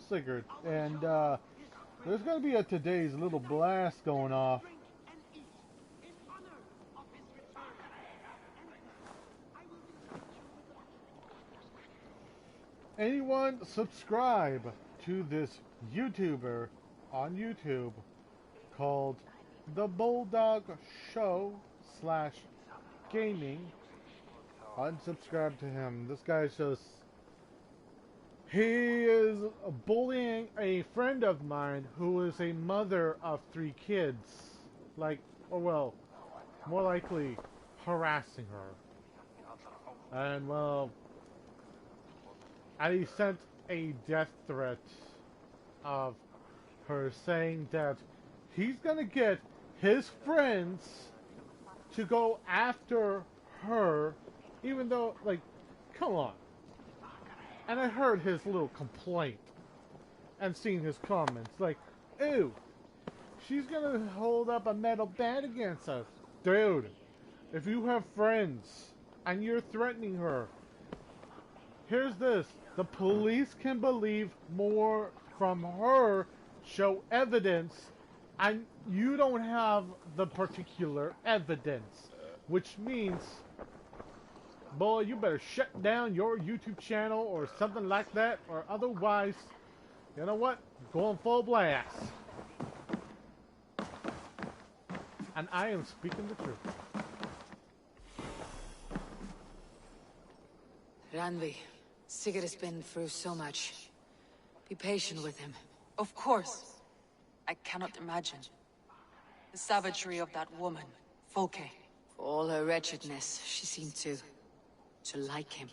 Sigurd, and there's going to be a today's little blast going off. Anyone subscribe to this YouTuber on YouTube called The Bulldog Show / gaming, unsubscribe to him. This guy's just... He is bullying a friend of mine who is a mother of 3 kids. Like, or well, more likely harassing her. And well, and he sent a death threat of her saying that he's gonna get his friends to go after her, even though, like, come on. And I heard his little complaint and seen his comments, like, ew, she's gonna hold up a metal bat against us. Dude, if you have friends and you're threatening her, here's this. The police can believe more from her, show evidence, and you don't have the particular evidence. Which means, boy, you better shut down your YouTube channel or something like that, or otherwise, you know what? Going full blast. And I am speaking the truth. Ranvi, Sigurd has been through so much. Be patient with him. Of course. I cannot imagine. The savagery of that woman, Folke. For all her wretchedness, she seemed to like him.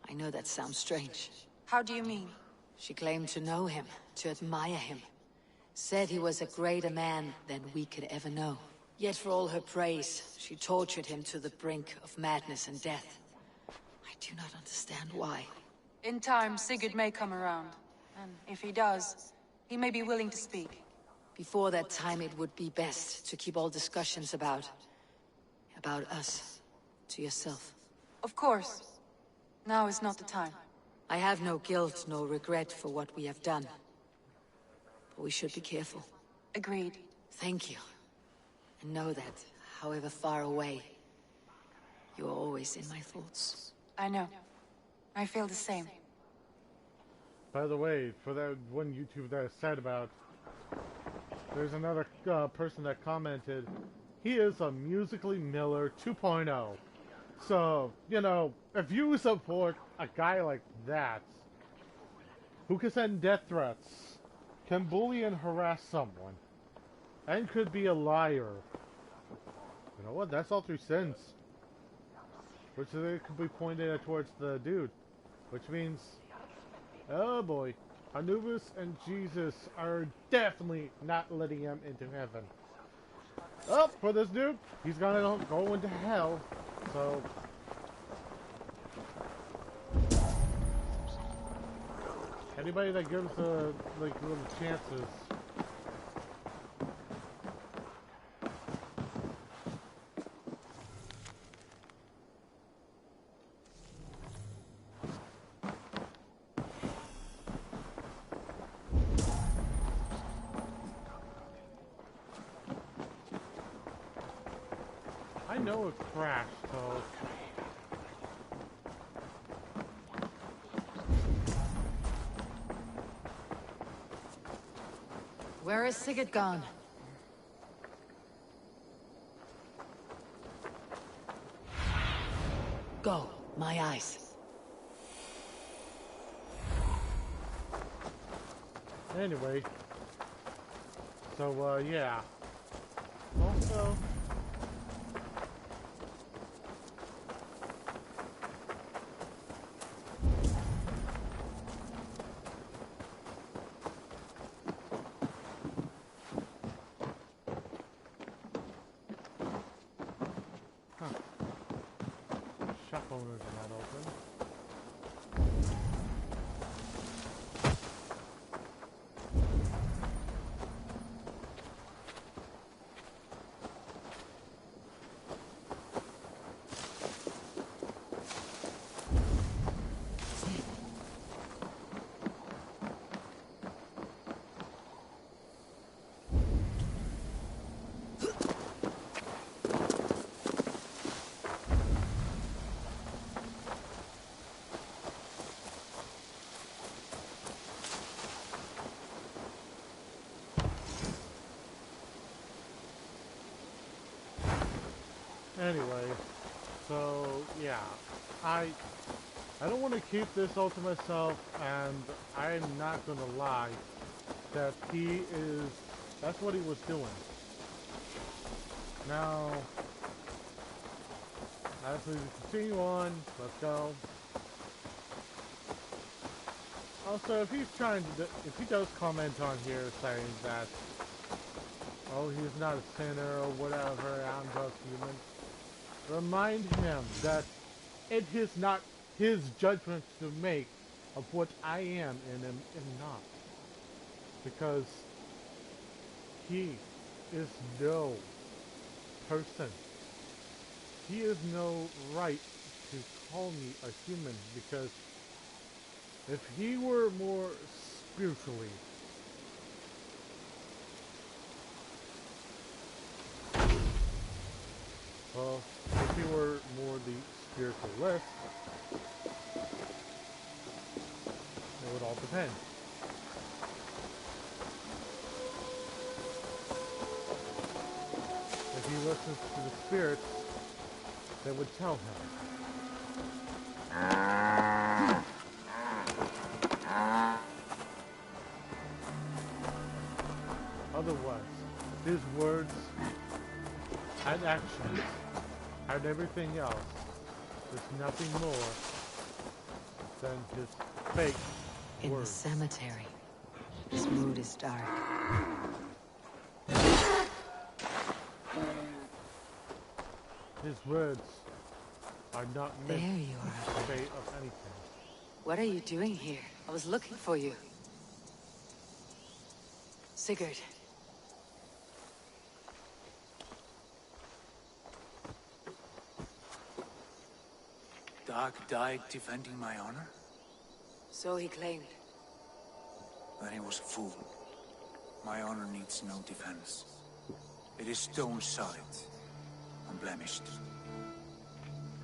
I know that sounds strange. How do you mean? She claimed to know him, to admire him. Said he was a greater man than we could ever know. Yet for all her praise, she tortured him to the brink of madness and death. I do not understand why. In time, Sigurd may come around. And if he does, he may be willing to speak. Before that time, it would be best to keep all discussions about us to yourself. Of course. Now is not the time. I have no guilt, no regret for what we have done. But we should be careful. Agreed. Thank you. And know that, however far away, you are always in my thoughts. I know. I feel the same. By the way, for that one YouTube that I said about, there's another person that commented, he is a Musically Miller 2.0. So, you know, if you support a guy like that, who can send death threats, can bully and harass someone, and could be a liar, you know what, that's all 3 sins. Which they could be pointed at towards the dude. Which means, oh boy, Anubis and Jesus are definitely not letting him into heaven. Oh, for this dude, he's gonna go into hell. So, anybody that gives like little chances. I know it crashed, so... Where is Sigurd gone? Go, my eyes. Anyway. So, yeah. Also... Shop owners are not open. I don't want to keep this all to myself, and I'm not gonna lie that that's what he was doing. Now, as we continue on, let's go. Also, if if he does comment on here saying that, oh, he's not a sinner or whatever, I'm just human, remind him that it is not his judgment to make of what I am and am not. Because he is no person. He has no right to call me a human, because if he were more spiritually, well, if he were more the spiritualist, it would all depend. If he listens to the spirits, they would tell him. Otherwise, his words and actions and everything else is nothing more than his fake In words. the cemetery, his mood is dark. His words are not meant There you are. to say of anything. What are you doing here? I was looking for you. Sigurd. Dag died defending my honor? So he claimed. Then he was a fool. My honor needs no defense. It is stone solid, unblemished.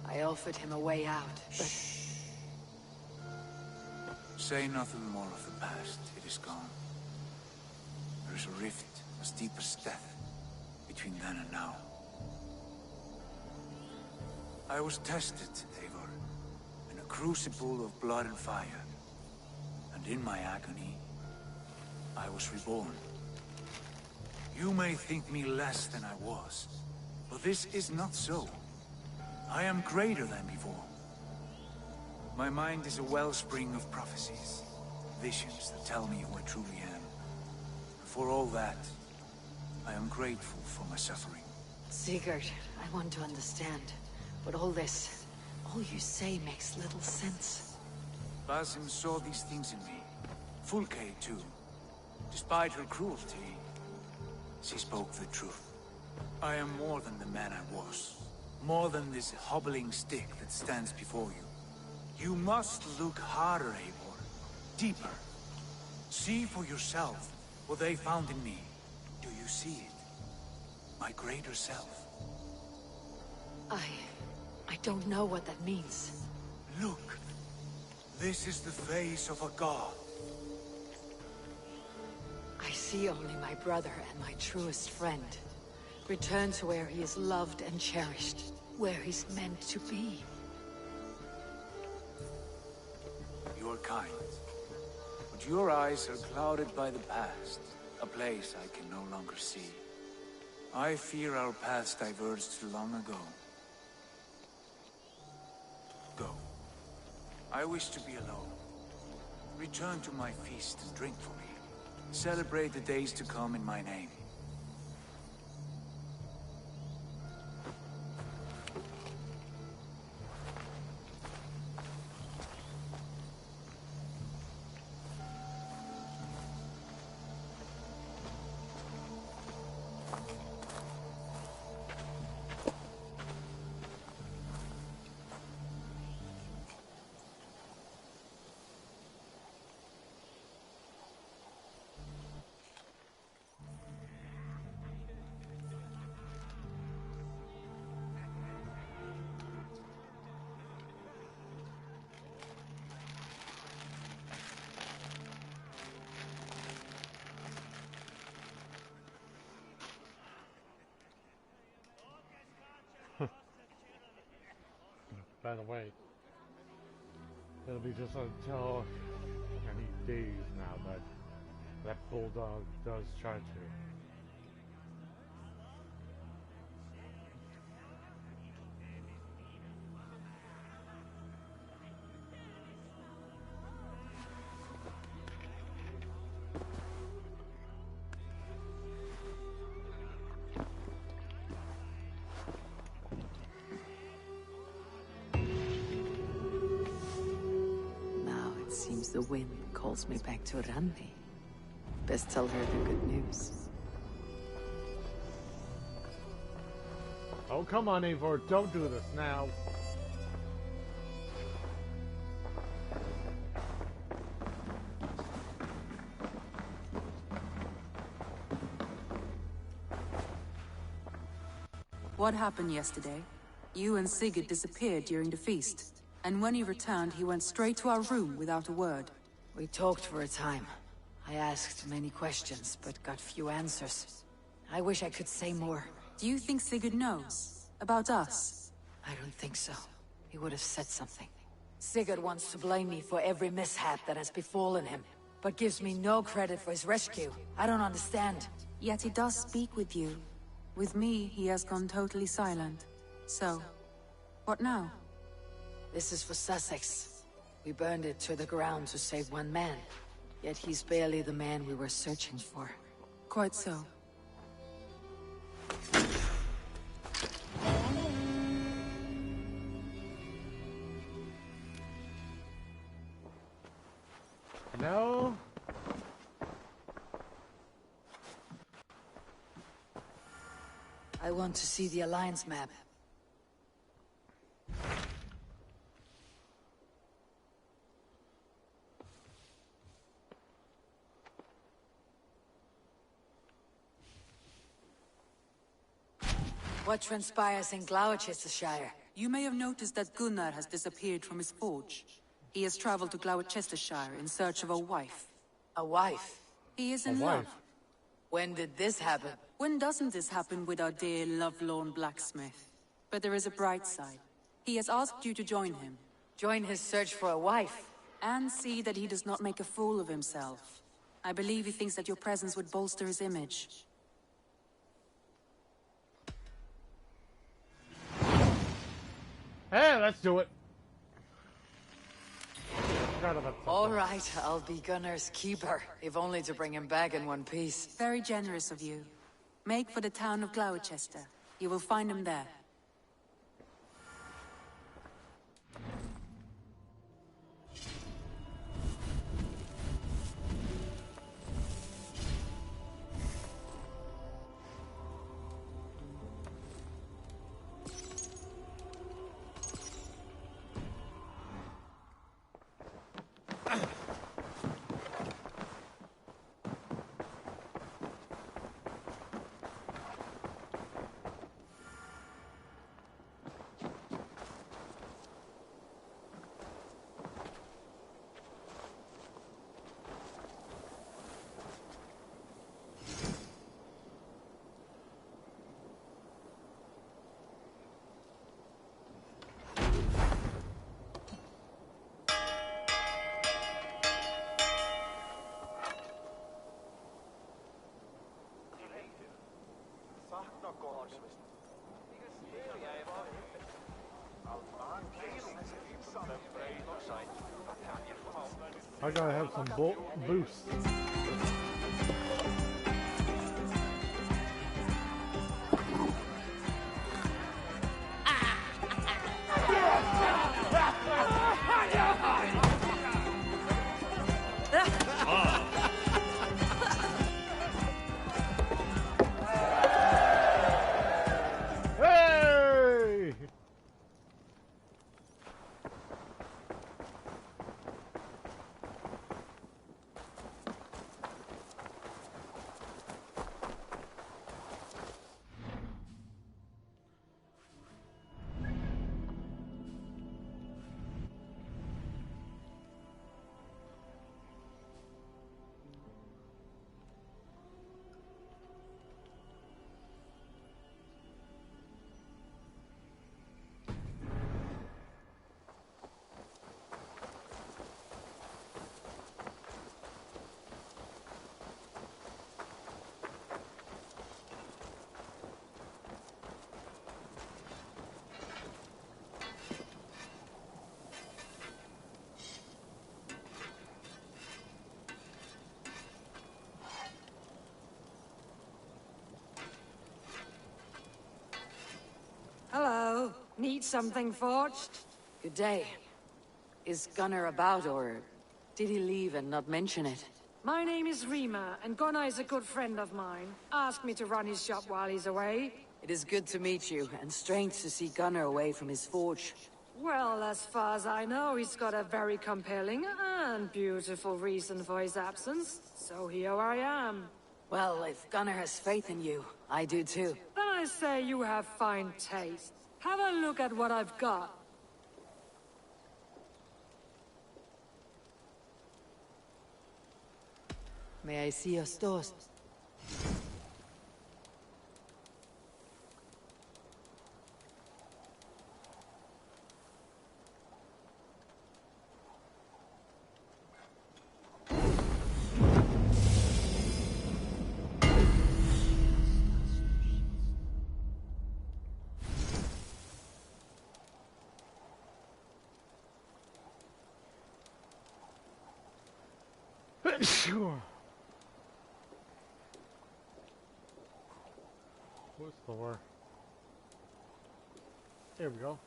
I offered him a way out, but... Say nothing more of the past. It is gone. There is a rift as deep as death between then and now. I was tested, Eivor, in a crucible of blood and fire. And in my agony, I was reborn. You may think me less than I was, but this is not so. I am greater than before. My mind is a wellspring of prophecies, visions that tell me who I truly am. For all that, I am grateful for my suffering. Sigurd, I want to understand. But all you say makes little sense. Basim saw these things in me. Fulke, too. Despite her cruelty, she spoke the truth. I am more than the man I was. More than this hobbling stick that stands before you. You must look harder, Eivor. Deeper. See for yourself what they found in me. Do you see it? My greater self. I don't know what that means. Look. This is the face of a god. I see only my brother and my truest friend. Return to where he is loved and cherished. Where he's meant to be. You are kind. But your eyes are clouded by the past. A place I can no longer see. I fear our paths diverged long ago. Go. I wish to be alone. Return to my feast and drink for me. Celebrate the days to come in my name. By the way, It'll be just until any days now that that bulldog does try to. Seems the wind calls me back to Randi. Best tell her the good news. Oh, come on, Eivor, don't do this now. What happened yesterday? You and Sigurd disappeared during the feast. And when he returned, he went straight to our room without a word. We talked for a time. I asked many questions, but got few answers. I wish I could say more. Do you think Sigurd knows? About us? I don't think so. He would have said something. Sigurd wants to blame me for every mishap that has befallen him, but gives me no credit for his rescue. I don't understand. Yet he does speak with you. With me, he has gone totally silent. So, what now? This is for Sussex. We burned it to the ground to save one man. Yet he's barely the man we were searching for. Quite so. No. I want to see the Alliance map. What transpires in Gloucestershire? You may have noticed that Gunnar has disappeared from his forge. He has traveled to Gloucestershire in search of a wife. A wife? He is in love. When did this happen? When doesn't this happen with our dear lovelorn blacksmith? But there is a bright side. He has asked you to join him. Join his search for a wife? And see that he does not make a fool of himself. I believe he thinks that your presence would bolster his image. Hey, let's do it. All right, I'll be Gunnar's keeper, if only to bring him back in one piece. Very generous of you. Make for the town of Gloucester. You will find him there. I gotta have some boost. Need something forged? Good day. Is Gunnar about, or did he leave and not mention it? My name is Rima, and Gunnar is a good friend of mine. Asked me to run his shop while he's away. It is good to meet you, and strange to see Gunnar away from his forge. Well, as far as I know, he's got a very compelling and beautiful reason for his absence. So here I am. Well, if Gunnar has faith in you, I do too. Then I say you have fine taste. Have a look at what I've got. May I see your stores? Sure. What's the word? There we go.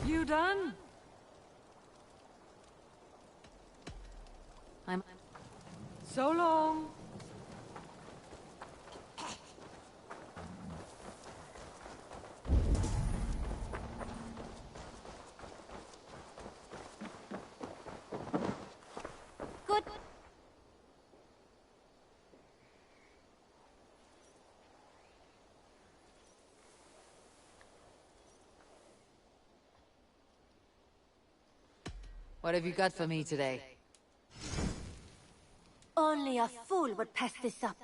You done? I'm... So long. Good. What have you got for me today? Only a fool would pass this up.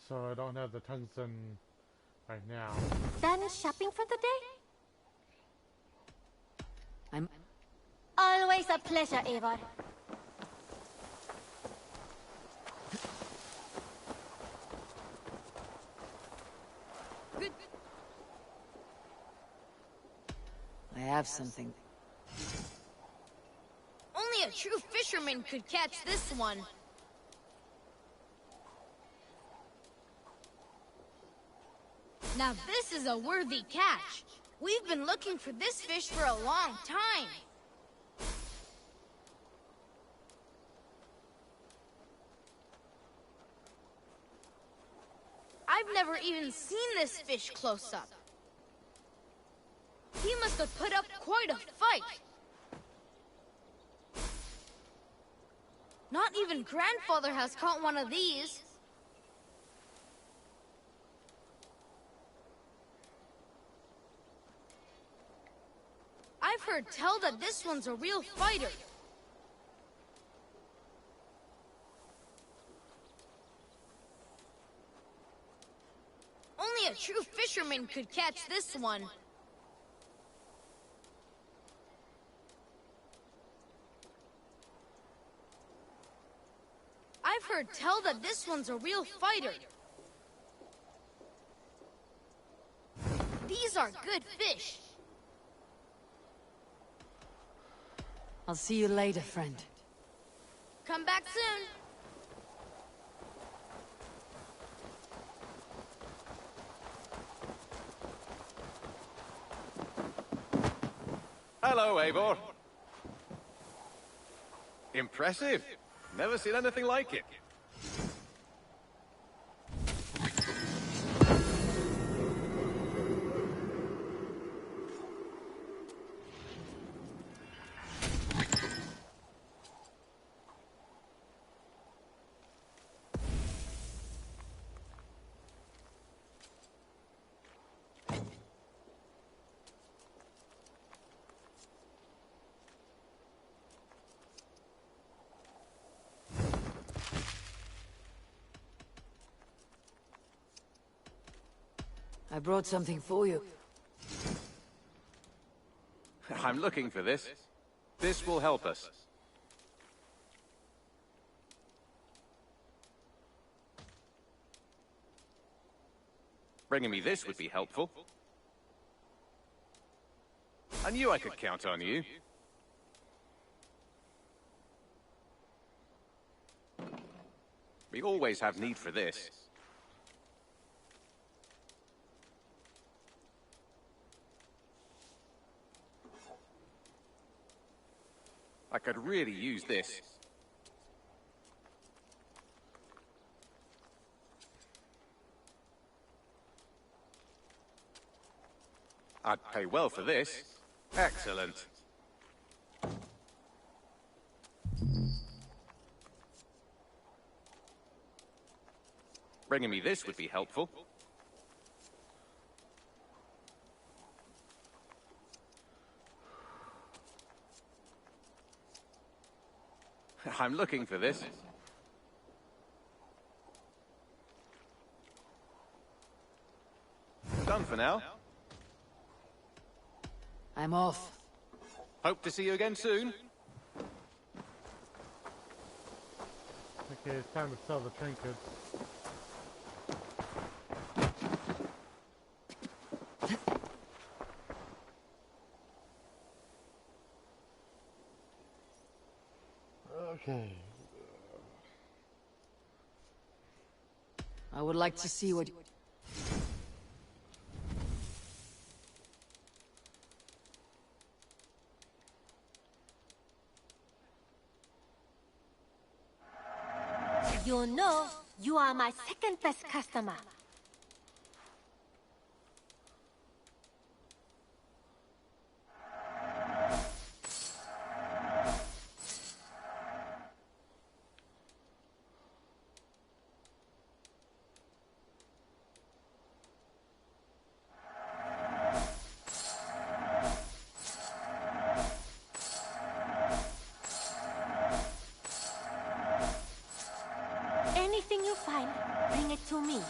So I don't have the tungsten right now. Done shopping for the day? I'm... Always a pleasure, Eivor. Good. I have something. Only a true fisherman could catch this one. Now this is a worthy catch. We've been looking for this fish for a long time. I've never even seen this fish close up. He must have put up quite a fight. Not even Grandfather has caught one of these. I've heard tell that this one's a real fighter. Only a true fisherman could catch this one. I've heard tell that this one's a real fighter. These are good fish. I'll see you later, friend. Come back soon. Hello, Eivor. Impressive. Never seen anything like it. I brought something for you. I'm looking for this. This will help us. Bringing me this would be helpful. I knew I could count on you. We always have need for this. I could really use this. I'd pay well for this. Excellent. Bringing me this would be helpful. I'm looking for this. Done for now. I'm off. Hope to see you again soon. Okay, it's time to sell the trinkets. Okay. I would like to see what... You know, you are my second best customer. Anything you find, bring it to me.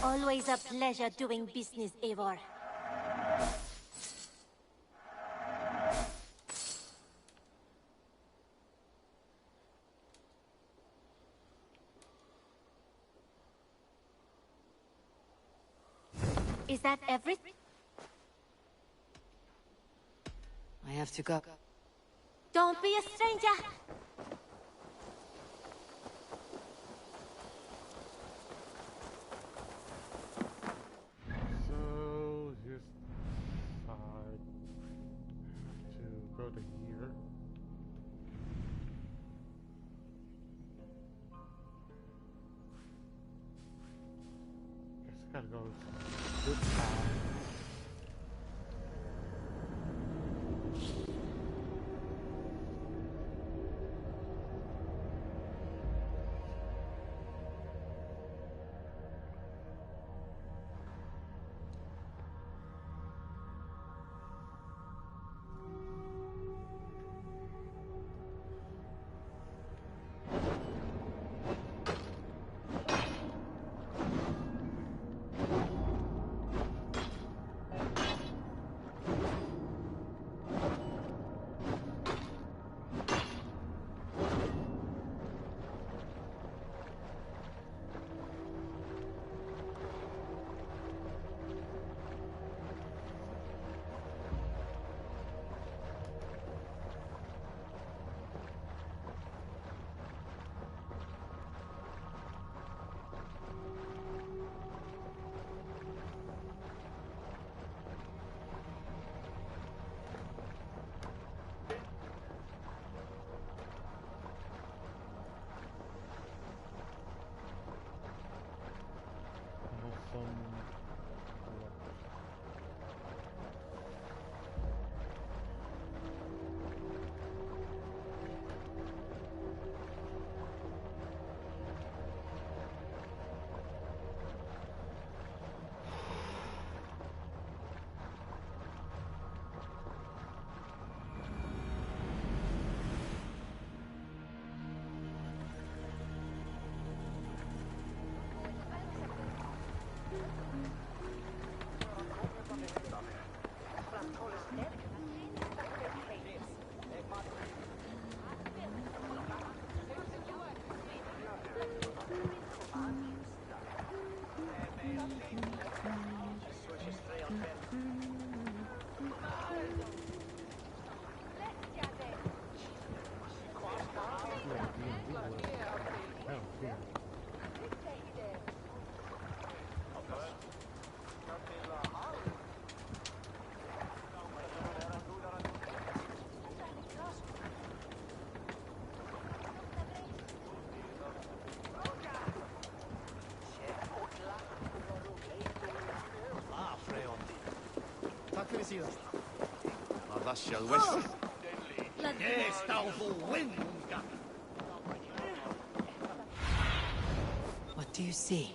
Always a pleasure doing business, Eivor. Is that everything? I have to go. Don't be a stranger. So here's side to go to here. Guess I gotta go this side. Das shall west. What do you see?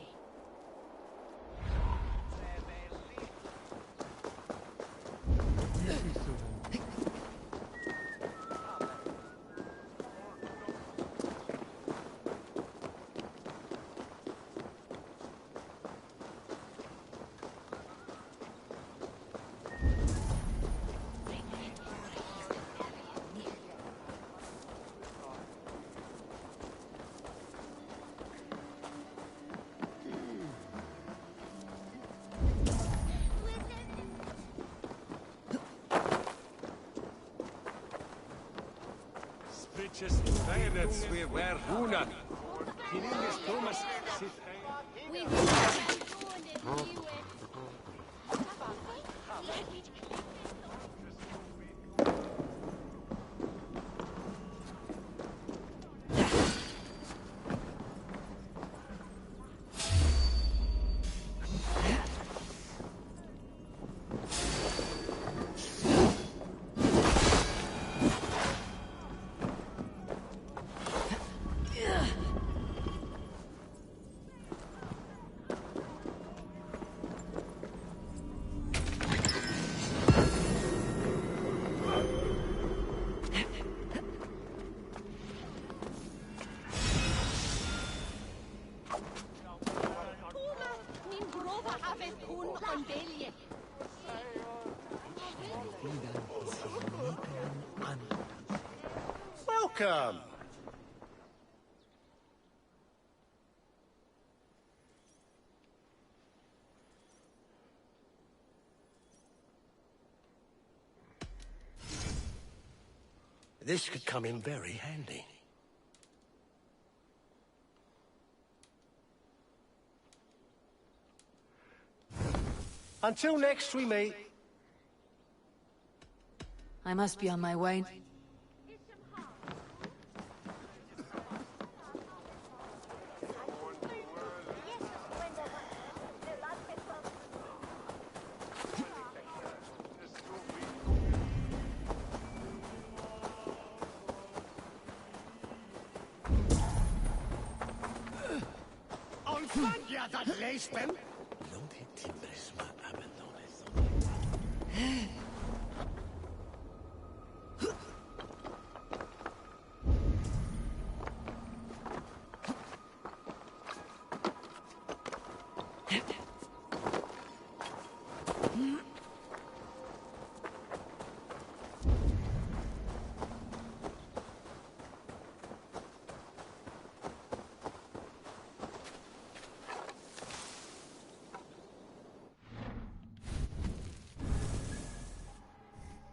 Bayonets we wear Huna. Kirilis Thomas sit. Welcome. This could come in very handy. Until next we meet. I must be on my way.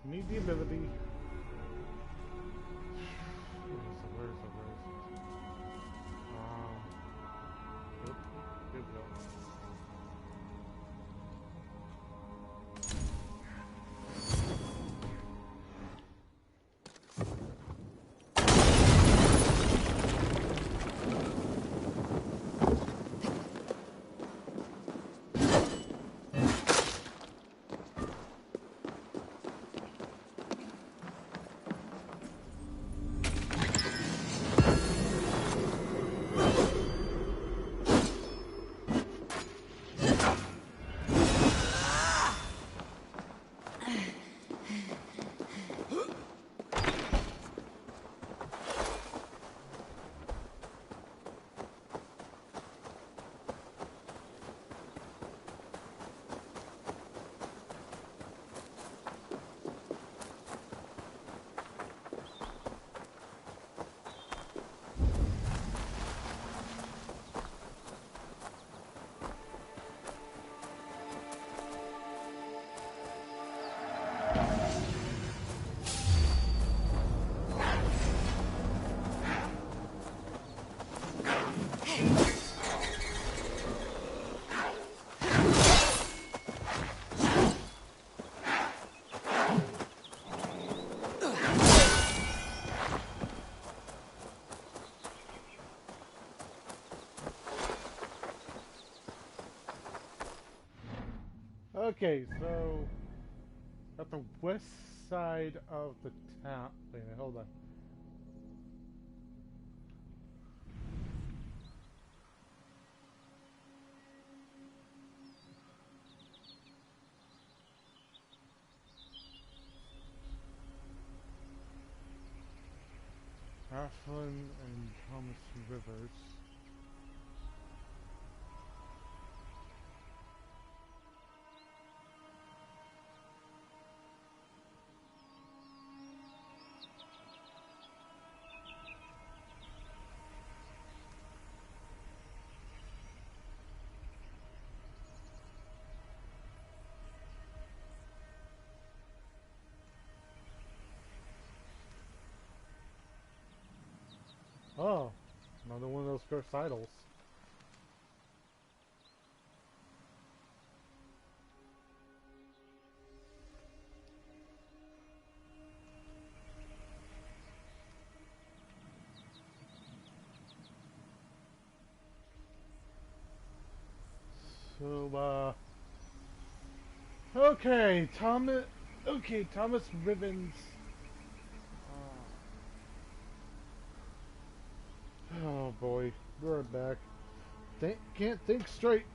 Need the ability. Where is it? Yep, here we go. Okay, so At the west side of the town. Wait a minute, hold on. Ashland and Thomas Rivers. Oh, another one of those recitals. So, okay, Thomas Rivens. Oh boy, we're back. Can't think straight.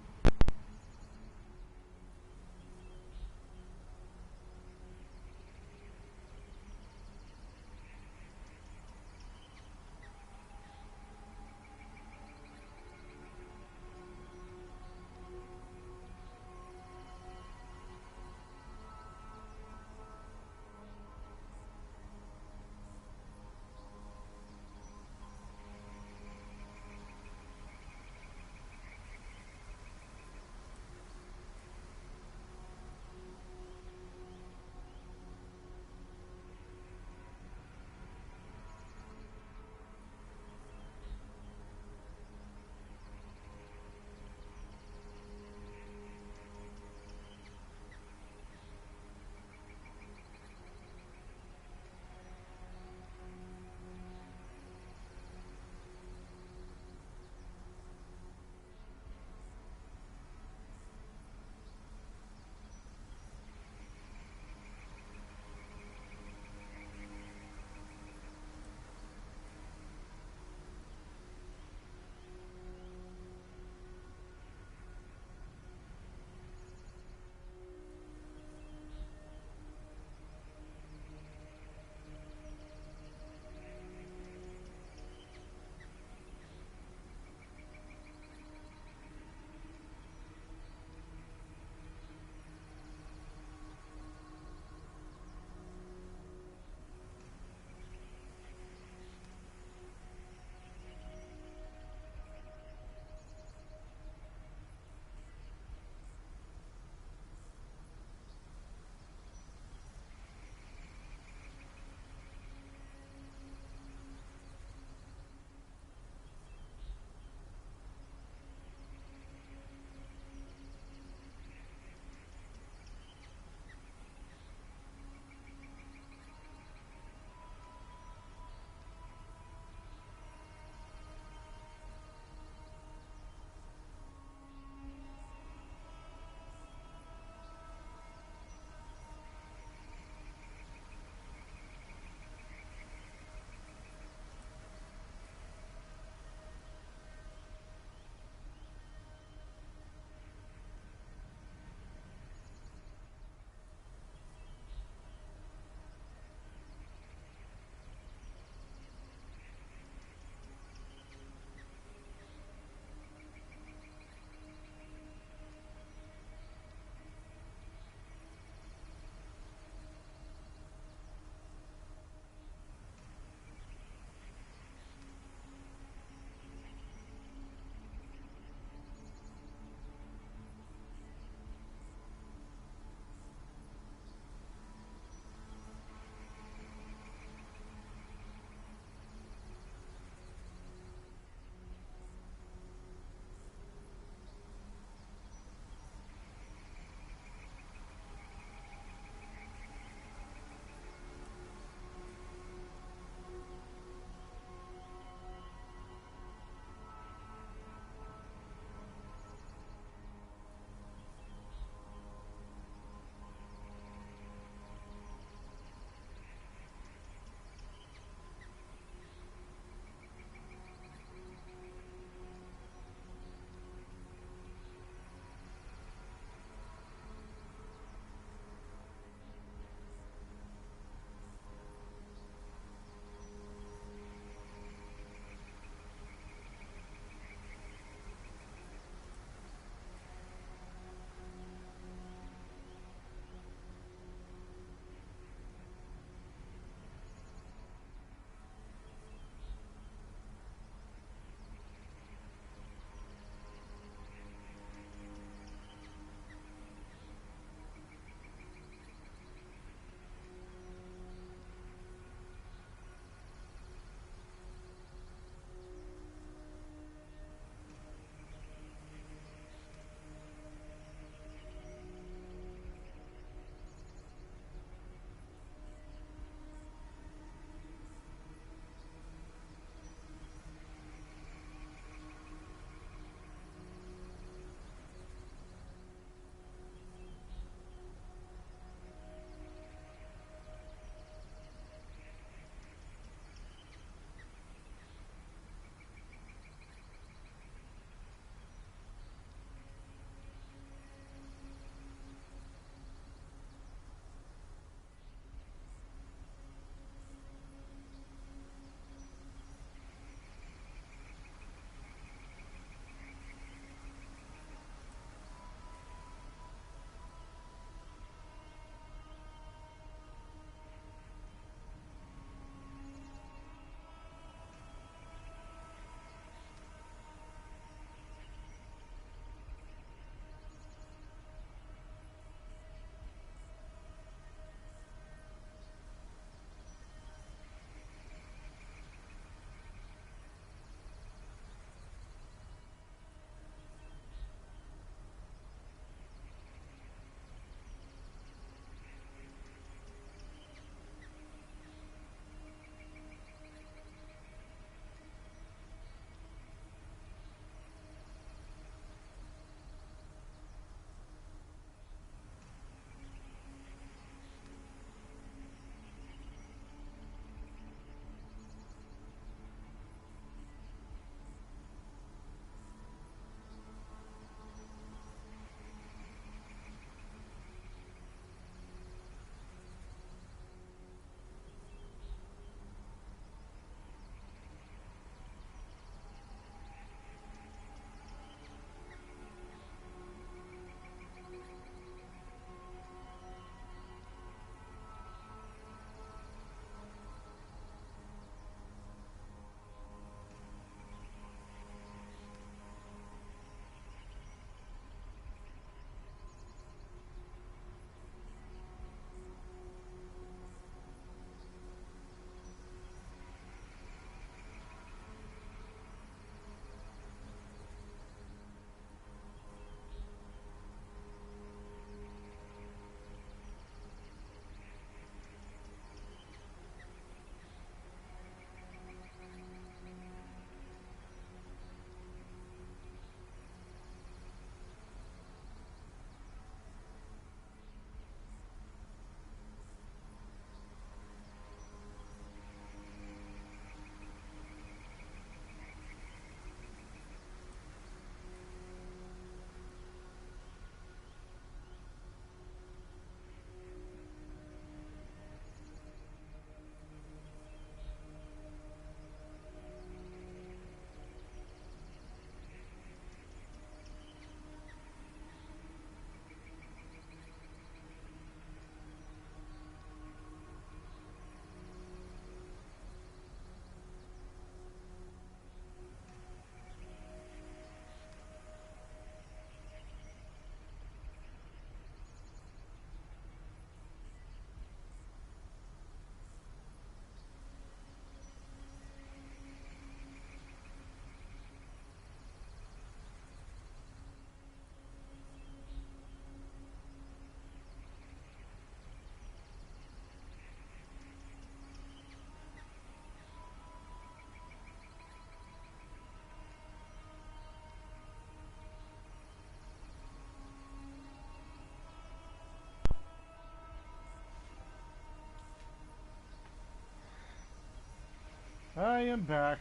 am back.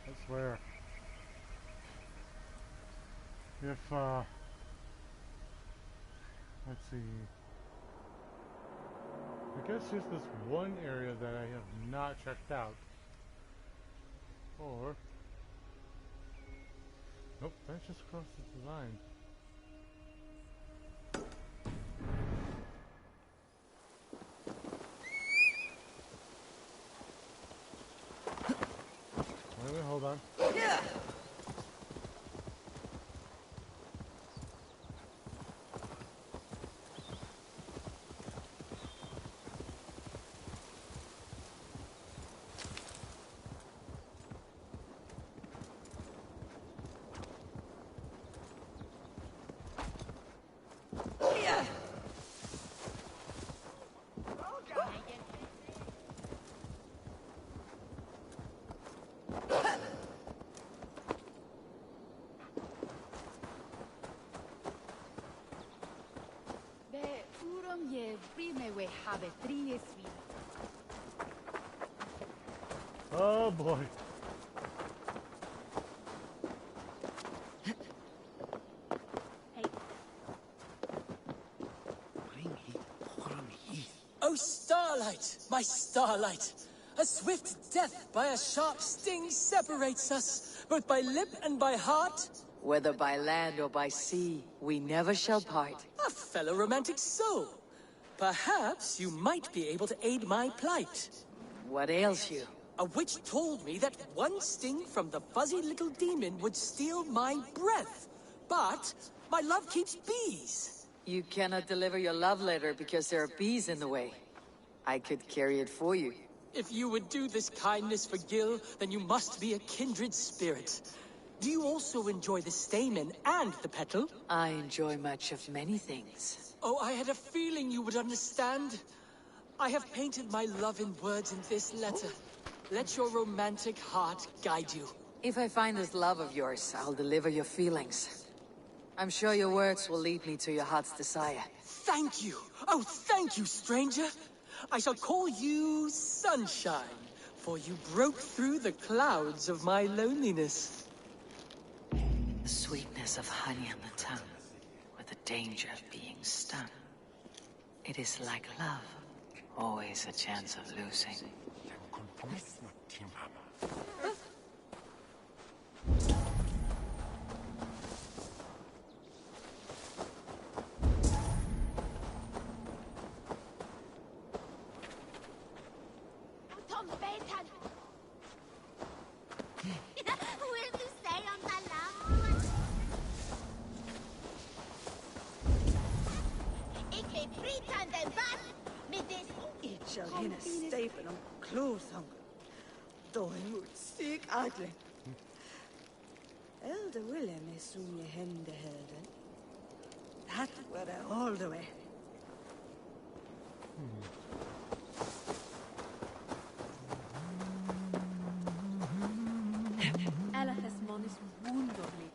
I swear. If, let's see. I guess just this one area that I have not checked out. Or... Nope, that's just across the line. Wait, hold on. Yeah. Oh boy. Oh, Starlight, my Starlight! A swift death by a sharp sting separates us, both by lip and by heart. Whether by land or by sea, we never shall part. A fellow romantic soul. Perhaps you might be able to aid my plight. What ails you? A witch told me that one sting from the fuzzy little demon would steal my breath. But my love keeps bees. You cannot deliver your love letter because there are bees in the way. I could carry it for you. If you would do this kindness for Gil, then you must be a kindred spirit. Do you also enjoy the stamen and the petal? I enjoy much of many things. Oh, I had a feeling you would understand. I have painted my love in words in this letter. Let your romantic heart guide you. If I find this love of yours, I'll deliver your feelings. I'm sure your words will lead me to your heart's desire. Thank you! Oh, thank you, stranger! I shall call you Sunshine, for you broke through the clouds of my loneliness. The sweetness of honey on the tongue, with the danger of being stung. It is like love, always a chance of losing. Will you stay on the lawn? Ik ben friet aan de bak met dit. Ik zal geen steven om kloosang. Door moet stik uitlen. Elder Willem is zo'n je handen helden. Dat were all the way. Elach's man is wonderly.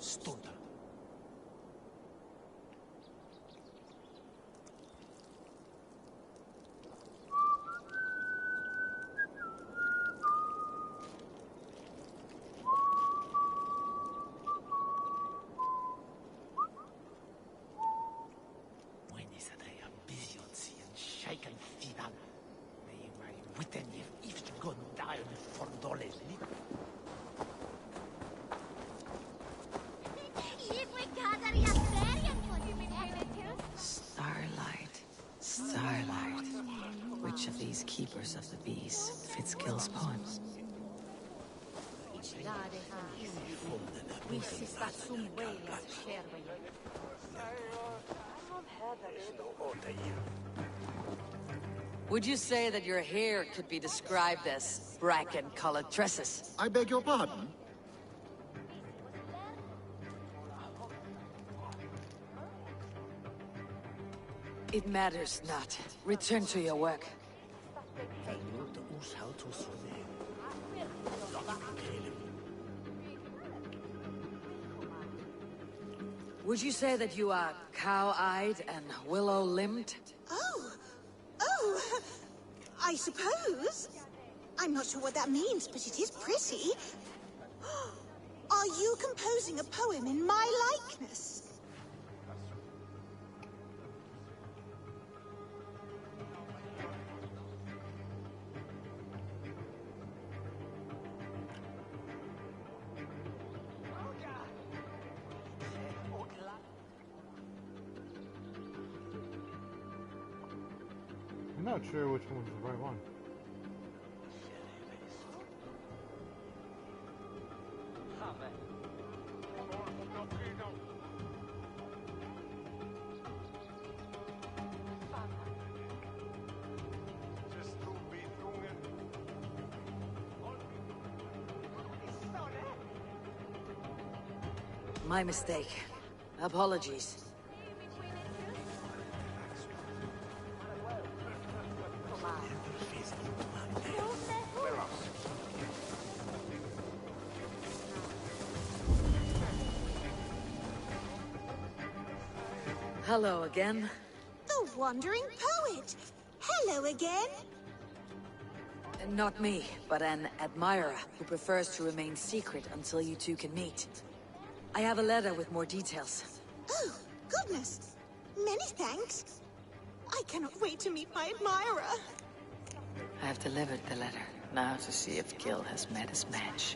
stunda. Starlight. Starlight. Which of these keepers of the bees fits Gil's poems? Would you say that your hair could be described as bracken-colored tresses? I beg your pardon? It matters not. Return to your work. Would you say that you are cow-eyed and willow-limbed? Oh, I suppose. I'm not sure what that means, but it is pretty. Are you composing a poem in my likeness? I'm not sure which one's the right one. My mistake. Apologies. Hello again. The Wandering Poet. Hello again. Not me, but an admirer who prefers to remain secret until you two can meet. I have a letter with more details. Oh, goodness. Many thanks. I cannot wait to meet my admirer. I have delivered the letter. Now to see if Gil has met his match.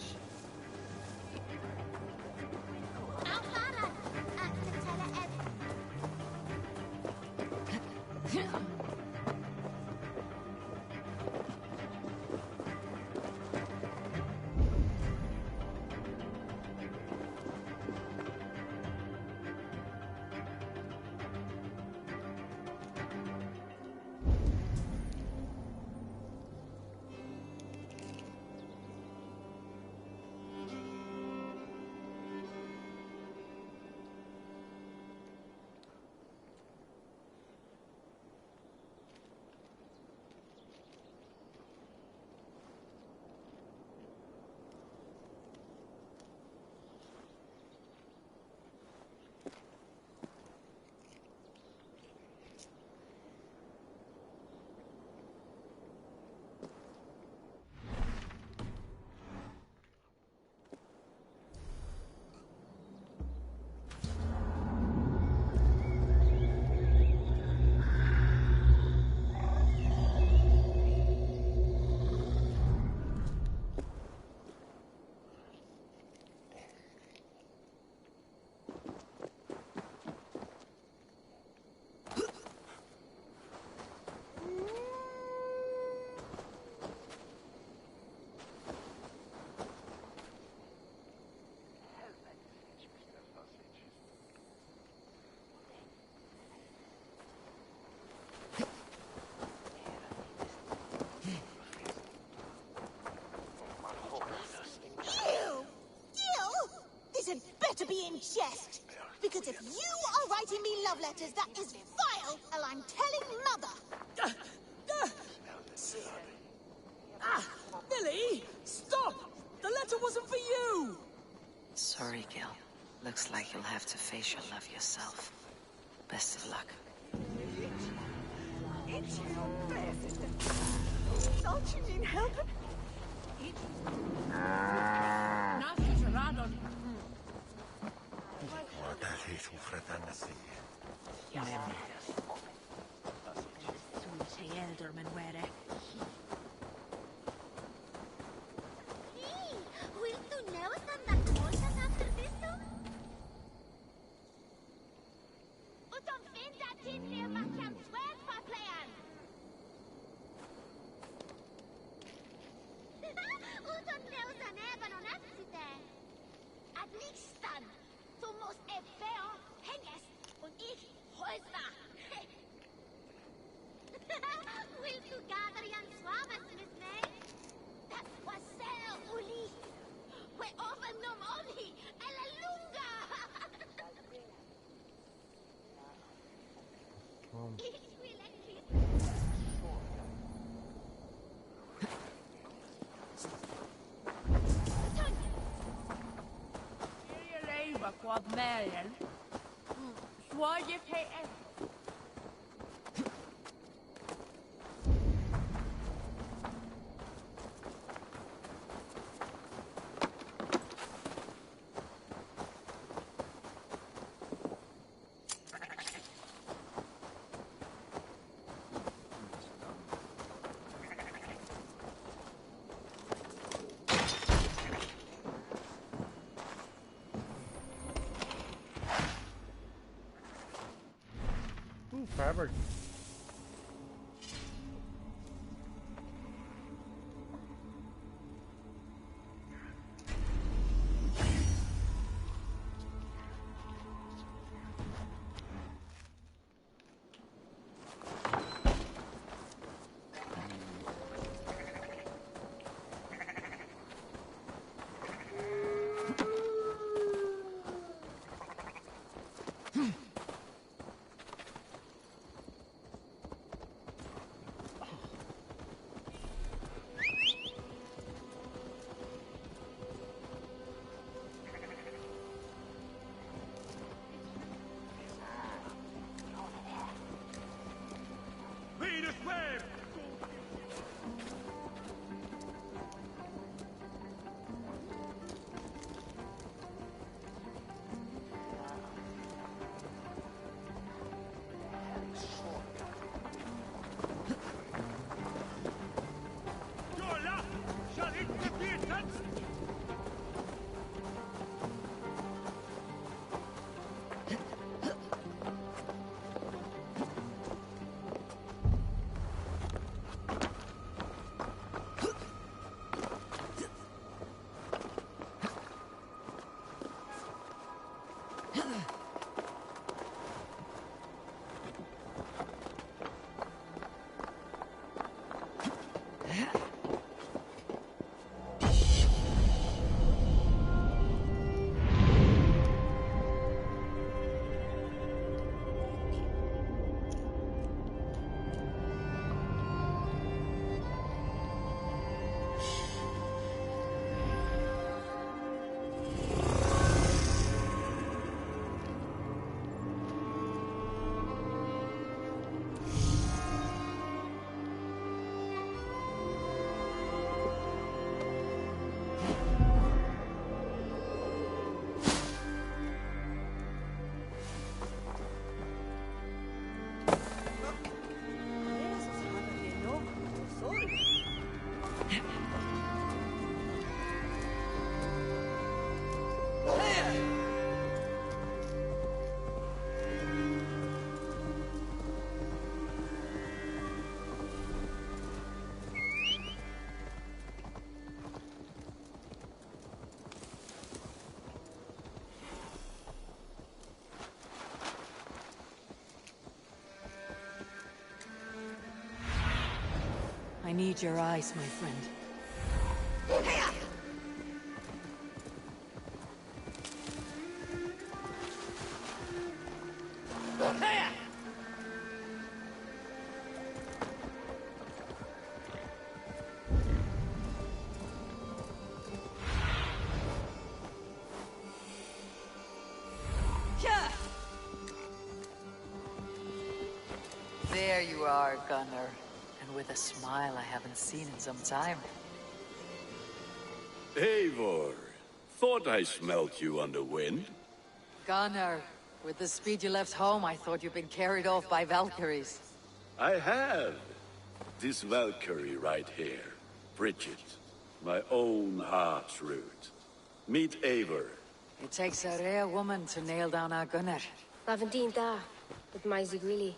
To be in jest. Because if you are writing me love letters, that is vile, and I'm telling Mother. Billy! Stop! The letter wasn't for you! Sorry, Gil. Looks like you'll have to face your love yourself. Best of luck. Don't you need help? Will du know stand after this? Utom finda tidligere markant svært for planen. Utom løsa næben og nafsite. At likstan, du mås effeer hænges, og ikke højsvar. Will du gather jan swamas med mig? Dat was så uli. We oven nom oli, eller lunga. Quad Marion. Swaje KS. Fabric. I need your eyes, my friend. you are, Gunnar. And with a smile I haven't seen in some time. Eivor, thought I smelt you on the wind. Gunnar, with the speed you left home, I thought you'd been carried off by Valkyries. I have. This Valkyrie right here, Bridget, my own heart's root. Meet Eivor. It takes a rare woman to nail down our Gunnar. Ravendeen da, with my Zigrili.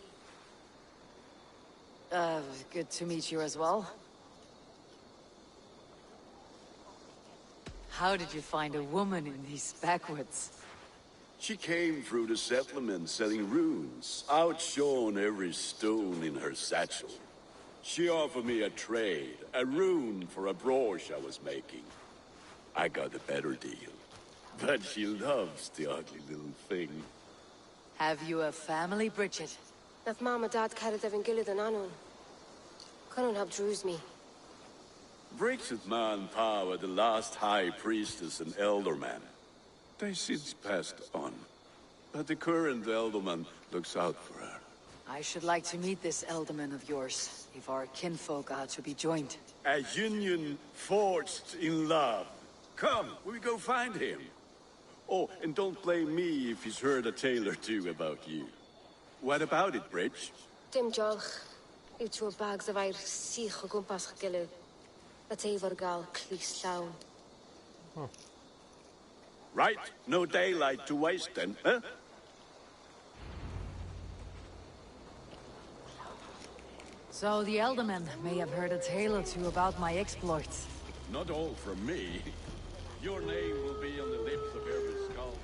Good to meet you as well. How did you find a woman in these backwoods? She came through the settlement selling runes, outshone every stone in her satchel. She offered me a trade, a rune for a brooch I was making. I got a better deal. But she loves the ugly little thing. Have you a family, Bridget? Naf mama dad carried Evan Gillid and Anun. Couldn't have drews me. Bridget Man Pa were the last high priestess and elderman. They since passed on. But the current elderman looks out for her. I should like to meet this elderman of yours, if our kinfolk are to be joined. A union forged in love. Come, we go find him. Oh, and don't blame me if he's heard a tale or two about you. What about it, Bridge? Dim jolch. You two bags of air sich o gwmpas gilydd. That Eivor gal clis llawn. Right, no daylight to waste then, huh? So the Elderman may have heard a tale or two about my exploits. Not all from me. Your name will be on the lips of every skull.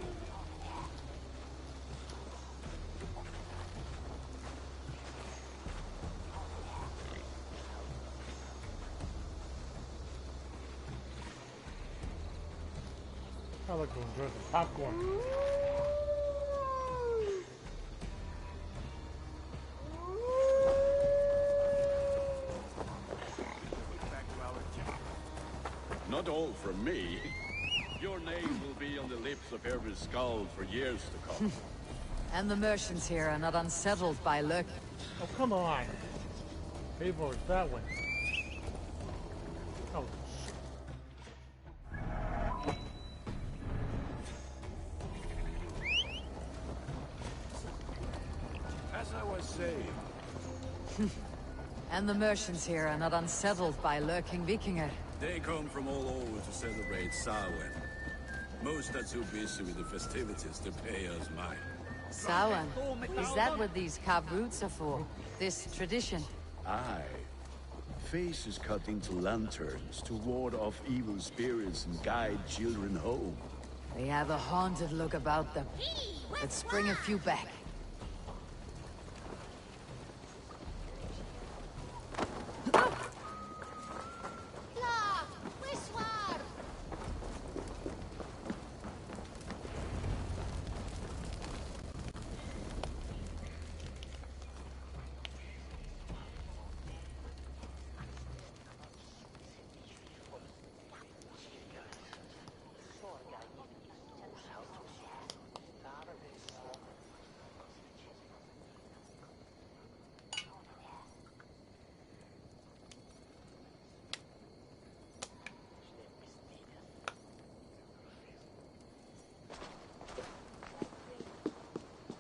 I like to enjoy the popcorn. Not all from me. Your name will be on the lips of every skull for years to come. And the merchants here are not unsettled by luck. Oh, come on. Eivor, that way. Oh, As I was saying. And the merchants here are not unsettled by lurking Vikinger. They come from all over to celebrate Samhain. Most are too busy with the festivities to pay us mind. Samhain? Is that what these carved roots are for? This tradition? Aye. Faces cut into lanterns to ward off evil spirits and guide children home. They have a haunted look about them. Let's bring a few back.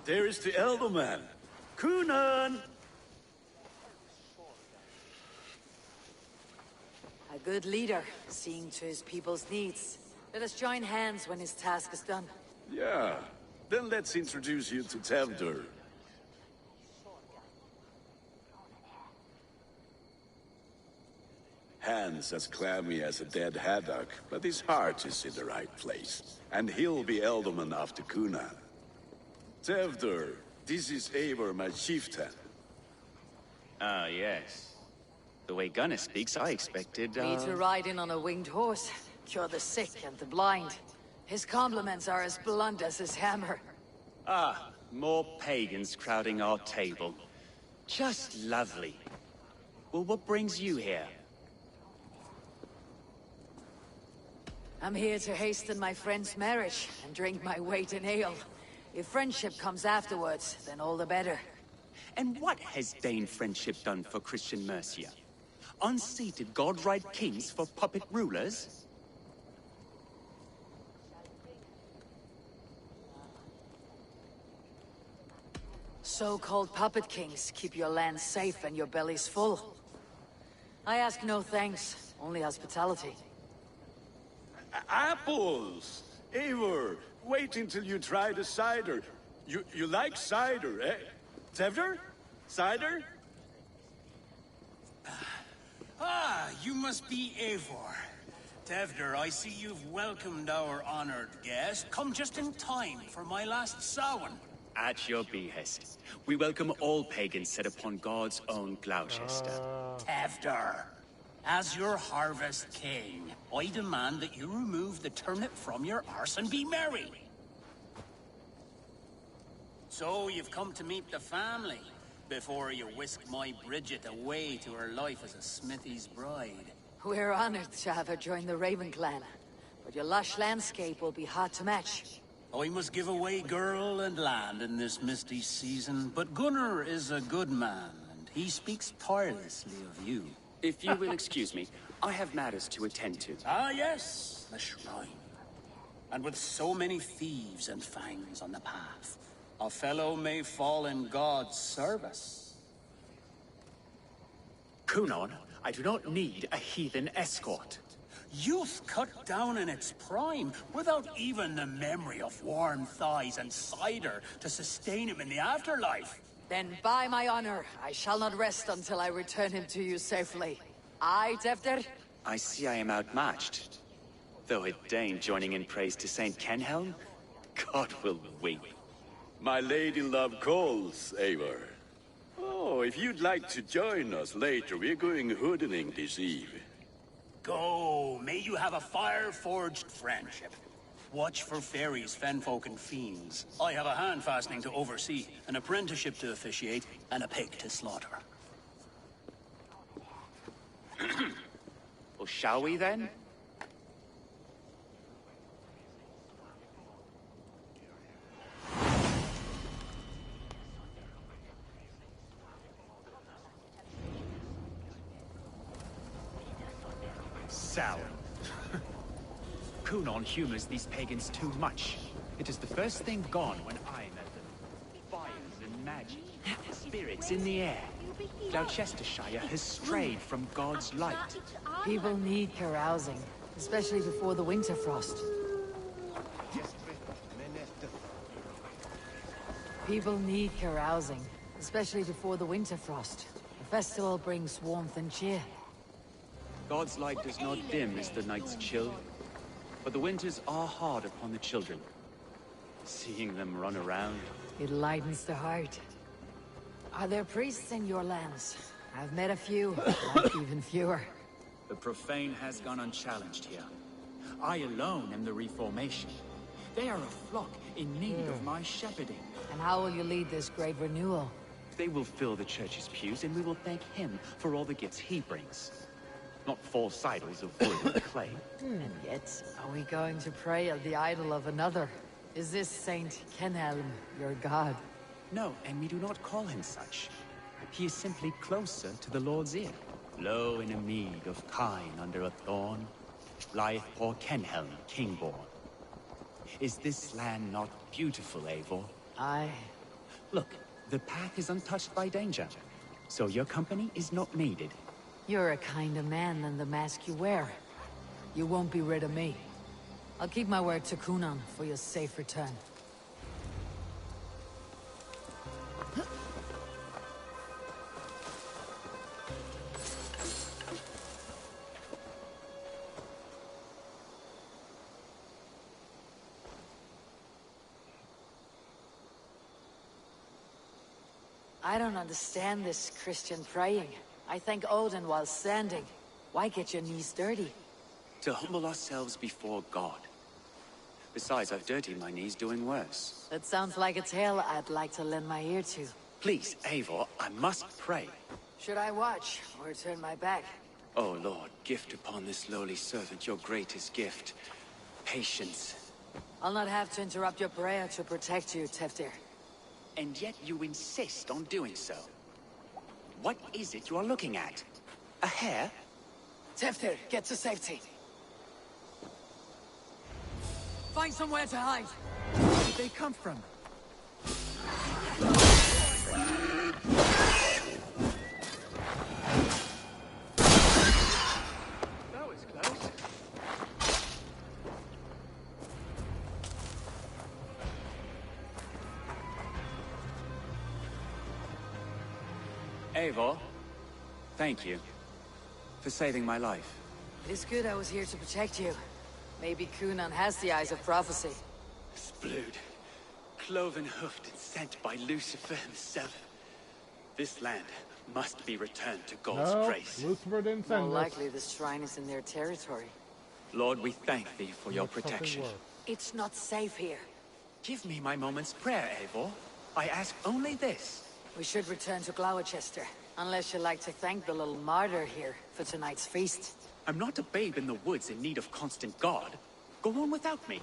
There is the Elderman. Kunan! A good leader, seeing to his people's needs. Let us join hands when his task is done. Yeah. Then let's introduce you to Tevdur. Hands as clammy as a dead haddock, but his heart is in the right place. And he'll be Elderman after Kunan. Tevdur, this is Eivor, my chieftain. Ah, yes. The way Gunnar speaks, I expected, Me to ride in on a winged horse, cure the sick and the blind. His compliments are as blunt as his hammer. Ah, more pagans crowding our table. Just lovely. Well, what brings you here? I'm here to hasten my friend's marriage and drink my weight in ale. If friendship comes afterwards, then all the better. And what has Dane friendship done for Christian Mercia? Unseated god-right kings for puppet rulers? So-called puppet kings keep your land safe and your bellies full. I ask no thanks, only hospitality. Apples! Eivor, wait until you try the cider. You like cider, eh? Tevder? Cider? Ah, you must be Eivor. Tevder, I see you've welcomed our honored guest. Come just in time for my last Samhain. At your behest. We welcome all pagans set upon God's own Gloucester. Tevder, as your harvest king, I demand that you remove the turnip from your arse and be merry. So you've come to meet the family before you whisk my Bridget away to her life as a smithy's bride. We're honored to have her join the Raven clan, but your lush landscape will be hard to match. I must give away girl and land in this misty season, but Gunnar is a good man, and he speaks tirelessly of you. If you will excuse me, I have matters to attend to. Ah, yes, the shrine. And with so many thieves and fangs on the path, a fellow may fall in God's service. Kunon, I do not need a heathen escort. Youth cut down in its prime, without even the memory of warm thighs and cider to sustain him in the afterlife. Then by my honor, I shall not rest until I return him to you safely. Aye, Tevder? I see I am outmatched. Though a Dane joining in praise to Saint Kenhelm, God will weep. My lady love calls, Eivor. Oh, if you'd like to join us later, we're going hoodening this eve. Go, may you have a fire-forged friendship. Watch for fairies, fenfolk, and fiends. I have a hand fastening to oversee, an apprenticeship to officiate, and a pig to slaughter. Well, shall we then? Sour. Kunon humors these pagans too much. It is the first thing gone when I met them. Fires and magic, spirits in the air. Gloucestershire has strayed from God's light. People need carousing, especially before the winter frost. People need carousing, especially before the winter frost. The festival brings warmth and cheer. God's light does not dim as the nights chill, but the winters are hard upon the children. Seeing them run around... It lightens the heart. Are there priests in your lands? I've met a few, but even fewer. The profane has gone unchallenged here. I alone am the reformation. They are a flock in need of my shepherding. And how will you lead this great renewal? They will fill the church's pews, and we will thank him for all the gifts he brings. Not false idols of wood and clay. And yet, are we going to pray at the idol of another? Is this Saint Kenhelm your god? No, and we do not call him such. He is simply closer to the Lord's ear. Low in a mead of kine under a thorn, lieth poor Kenhelm, king-born. Is this land not beautiful, Eivor? Aye. Look, the path is untouched by danger, so your company is not needed. You're a kinder man than the mask you wear. You won't be rid of me. I'll keep my word to Kunon for your safe return. I don't understand this Christian praying. I thank Odin while standing. Why get your knees dirty? To humble ourselves before God. Besides, I've dirtied my knees doing worse. That sounds like a tale I'd like to lend my ear to. Please, Eivor, I must pray. Should I watch, or turn my back? Oh Lord, gift upon this lowly servant your greatest gift. Patience. I'll not have to interrupt your prayer to protect you, Teftir. and yet you insist on doing so. What is it you are looking at? A hare? Tefter, get to safety. Find somewhere to hide. Where did they come from? That was close. Eivor, thank you for saving my life. It is good I was here to protect you. Maybe Kunan has the eyes of prophecy. Splood, cloven-hoofed and sent by Lucifer himself. This land must be returned to God's grace. Lucifer didn't send More us. likely this shrine is in their territory. Lord, we thank thee for your protection. It's not safe here. Give me my moment's prayer, Eivor. I ask only this. We should return to Gloucester, unless you'd like to thank the little martyr here for tonight's feast. I'm not a babe in the woods in need of constant guard. Go on without me.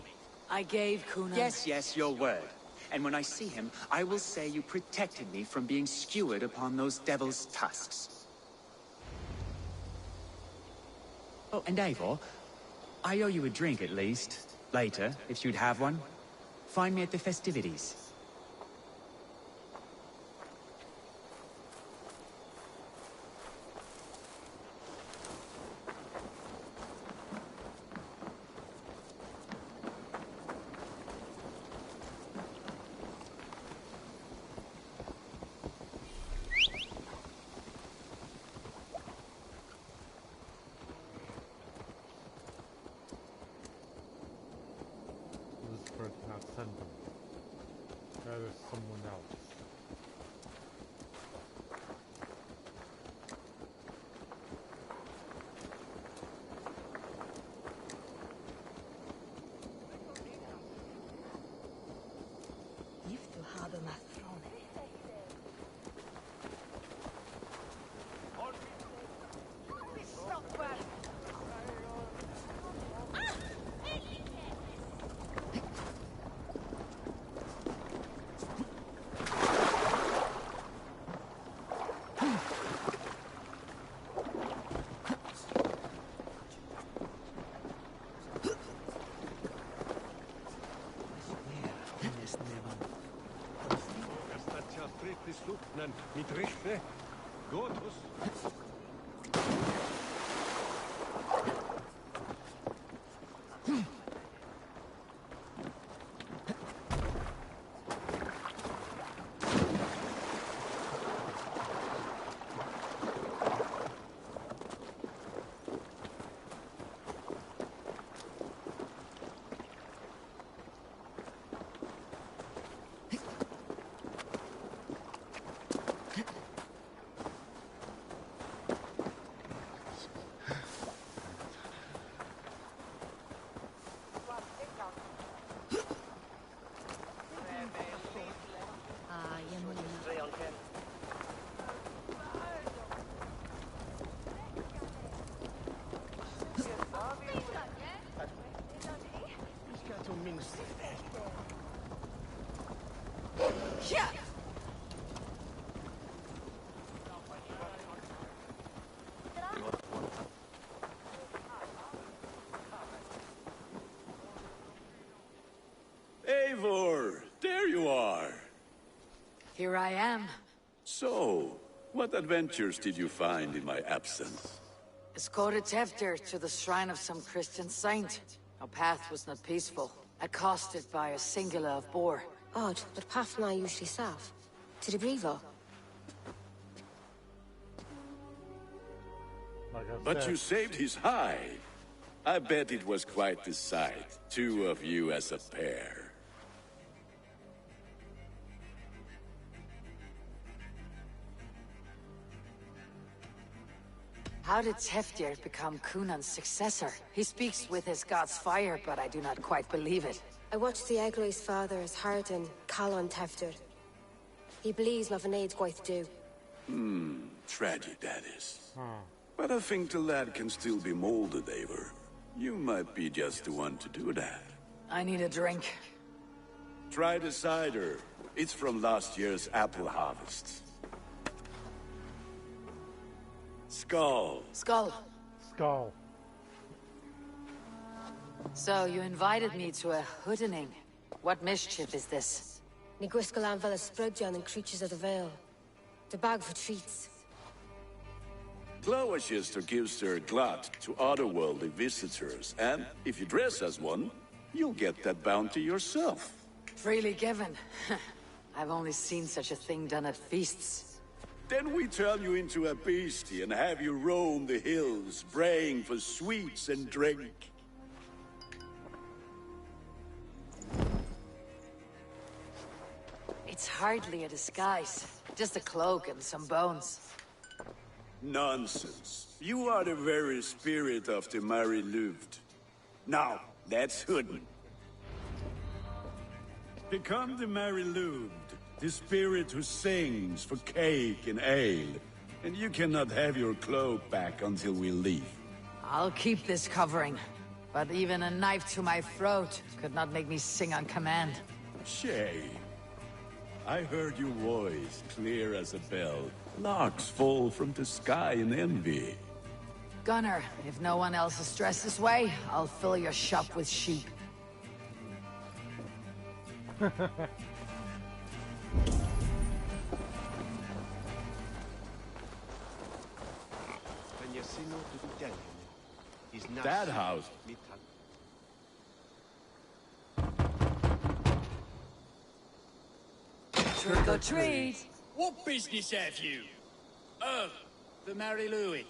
I gave Kunan... Yes, your word. And when I see him, I will say you protected me from being skewered upon those devil's tusks. Oh, and Eivor, I owe you a drink at least. Later, if you'd have one. Find me at the festivities. Lucifer did not send them. That is someone else. If du habe my throne. Mit Rechte, Gotus. Yeah. Eivor, there you are. Here I am. So, what adventures did you find in my absence? Escorted Tefter to the shrine of some Christian saint. Our path was not peaceful. Accosted by a singular of boar. Odd, but Pafna usually sav. To the Brevo. But you saved his hide. I bet it was quite the sight. Two of you as a pair. How did Teftir become Kunan's successor? He speaks with his god's fire, but I do not quite believe it. I watched the Egloi's father's heart in Calon Tefter. He believes Mavanade quite do. Tragic that is. But I think the lad can still be molded, Eivor. You might be just the one to do that. I need a drink. Try the cider. It's from last year's apple harvest. Skull. Skull. Skull. So you invited me to a hoodening. What mischief is this? Ní gwisgo an fel y sbrydon and creatures of the Vale. The bag for treats. Glowachester gives their glut to otherworldly visitors, and if you dress as one, you'll get that bounty yourself. Freely given. I've only seen such a thing done at feasts. Then we turn you into a beastie and have you roam the hills, braying for sweets and drink. It's hardly a disguise. Just a cloak and some bones. Nonsense. You are the very spirit of the Mary Louved. Now, that's hidden. Become the Mary Louved, the spirit who sings for cake and ale. And you cannot have your cloak back until we leave. I'll keep this covering. But even a knife to my throat could not make me sing on command. Shay, I heard your voice clear as a bell. Larks fall from the sky in envy. Gunnar, if no one else is dressed this way, I'll fill your shop with sheep. That house. Trick or treat. What business have you? Oh, the Mary Louis.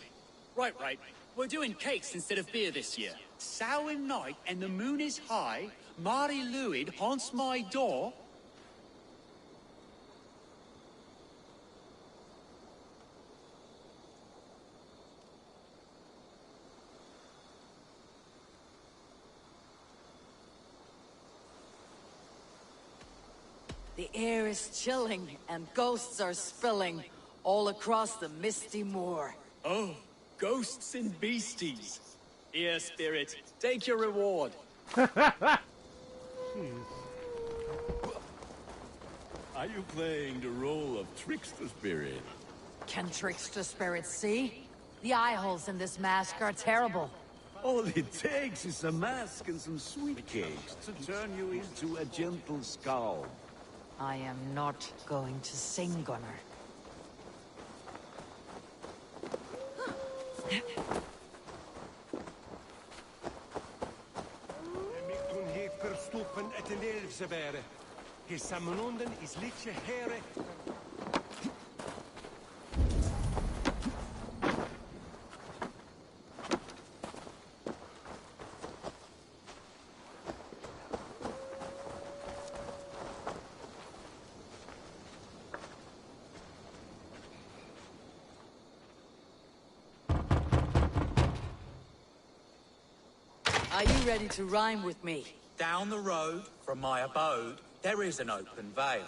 Right. We're doing cakes instead of beer this year. Samhain night and the moon is high. Mary Louis haunts my door. The air is chilling, and ghosts are spilling all across the misty moor. Oh, ghosts and beasties. Here, spirit, take your reward. Are you playing the role of trickster spirit? Can trickster spirits see? The eye holes in this mask are terrible. All it takes is a mask and some sweet cakes to turn you into a gentle skull. I am not going to sing, Gunnar. Are you ready to rhyme with me? Down the road from my abode, there is an open vale.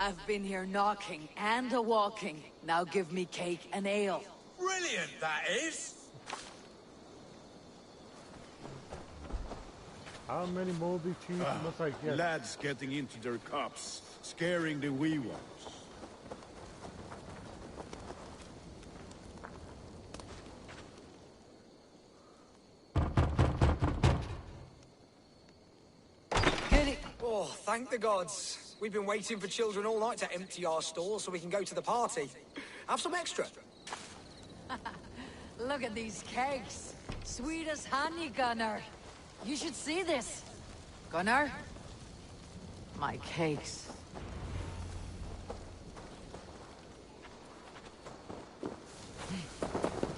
I've been here knocking and a-walking. Now give me cake and ale. Brilliant, that is! How many moldy cheese must I get? Lads getting into their cups, scaring the wee ones. Oh, thank the gods. We've been waiting for children all night to empty our stalls so we can go to the party. Have some extra. Look at these cakes. Sweet as honey, Gunnar. You should see this. Gunnar? My cakes.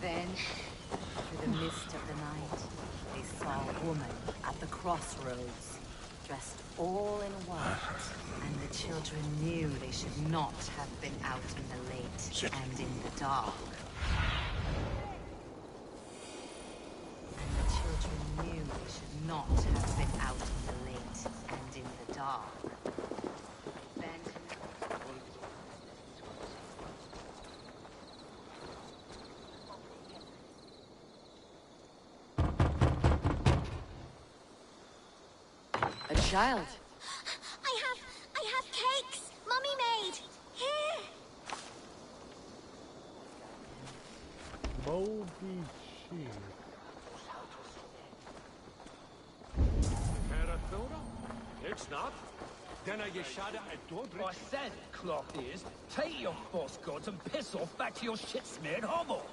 Then, through the mist of the night, they saw a woman at the crossroads, dressed all in white, and the children knew they should not have been out in the late and in the dark. And the children knew they should not have been out in the late and in the dark. Then... child. I have cakes Mummy made. Here. Moldy cheese. It's not. Then I shada at Dordrecht. I said, cloth ears, take your false gods and piss off back to your shit-smeared hovel.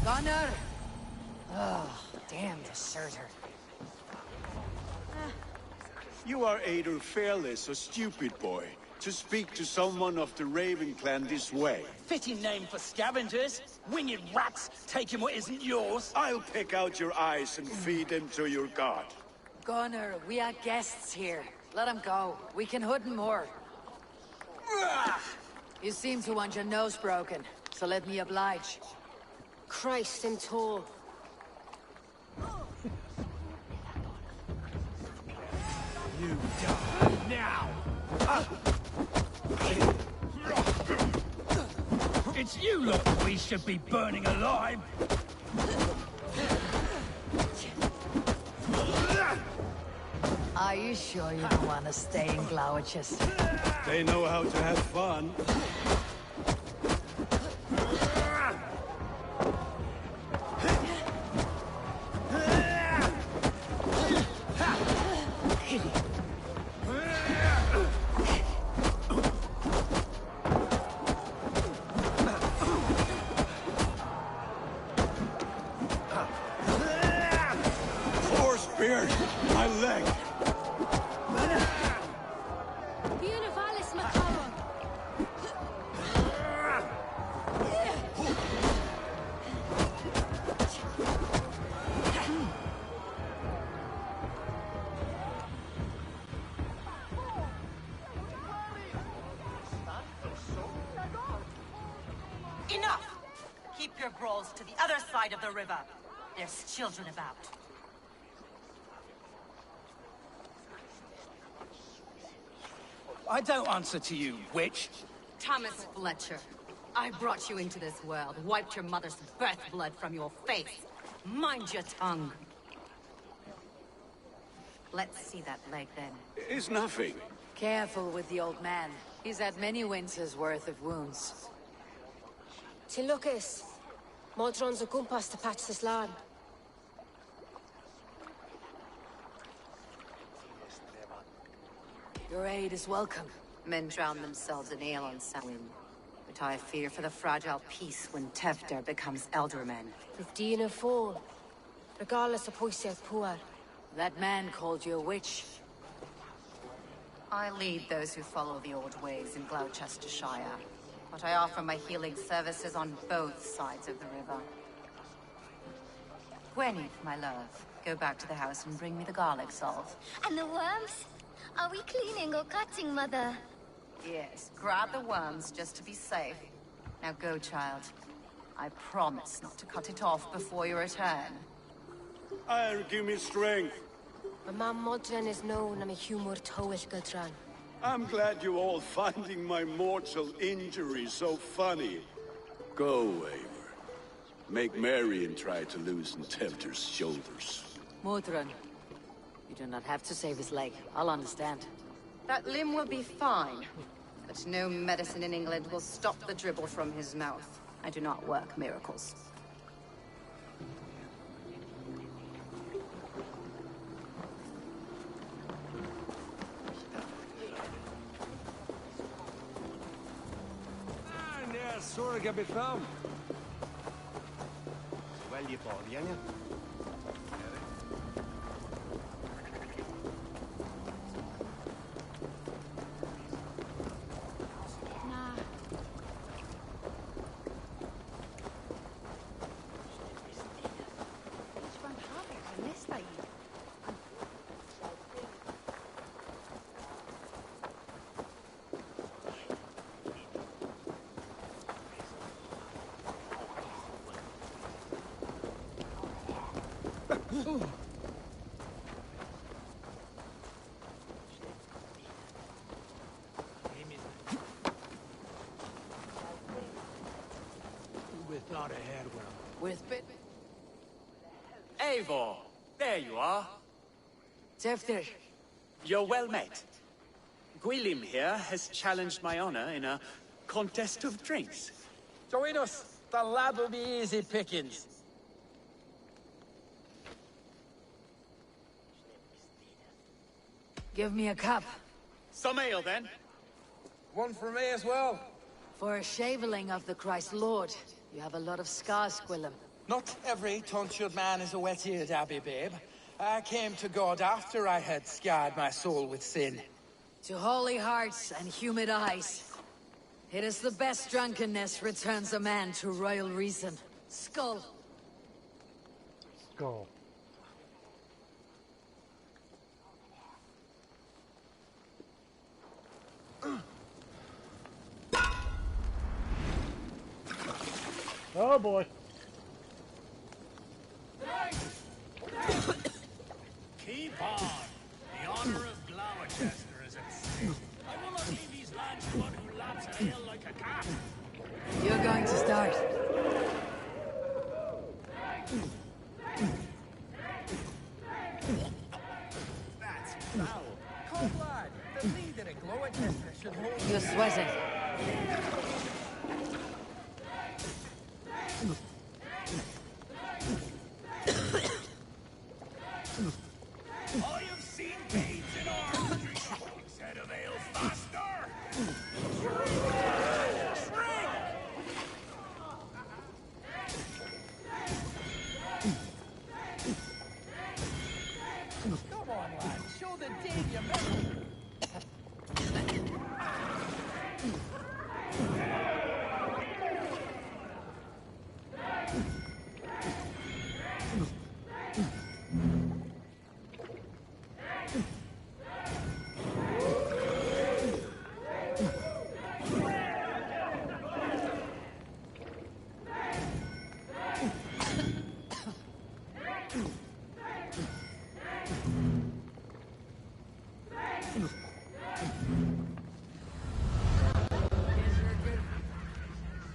Gunnar! Oh, damn deserter. You are either fearless or stupid, boy, to speak to someone of the Raven clan this way. Fitting name for scavengers. Winged rats taking what isn't yours. I'll pick out your eyes and feed them to your god. Gunnar, we are guests here. Let him go. We can hood him more. You seem to want your nose broken, so let me oblige. Christ and tall. You die now! It's you lot we should be burning alive! Are you sure you don't want to stay in Gloucester? They know how to have fun. My leg! Enough! Keep your brawls to the other side of the river. There's children about. I don't answer to you, witch. Thomas Fletcher, I brought you into this world, wiped your mother's birth blood from your face. Mind your tongue. Let's see that leg, then. It's nothing. Careful with the old man. He's had many winters' worth of wounds. Till Lucas, Modron's a gumpas to patch this land. Your aid is welcome. Men drown themselves in ale on Samhain. But I fear for the fragile peace when Tefter becomes elderman. 15 and 4. Regardless of Poisiac Puar. That man called you a witch. I lead those who follow the old ways in Gloucestershire. But I offer my healing services on both sides of the river. Gwenny, my love, go back to the house and bring me the garlic salt. And the worms? Are we cleaning or cutting, Mother? Yes, grab the worms just to be safe. Now go, child. I promise not to cut it off before you return. Give me strength. My mum Modron is known, I'm a humor towish Gudran. I'm glad you all finding my mortal injury so funny. Go, Eivor. Make merry and try to loosen Tefter's shoulders. Modron, you do not have to save his leg. I'll understand. That limb will be fine. But no medicine in England will stop the dribble from his mouth. I do not work miracles. Sorga befam. Svälj bargängen. We thought ahead well. With bit... Eivor! There you are. Tefter. You're well met. Gwilym here has challenged my honor in a contest of drinks. Join us. The lad will be easy pickings. Give me a cup. Some ale, then. One for me as well. For a shaveling of the Christ Lord, you have a lot of scars, Gwilym. Not every tonsured man is a wet-eared abbey, babe. I came to God after I had scarred my soul with sin. To holy hearts and humid eyes. It is the best drunkenness returns a man to royal reason. Skull. Skull. Oh boy. Keep on. The honor of Gloucester is at stake. I will not leave these lands to one who laps ale like a cat. You're going to start. That's foul. Cold lad, the leader at Gloucester should hold... You're sweating. I have seen babes in arms drink a hogshead of ale faster. Come on, lad. Show the Dane your mettle.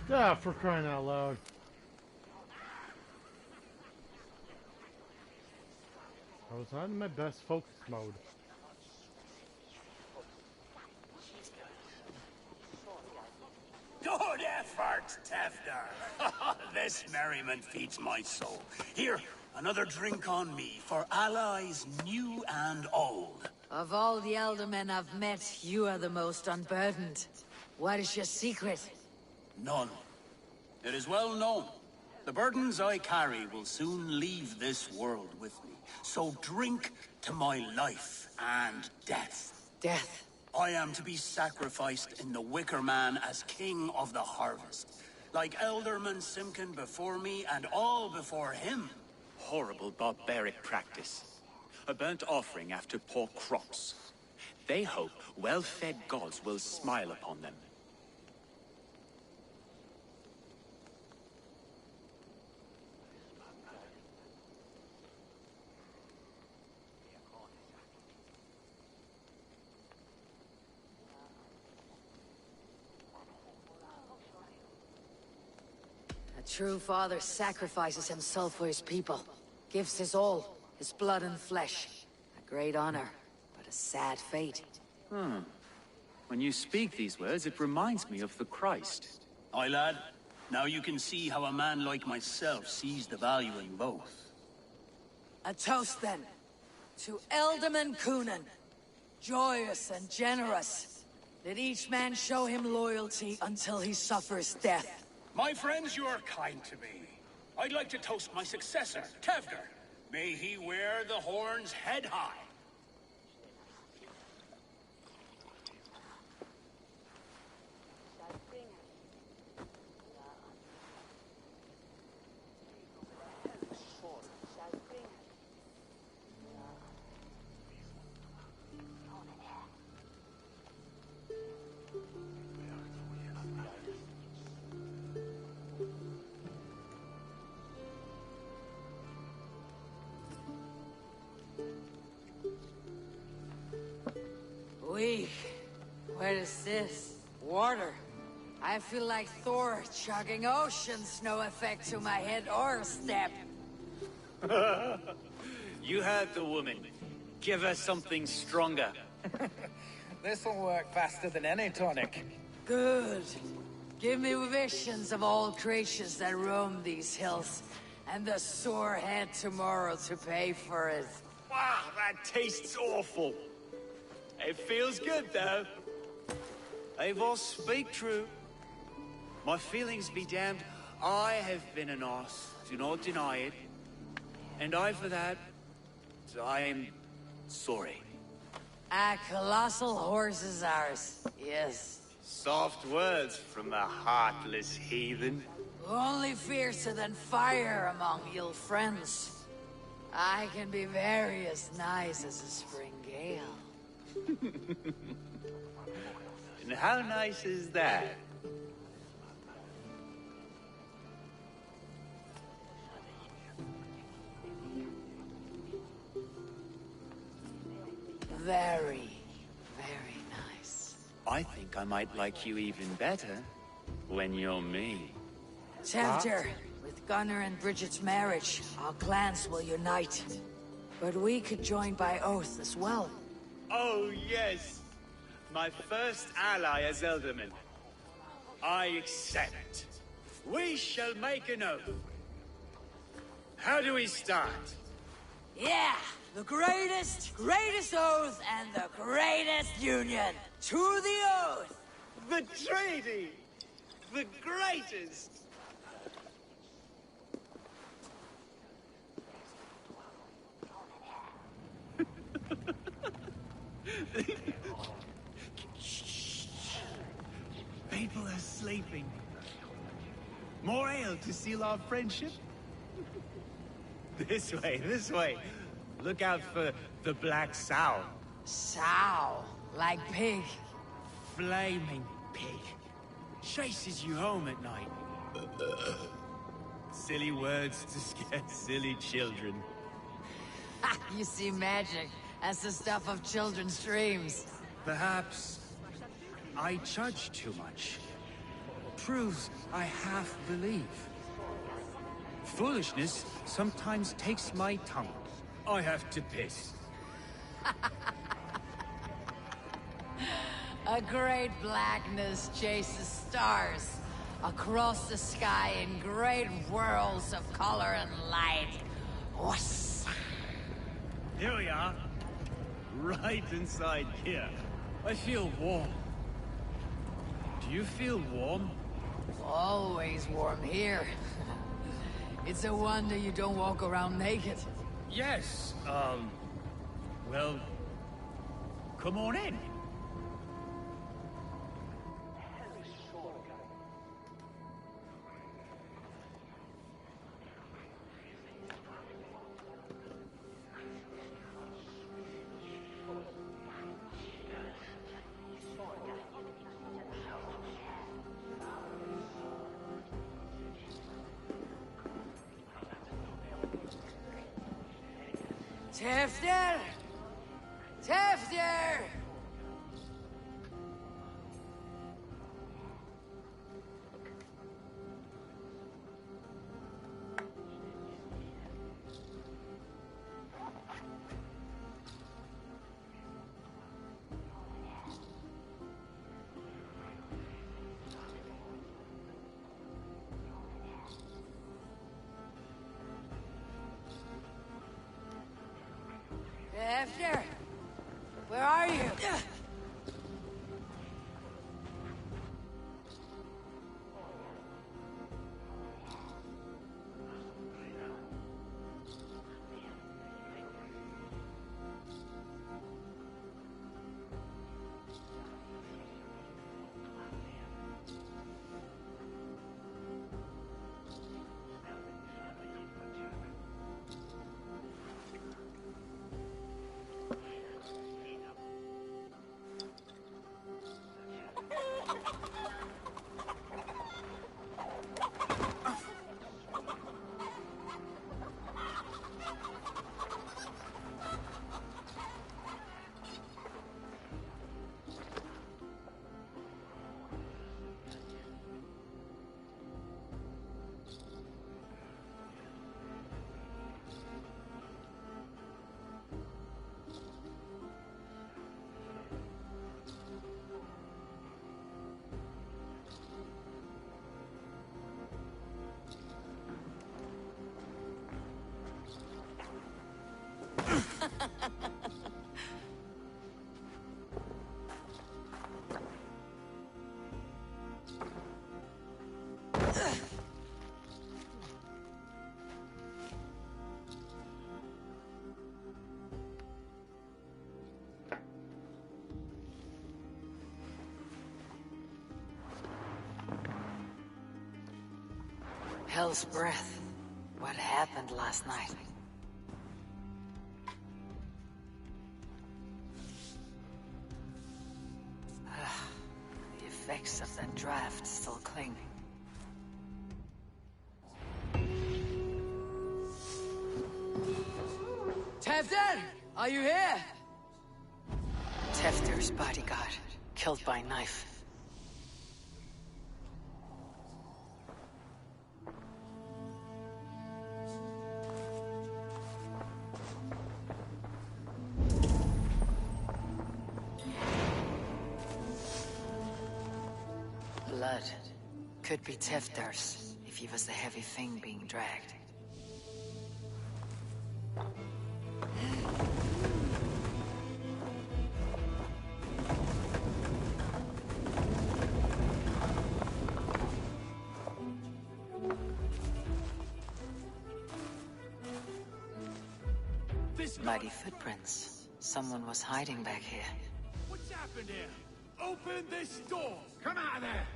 Yeah, for crying out loud. I was not in my best focus mode. Good effort, Tefter. This merriment feeds my soul. Here, another drink on me for allies new and old. Of all the elder men I've met, you are the most unburdened. What is your secret? None. It is well known. The burdens I carry will soon leave this world with me. So drink to my life and death. Death? I am to be sacrificed in the Wicker Man as king of the harvest. Like Elderman Simkin before me and all before him. Horrible barbaric practice. A burnt offering after poor crops. They hope well-fed gods will smile upon them. A true father sacrifices himself for his people. Gives his all, his blood and flesh. A great honor, but a sad fate. When you speak these words, it reminds me of the Christ. Aye, lad. Now you can see how a man like myself sees the value in both. A toast, then. To Elderman Coonan. Joyous and generous. Let each man show him loyalty until he suffers death. My friends, you are kind to me. I'd like to toast my successor, Tevder. May he wear the horns head high. Weak. What is this? Water. I feel like Thor chugging oceans. No effect to my head or step. You heard the woman. Give her something stronger. This'll work faster than any tonic. Good. Give me visions of all creatures that roam these hills, and the sore head tomorrow to pay for it. Wow, that tastes awful. It feels good, though. Eivor, speak true. My feelings be damned. I have been an ass. Do not deny it. And I, for that, I am sorry. A colossal horse is ours. Yes. Soft words from the heartless heathen. Only fiercer than fire among ill friends. I can be very as nice as a spring gale. And how nice is that? Very, very nice. I think I might like you even better when you're me. Tempter, with Gunnar and Bridget's marriage, our clans will unite. But we could join by oath as well. Oh, yes. My first ally as Elderman. I accept. We shall make an oath. How do we start? Yeah! The greatest oath and the greatest union! To the oath! The treaty! The greatest! People are sleeping. More ale to seal our friendship? This way, this way. Look out for the black sow. Sow? Like pig? Flaming pig. Chases you home at night. Silly words to scare silly children. You see magic. That's the stuff of children's dreams. Perhaps I judge too much. Proves I half believe. Foolishness sometimes takes my tongue. I have to piss. A great blackness chases stars across the sky in great whirls of color and light. Whoosh. Here we are. Right inside here. I feel warm. Do you feel warm? Always warm here. It's a wonder you don't walk around naked. Yes, well, come on in. Tefter! Tefter! Tefter! Where are you? Hell's breath. What happened last night? The effects of that draft still cling. Tevder, are you here? Tefter's bodyguard, killed by knife. Blood. Could be Tefter's, if he was the heavy thing being dragged. Muddy footprints. Someone was hiding back here. What's happened here? Open this door! Come out of there!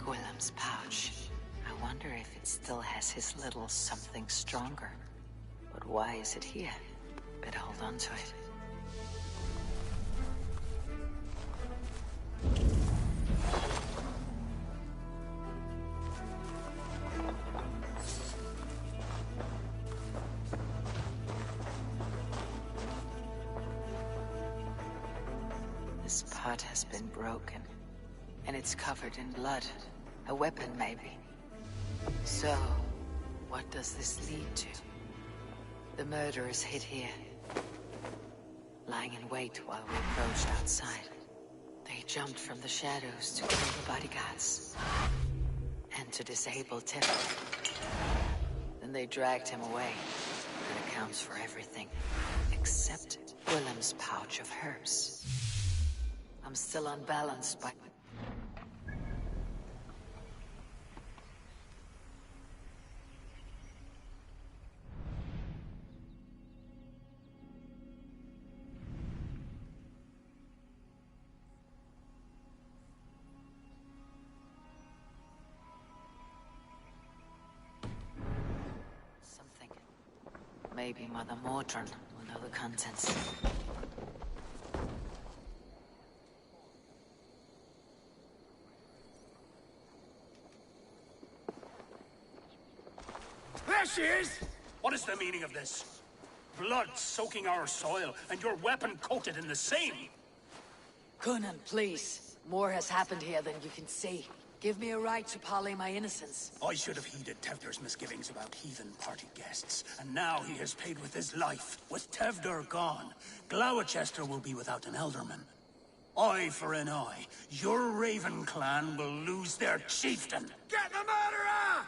Willem's pouch. I wonder if it still has his little something stronger. But why is it here? Better hold on to it. This pot has been broken, and it's covered in blood. A weapon, maybe. So, what does this lead to? The murderers hid here, lying in wait while we approached outside. They jumped from the shadows to kill the bodyguards, and to disable Tefter. Then they dragged him away. That accounts for everything, except Willem's pouch of herbs. I'm still unbalanced, but... Maybe Mother Mordran will know the contents. There she is! What is the meaning of this? Blood soaking our soil, and your weapon coated in the same! Conan, please. More has happened here than you can see. Give me a right to parley my innocence. I should have heeded Tevder's misgivings about heathen party guests, and now he has paid with his life. With Tevder gone, Gloucester will be without an elderman. Eye for an eye. Your Raven clan will lose their chieftain. Get the murderer!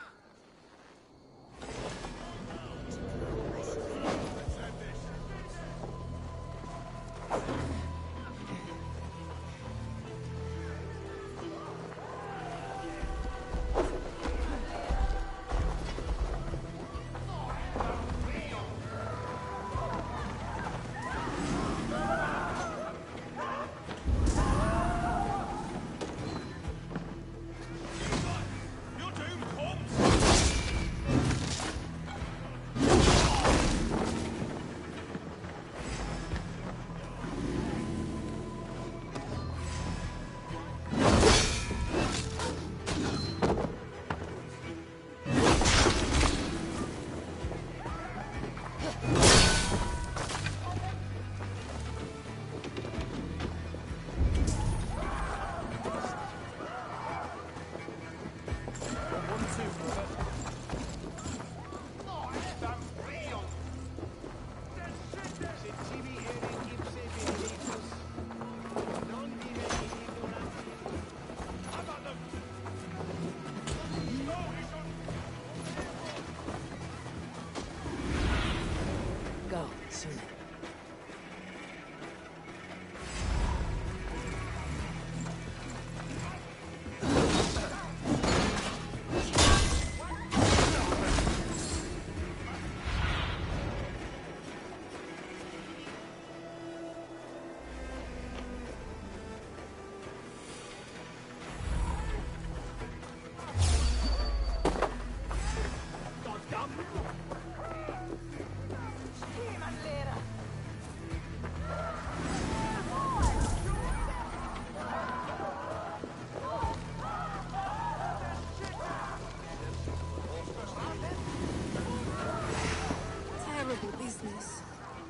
Terrible business.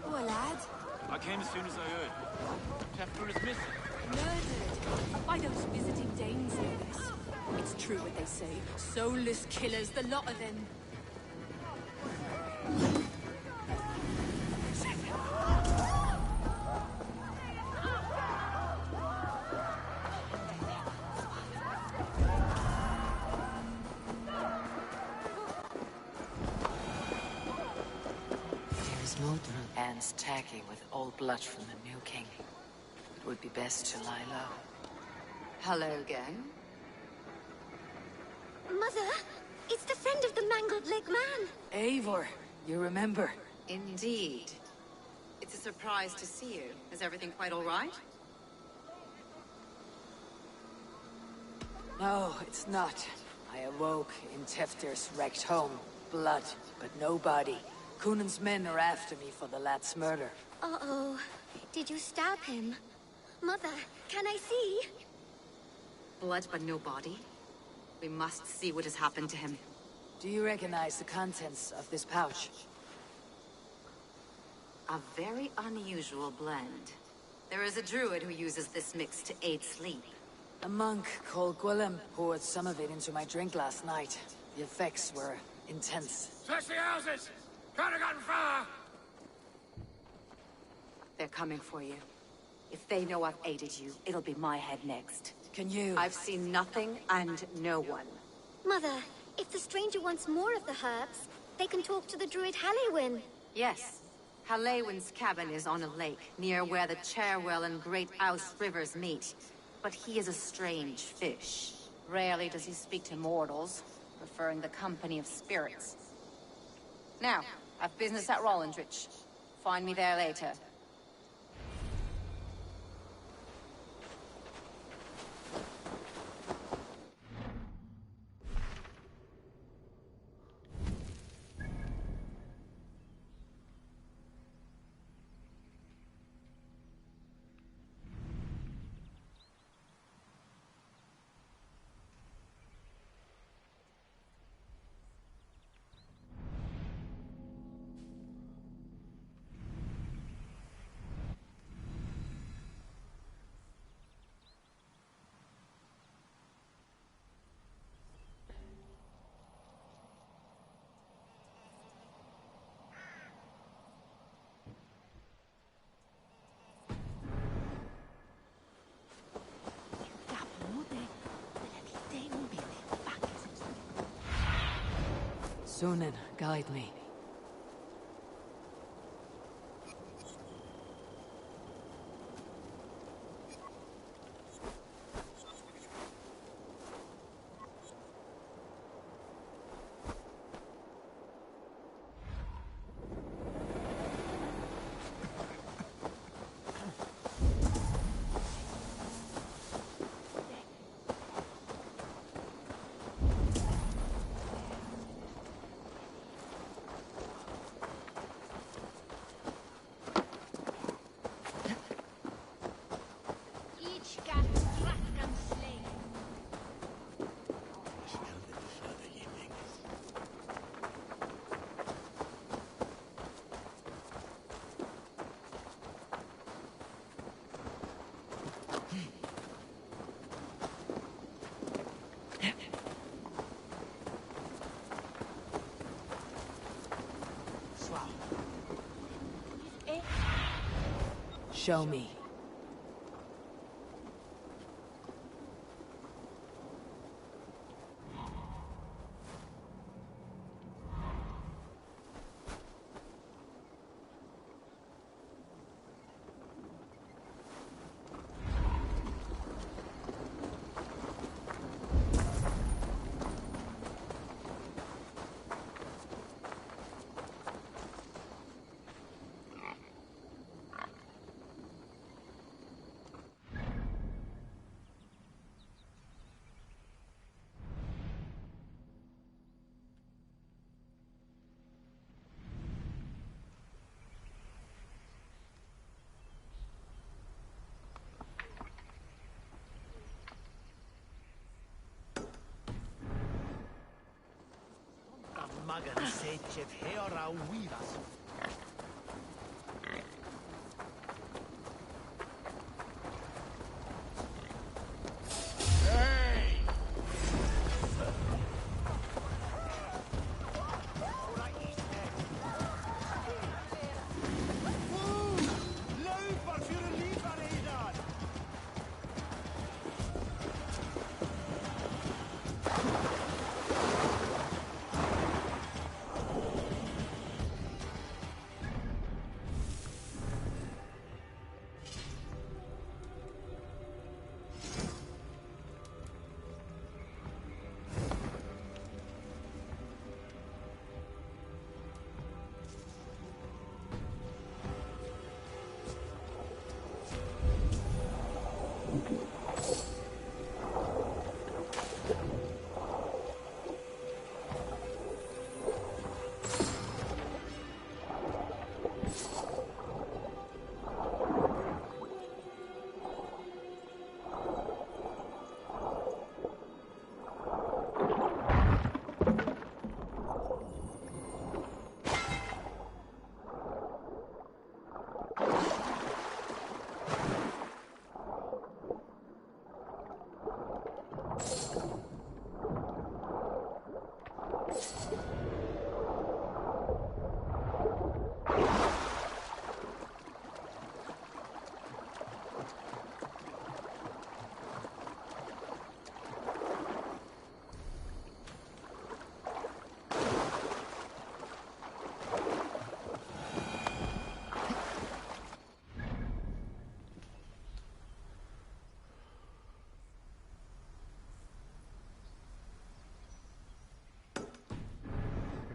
Poor lad. I came as soon as I heard. Tefter is missing. Murdered by those visiting Danes, no less. It's true what they say. Soulless killers, the lot of them. Hands tacky with old blood from the new king. It would be best to lie low. Hello again. Mother, it's the friend of the mangled leg man. Eivor, you remember? Indeed. It's a surprise to see you. Is everything quite all right? No, it's not. I awoke in Tefter's wrecked home. Blood, but no body. Cunan's men are after me for the lad's murder. Uh-oh. Did you stab him? Mother, can I see? Blood but no body? We must see what has happened to him. Do you recognize the contents of this pouch? A very unusual blend. There is a druid who uses this mix to aid sleep. A monk called Gwillem poured some of it into my drink last night. The effects were intense. Search the houses! Could have gotten far! They're coming for you. If they know I've aided you, it'll be my head next. Can you? I've seen nothing and no one. Mother, if the stranger wants more of the herbs, they can talk to the druid Halewyn. Yes. Halewyn's cabin is on a lake, near where the Cherwell and Great Ouse rivers meet. But he is a strange fish. Rarely does he speak to mortals, preferring the company of spirits. Now, I've business at Rollindrich. Find me there later. Sunan, guide me. Show me. Magan sechev heora weavas.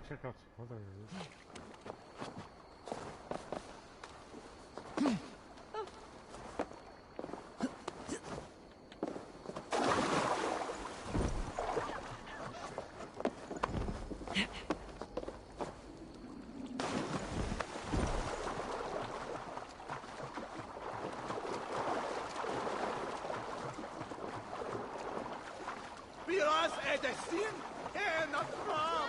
Check out some other areas. Biras edestin, not from.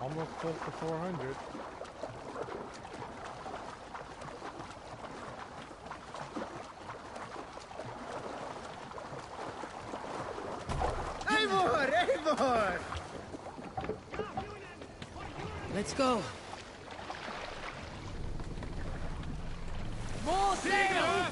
Almost close to 400. Eivor! Eivor! Let's go. More sail!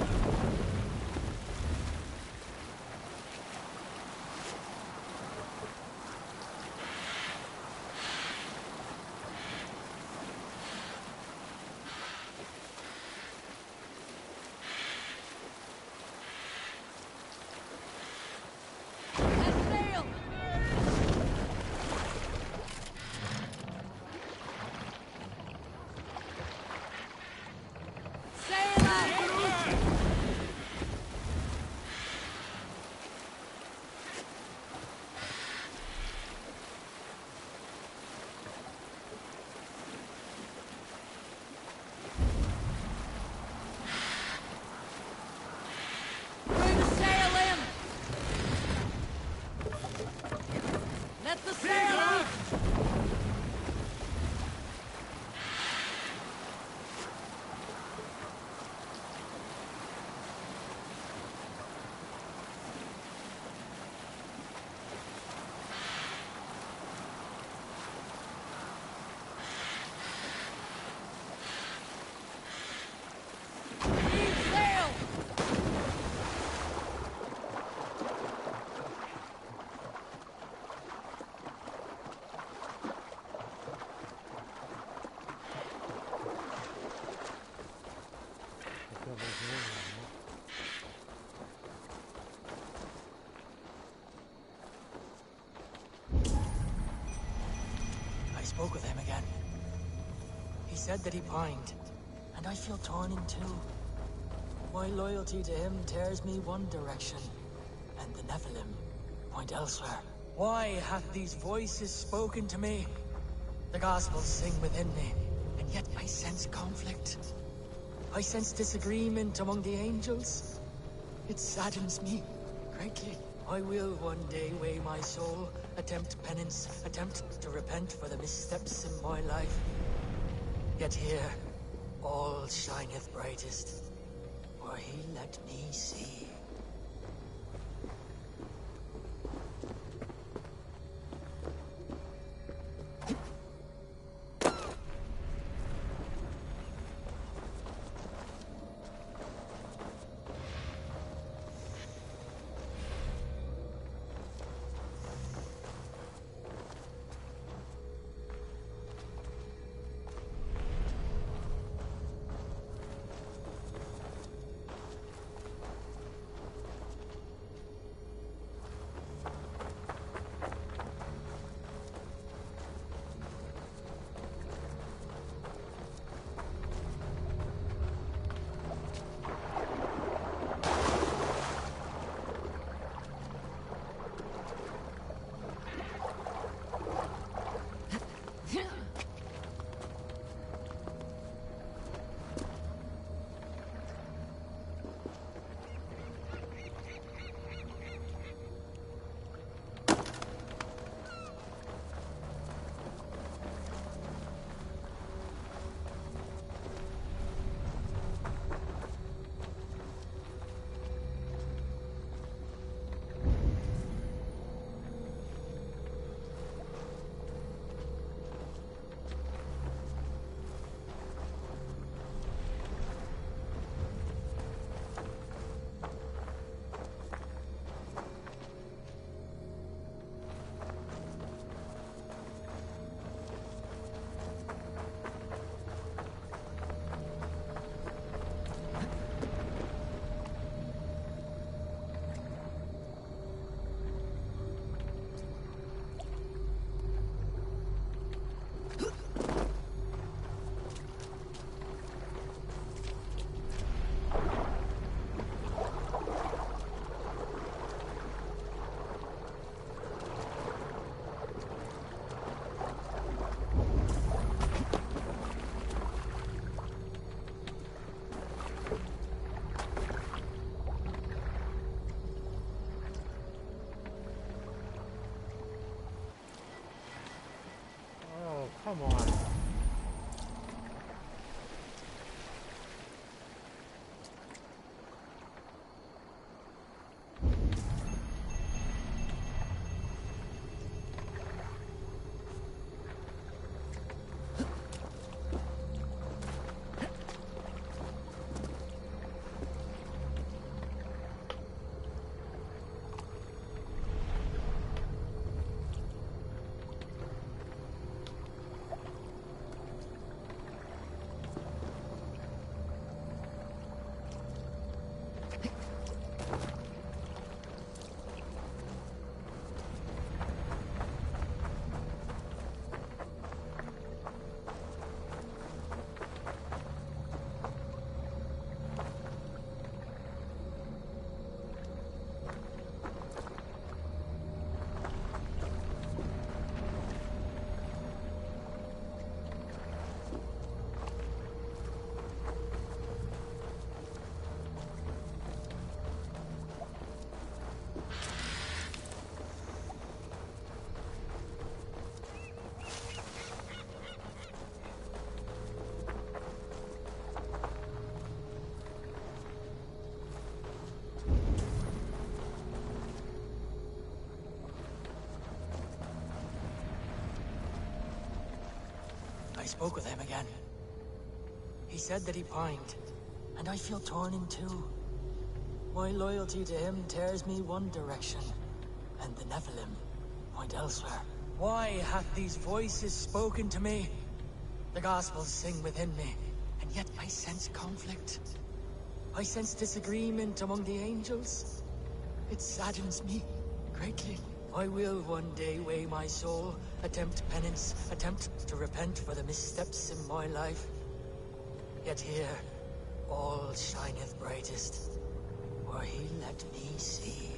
I spoke with him again. He said that he pined, and I feel torn in two. My loyalty to him tears me one direction, and the Nephilim point elsewhere. Why hath these voices spoken to me? The Gospels sing within me. and yet I sense conflict. I sense disagreement among the angels. It saddens me greatly. I will one day weigh my soul, attempt penance, attempt to repent for the missteps in my life. Yet here, all shineth brightest, for he let me see. Come on. I spoke with him again. He said that he pined, and I feel torn in two. My loyalty to him tears me one direction, and the Nephilim point elsewhere. Why hath these voices spoken to me? The Gospels sing within me, and yet I sense conflict. I sense disagreement among the angels. It saddens me greatly. I will one day weigh my soul, attempt penance, attempt to repent for the missteps in my life. Yet here, all shineth brightest, for he let me see.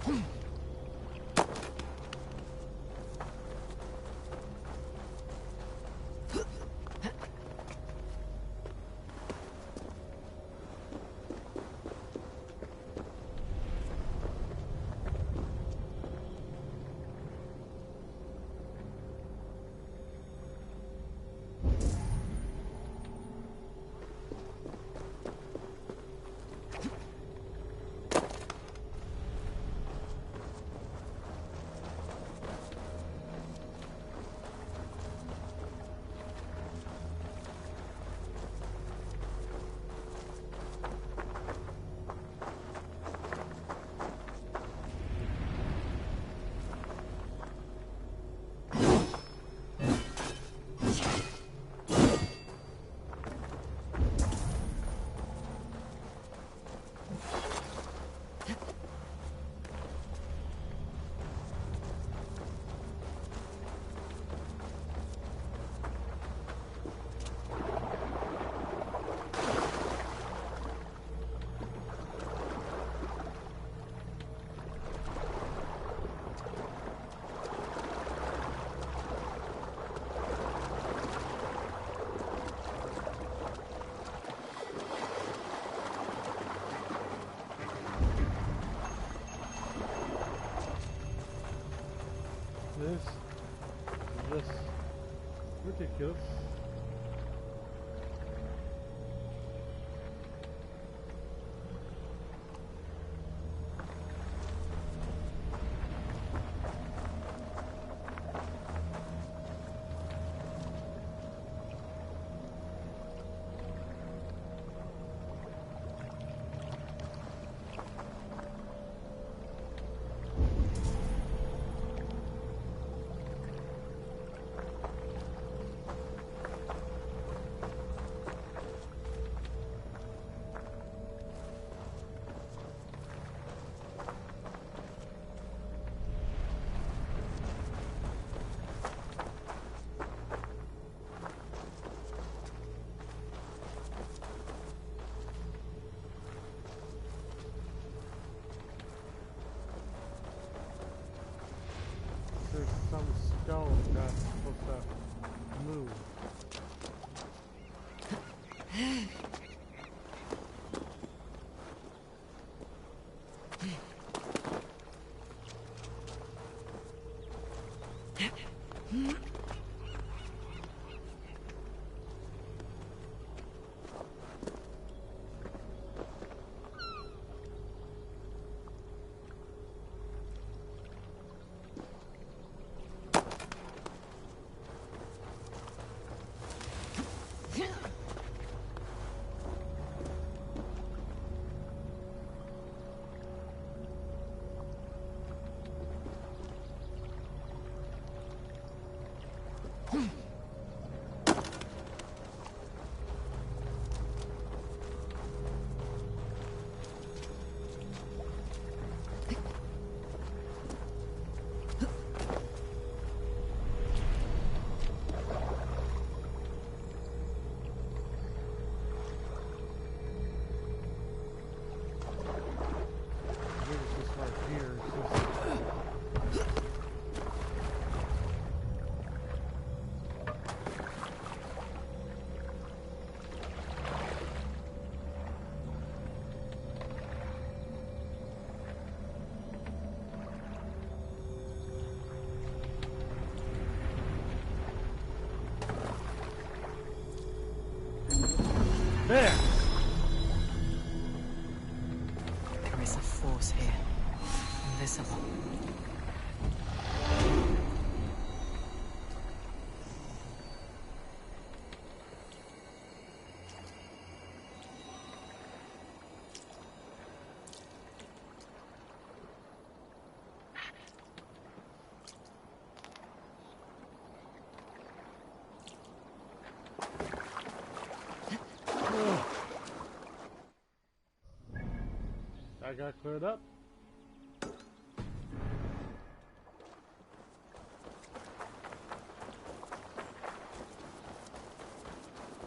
This is just ridiculous. There's some stone that's supposed to move. There! There is a force here. Invisible. That got cleared up.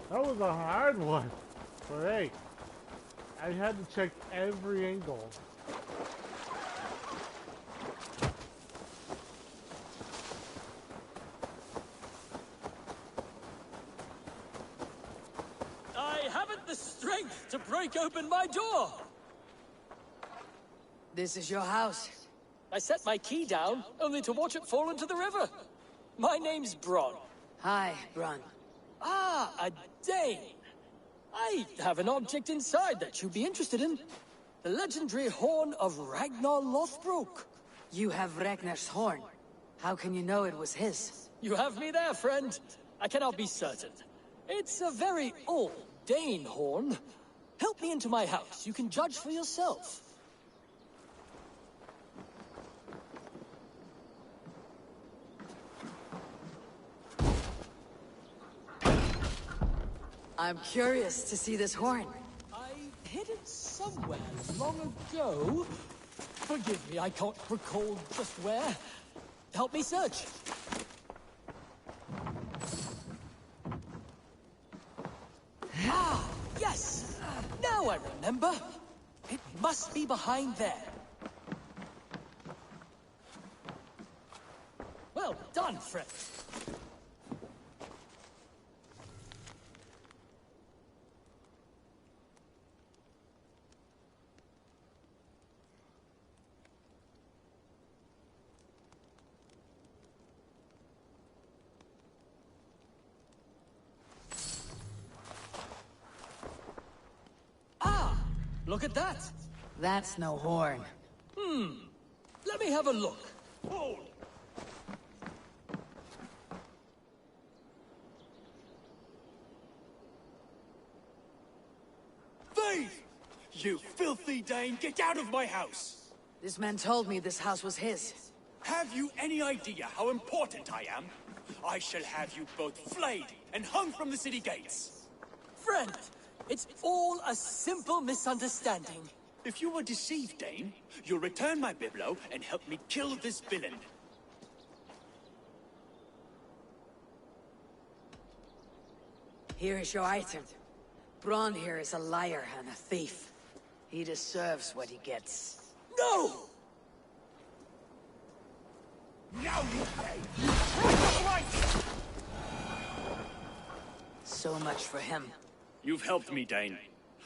That was a hard one. But hey, I had to check every angle. to break open my door! This is your house. I set my key down, only to watch it fall into the river. My name's Bron. Hi, Bron. Ah, a Dane. I have an object inside that you'd be interested in. The legendary horn of Ragnar Lothbrok. You have Ragnar's horn. How can you know it was his? You have me there, friend. I cannot be certain. It's a very old Dane horn. Help me into my house. You can judge for yourself. I'm curious to see this horn. I hid it somewhere long ago. Forgive me, I can't recall just where. Help me search. Ah, yes! Now I remember. It must be behind there. Well done, friend. Look at that! That's no horn. Let me have a look. Hold! Thief! You filthy Dane, get out of my house! This man told me this house was his. Have you any idea how important I am? I shall have you both flayed and hung from the city gates. Friend! It's all a simple misunderstanding. If you were deceived, Dane, you'll return my biblo and help me kill this villain. Here is your item. Bron here is a liar and a thief. He deserves what he gets. No! Now you pay! So much for him. You've helped me, Dane.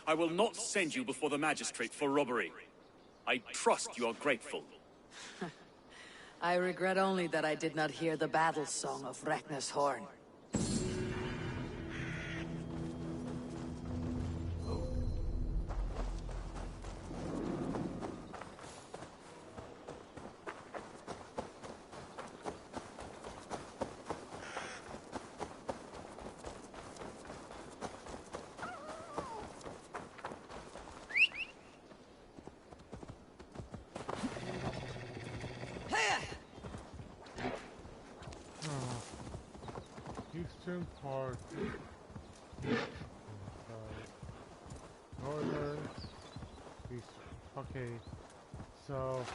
I will not send you before the magistrate for robbery. I trust you are grateful. I regret only that I did not hear the battle song of Ragnar's horn. Eastern part. Northern. East. Okay. So.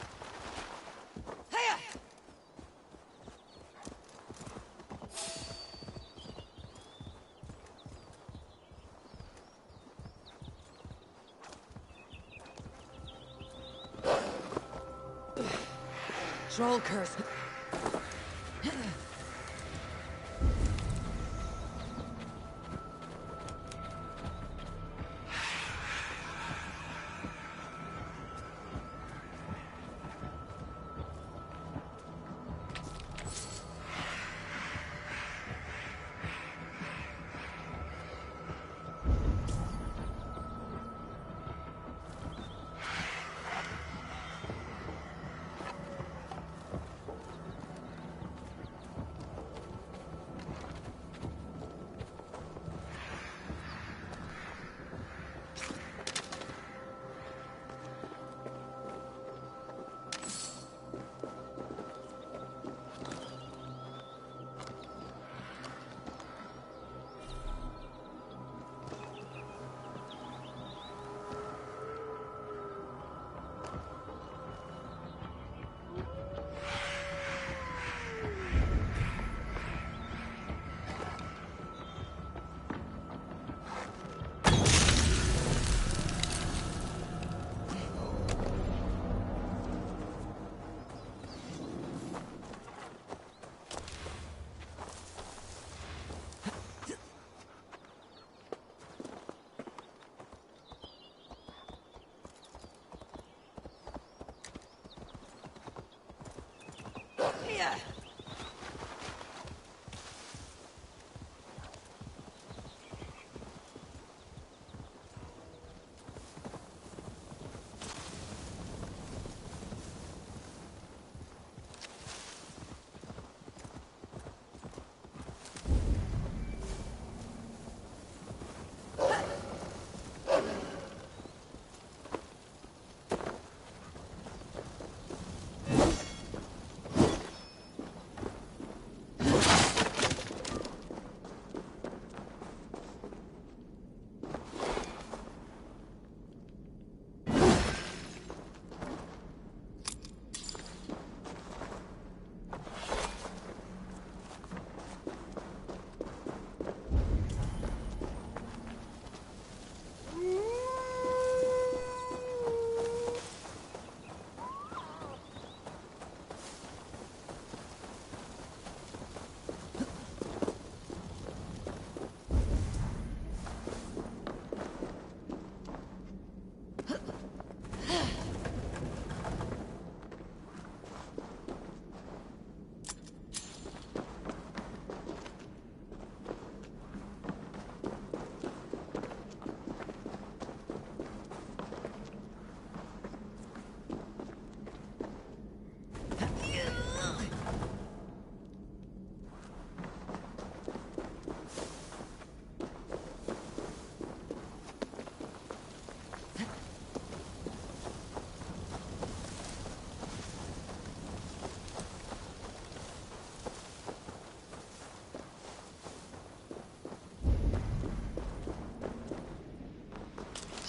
Troll curse.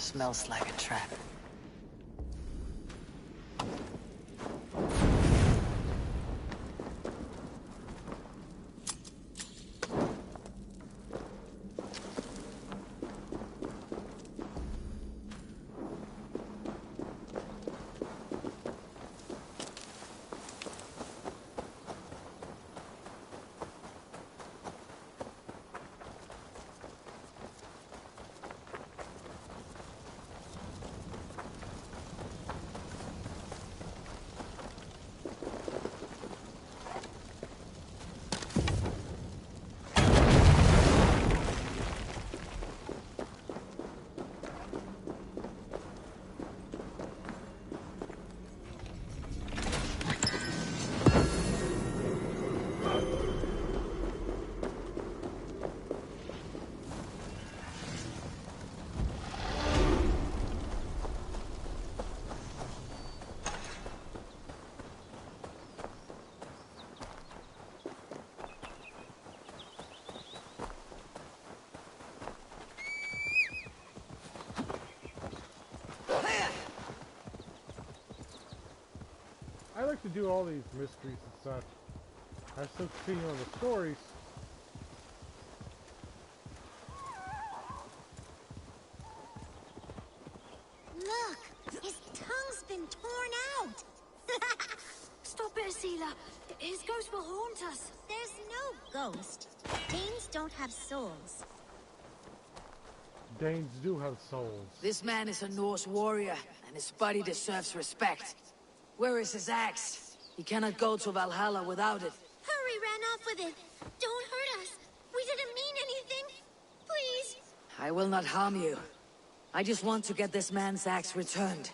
Smells like a trap. I like to do all these mysteries and such. I'm so keen on the stories. Look! His tongue's been torn out! Stop it, Asila! His ghost will haunt us! There's no ghost. Danes don't have souls. Danes do have souls. This man is a Norse warrior, and his body deserves respect. Where is his axe? He cannot go to Valhalla without it. Hurry ran off with it. Don't hurt us. We didn't mean anything. Please. I will not harm you. I just want to get this man's axe returned.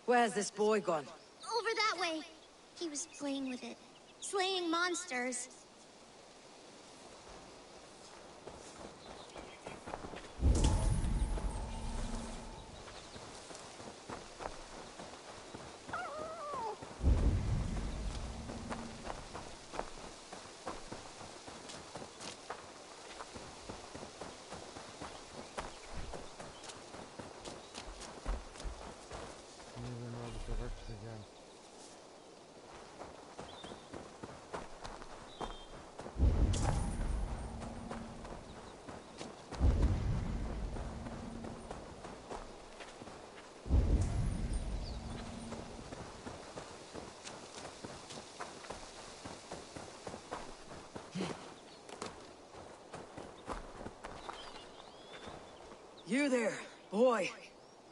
Where's this boy gone? Over that way. He was playing with it. Slaying monsters. You there, boy.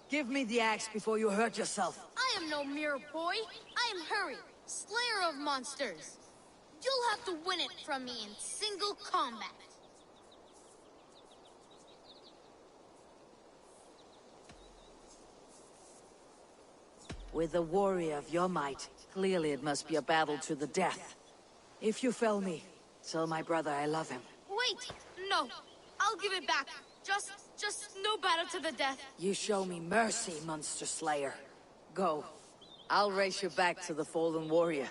Give me the axe before you hurt yourself. I am no mere boy. I am Hurry, slayer of monsters. You'll have to win it from me in single combat. With a warrior of your might, clearly it must be a battle to the death. If you fell me, tell my brother I love him. Wait! No! I'll give it back. Just no battle to the death. You show me mercy, monster slayer. Go. I'll race you back to the fallen warrior.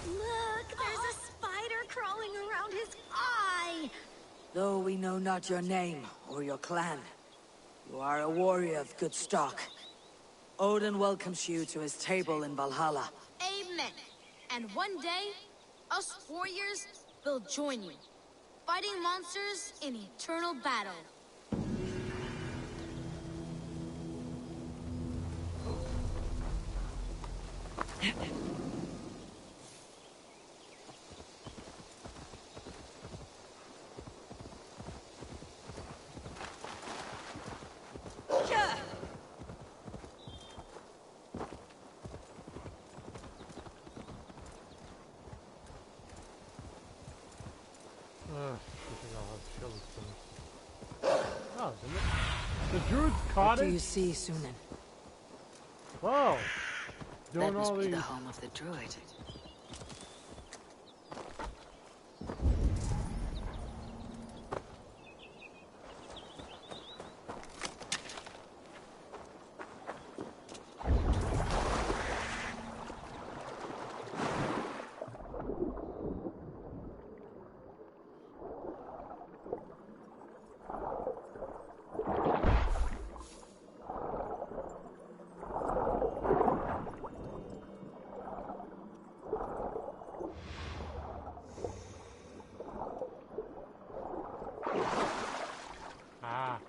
Look, there's a spider crawling around his eye! Though we know not your name or your clan, you are a warrior of good stock. Odin welcomes you to his table in Valhalla. Amen. And one day, us warriors will join you, fighting monsters in eternal battle. Oh, isn't it? The druid's cottage? What do you see, Sunan? Whoa! That Doing must all be these. the home of the druid. Ah.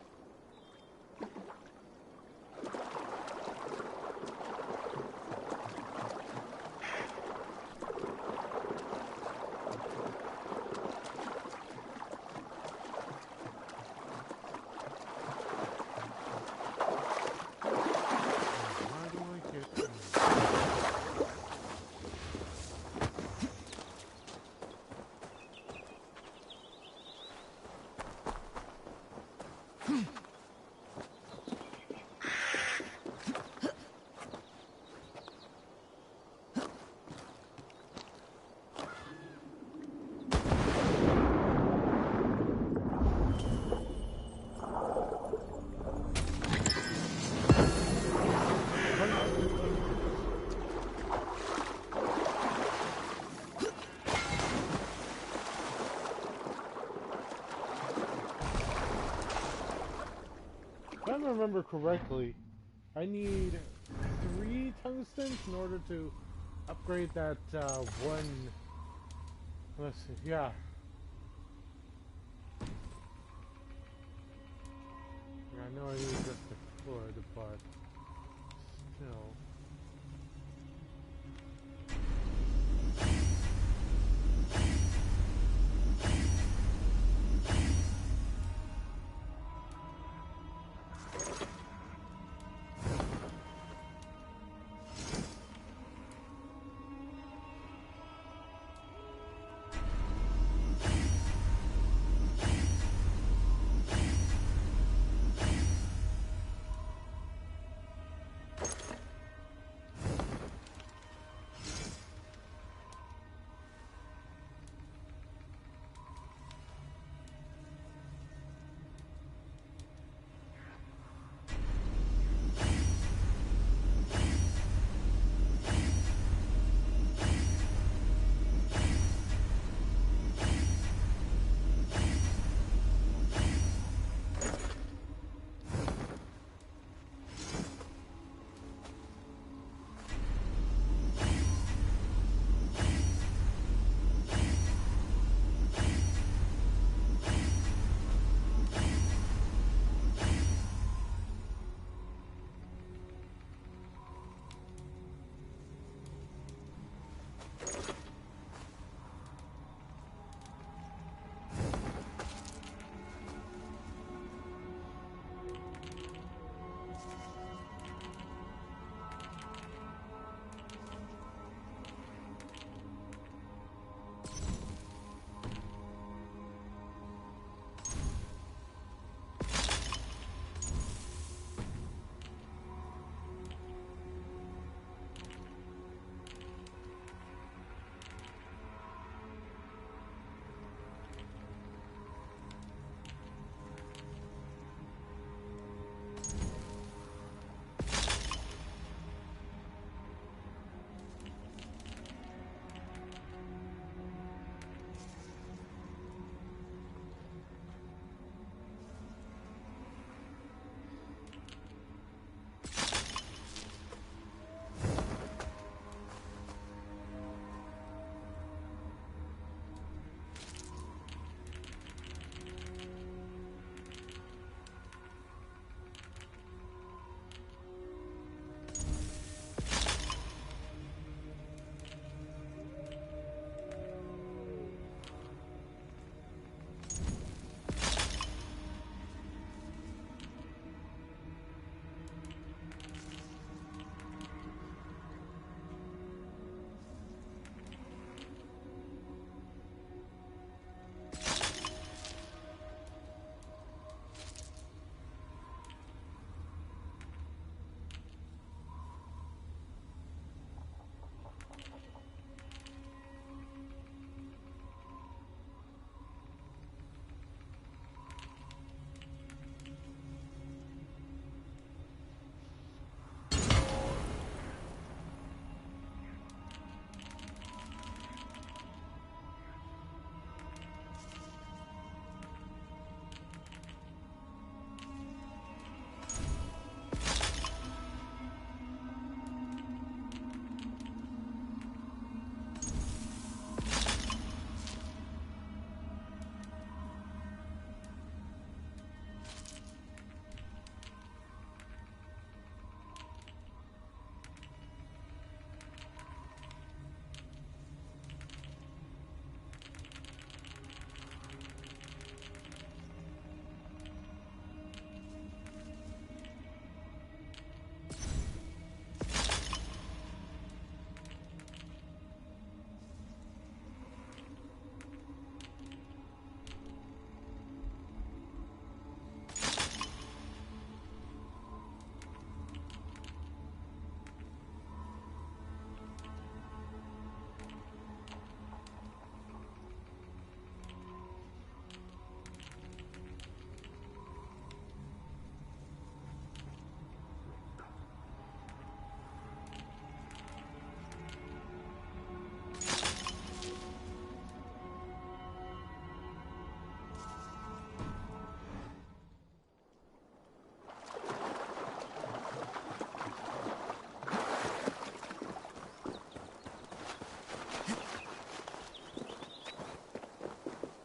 How do I get in? If I remember correctly, I need 3 tungstens in order to upgrade that one. Let's see, yeah. I know I need just the wood, but still.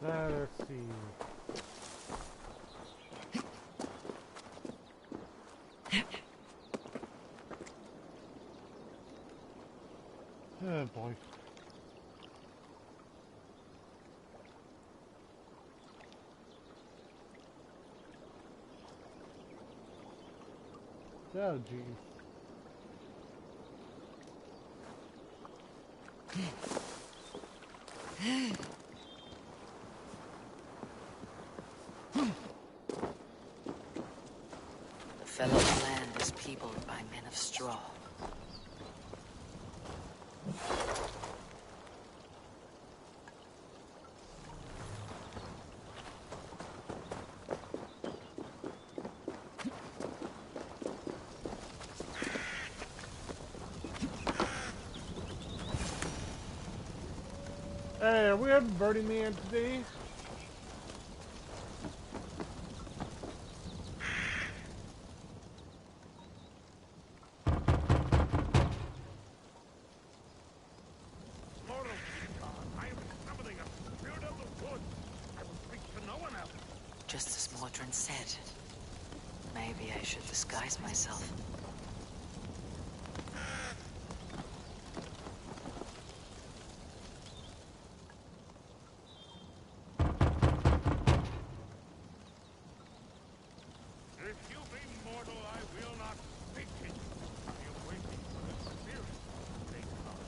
Let's see. Oh boy. Oh geez. The fellow land is peopled by men of straw. Hey, are we having Burning Man today? Just as Mordrin said. Maybe I should disguise myself. If you be mortal, I will not speak to you. I am waiting for the spirit. They come.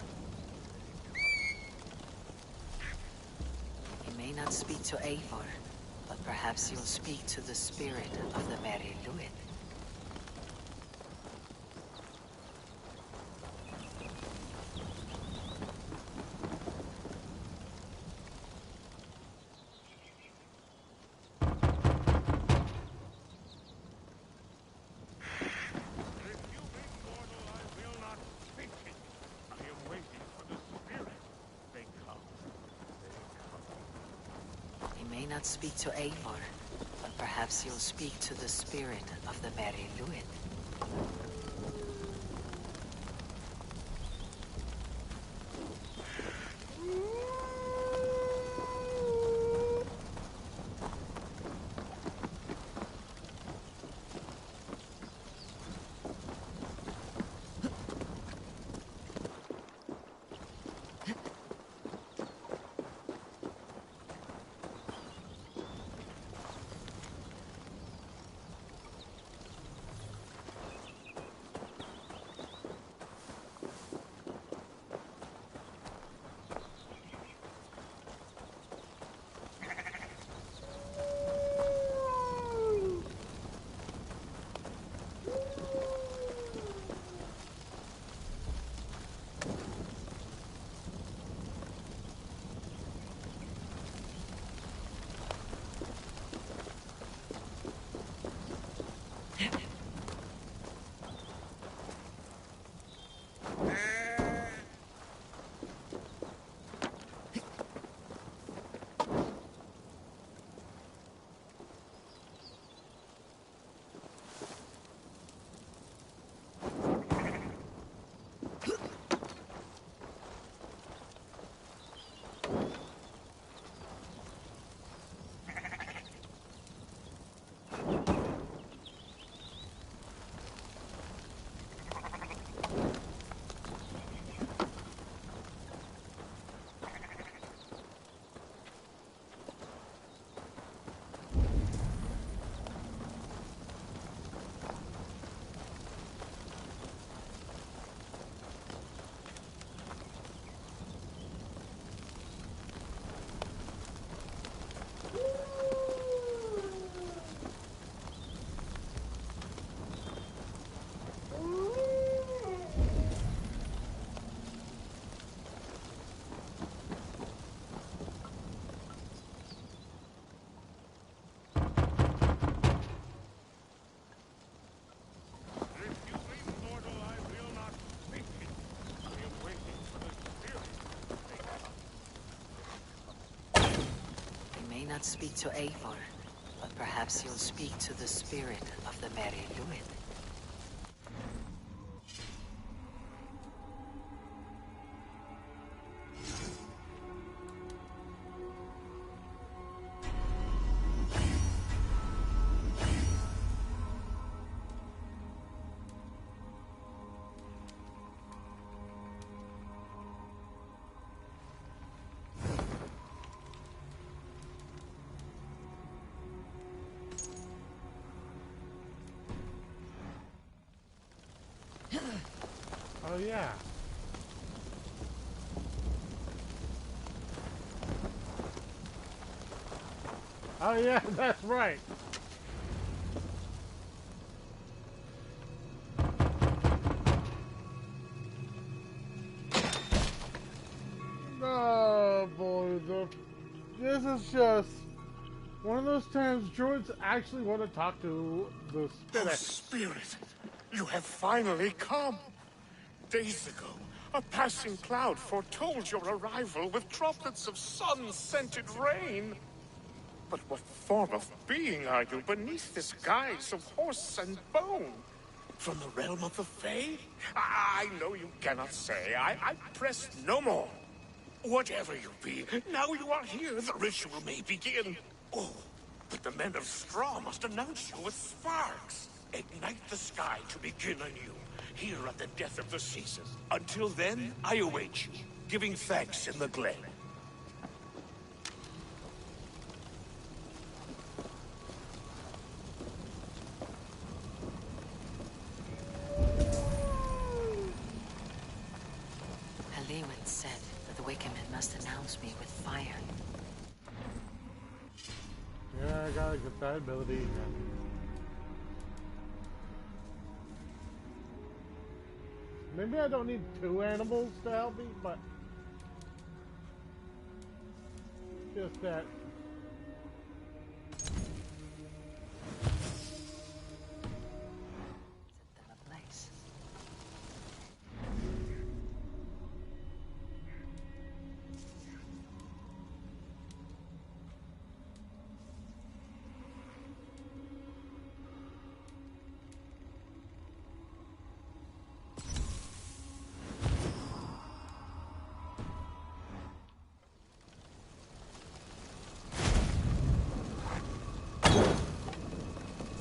He may not speak to Eivor, but perhaps he'll speak to the spirit of the Merry Luid. Not speak to Eivor, but perhaps he'll speak to the spirit of the Merry Luid. Not speak to Eivor, but perhaps he'll speak to the spirit of the Merry Luid. Oh yeah. Oh yeah, that's right. Oh boy, this is just one of those times droids actually want to talk to the spirit. Oh, Spirit, you have finally come. Days ago, a passing cloud foretold your arrival with droplets of sun-scented rain. But what form of being are you beneath this guise of horse and bone? From the realm of the Fae? I know you cannot say. I press no more. Whatever you be, now you are here, the ritual may begin. Oh, but the men of straw must announce you with sparks. Ignite the sky to begin anew, here at the death of the season. Until then, I await you, giving thanks in the glen. Halewin said that the Wickermen must announce me with fire. Yeah, I gotta get that ability. Maybe I don't need 2 animals to help me, but just that.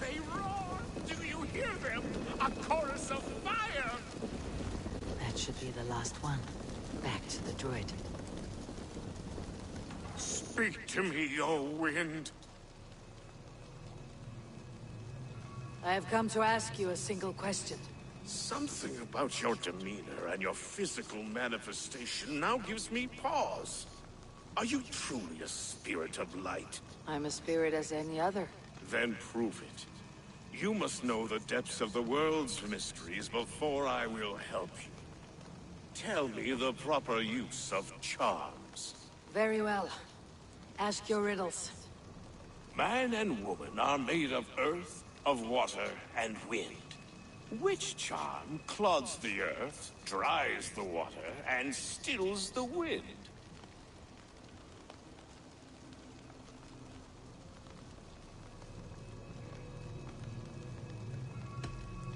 They roar! Do you hear them? A chorus of fire! That should be the last one. Back to the droid. Speak to me, O wind. I have come to ask you a single question. Something about your demeanor and your physical manifestation now gives me pause. Are you truly a spirit of light? I'm a spirit as any other. Then prove it. You must know the depths of the world's mysteries before I will help you. Tell me the proper use of charms. Very well. Ask your riddles. Man and woman are made of earth, of water, and wind. Which charm clods the earth, dries the water, and stills the wind?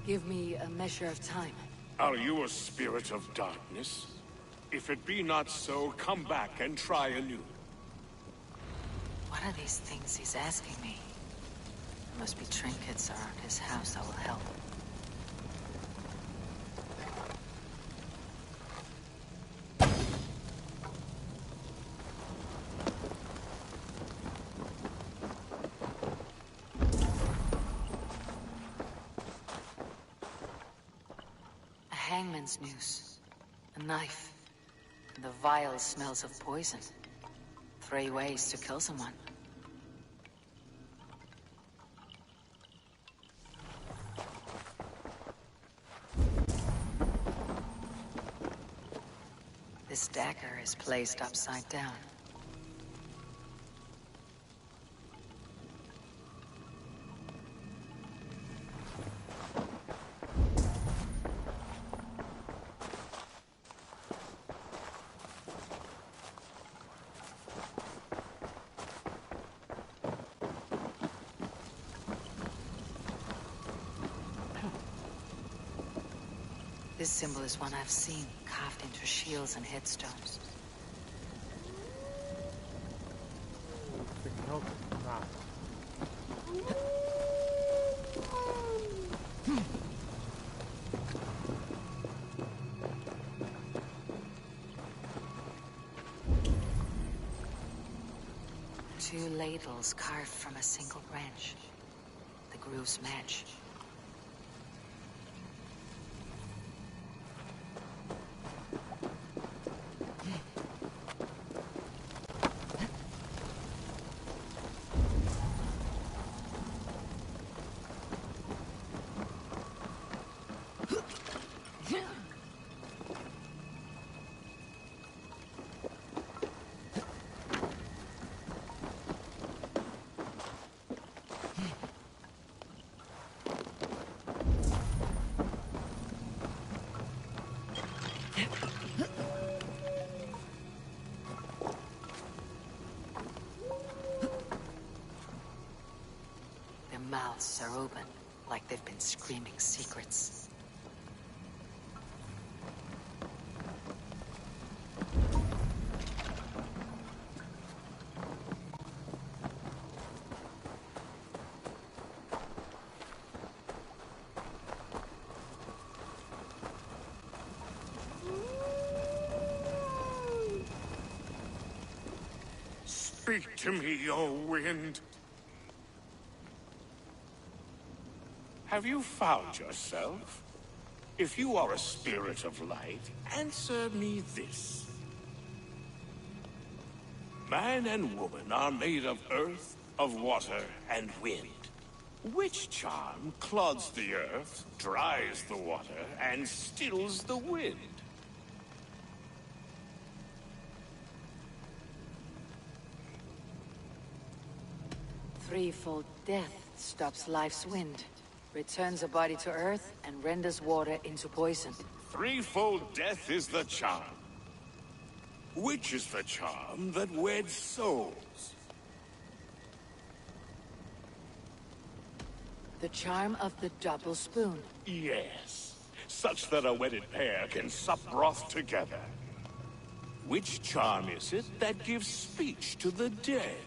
Give me a measure of time. Are you a spirit of darkness? If it be not so, come back and try anew. What are these things he's asking me? There must be trinkets around his house that will help. A hangman's noose, a knife, and the vile smells of poison. 3 ways to kill someone. This dagger is placed upside down. This symbol is one I've seen, carved into shields and headstones. Two ladles carved from a single branch. The grooves match. mouths are open, like they've been screaming secrets. Speak to me, O wind. Have you found yourself? If you are a spirit of light, answer me this. Man and woman are made of earth, of water, and wind. Which charm clods the earth, dries the water, and stills the wind? Threefold death stops life's wind, returns a body to earth, and renders water into poison. Threefold death is the charm. Which is the charm that weds souls? The charm of the double spoon. Yes, such that a wedded pair can sup broth together. Which charm is it that gives speech to the dead?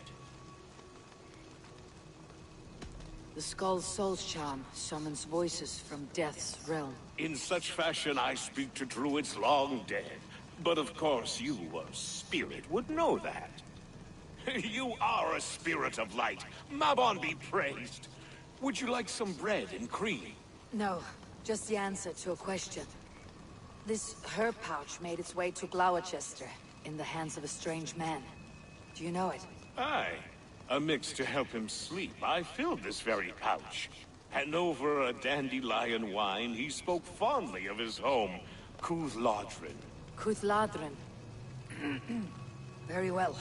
The Skull's soul's charm summons voices from death's realm. In such fashion I speak to druids long dead. But of course you, a spirit, would know that. You are a spirit of light. Mabon be praised. Would you like some bread and cream? No, just the answer to a question. This herb pouch made its way to Gloucester in the hands of a strange man. Do you know it? Aye. A mix to help him sleep. I filled this very pouch. And over a dandelion wine, he spoke fondly of his home, Cuthladrin. Cuthladrin. Very well.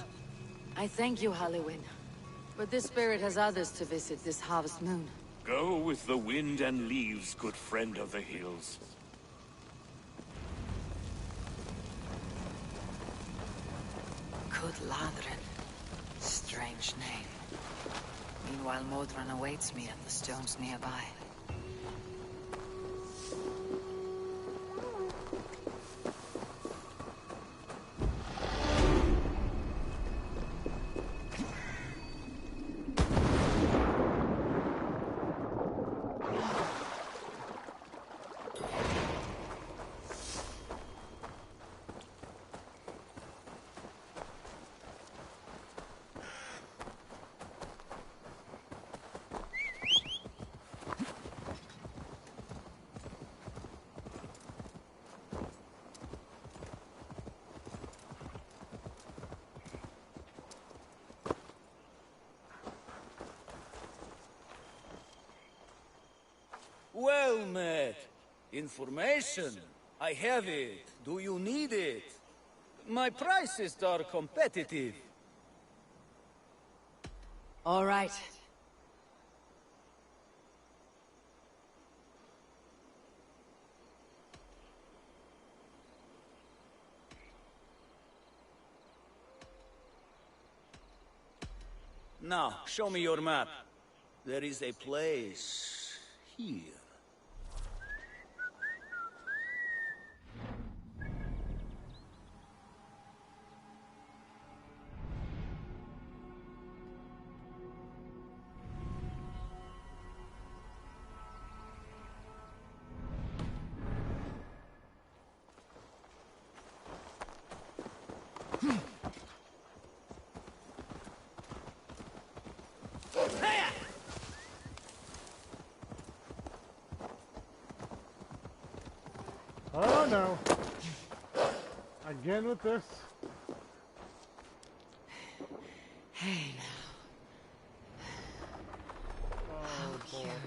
I thank you, Halliwyn. But this spirit has others to visit this harvest moon. Go with the wind and leaves, good friend of the hills. Cuthladrin. Strange name. Meanwhile, Modron awaits me at the stones nearby. Well met. Information. I have it. Do you need it? My prices are competitive. All right. Now, show me your map. There is a place here. Oh no. Again with this. Hey now. How curious.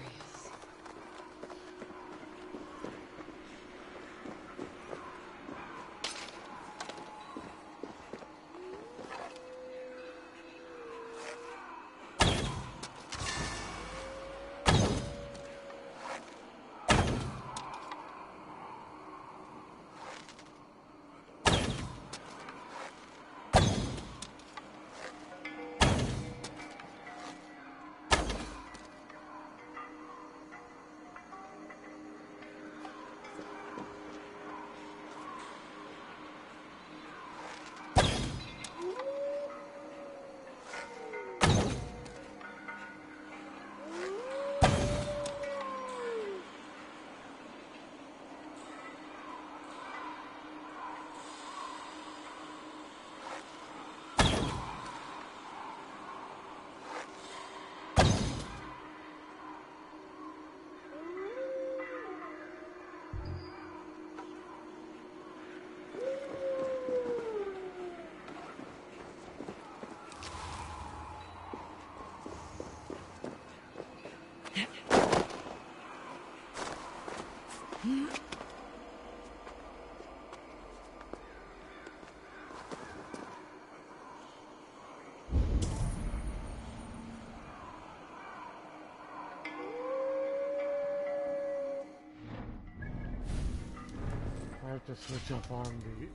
to switch up on the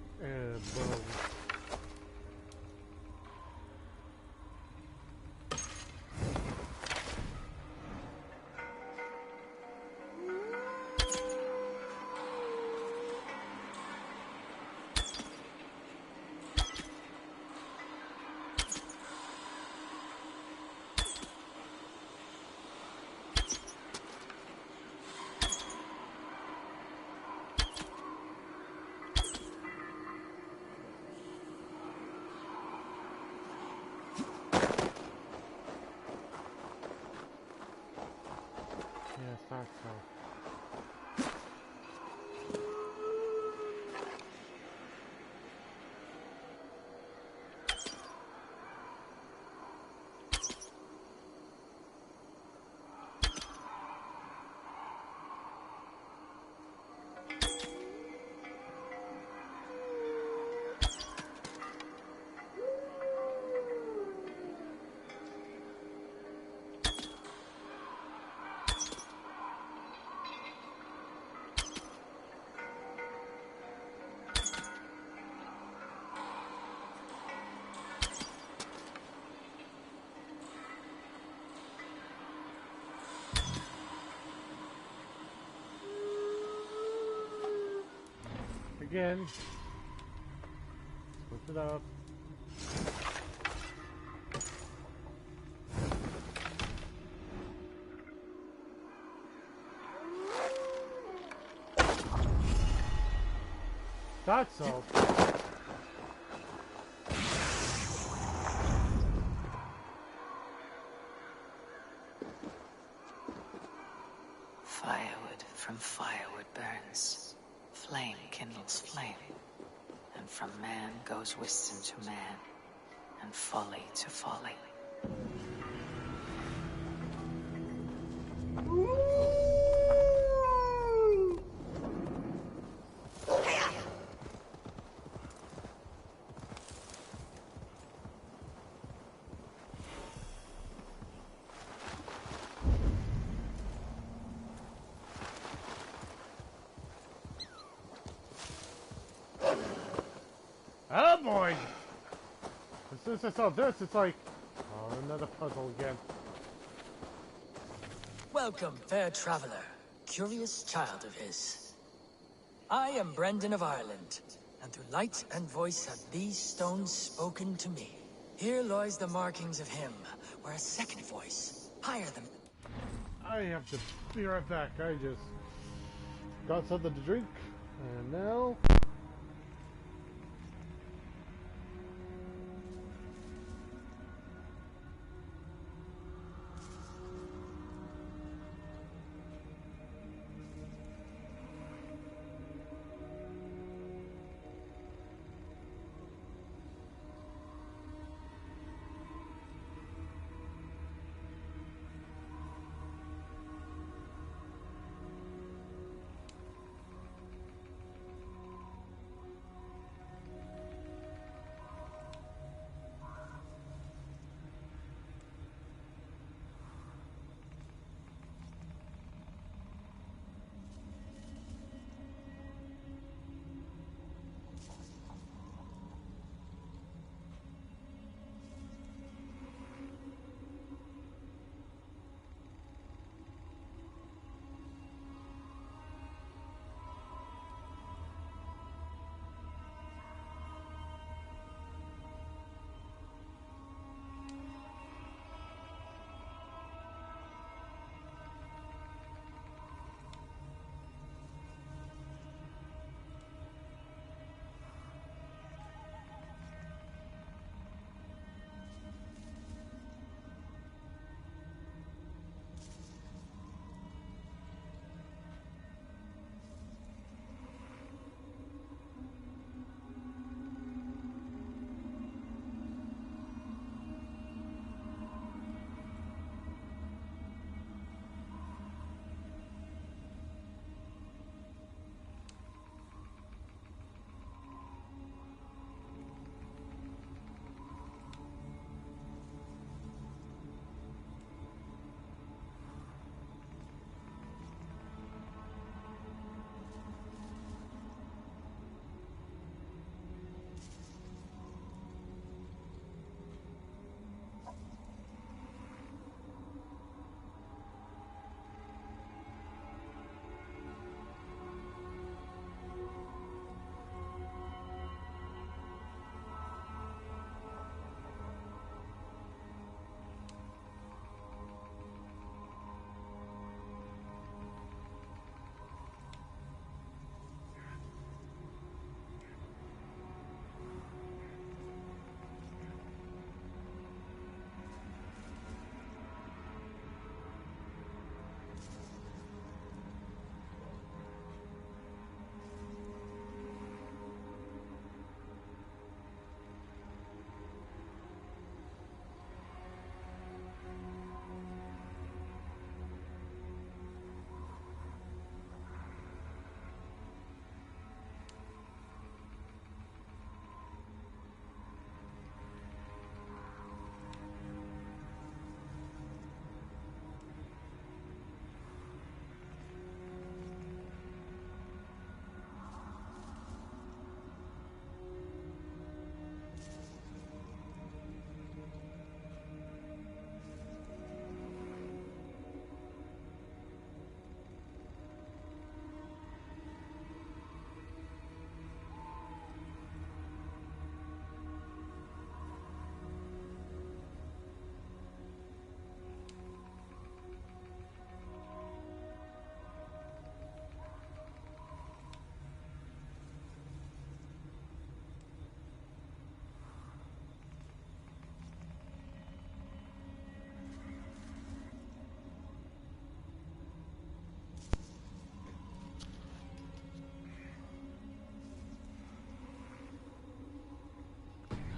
bow. Yes, that's so. Again, switch it up. That's all. Firewood from firewood burns. Flame kindles flame. And from man goes wisdom to man, and folly to folly. Oh boy! As soon as I saw this, it's like, oh, another puzzle again. Welcome, fair traveler, curious child of his. I am Brendan of Ireland, and through light and voice have these stones spoken to me. Here lies the markings of him, where a second voice, higher than... I have to be right back. I just got something to drink, and now...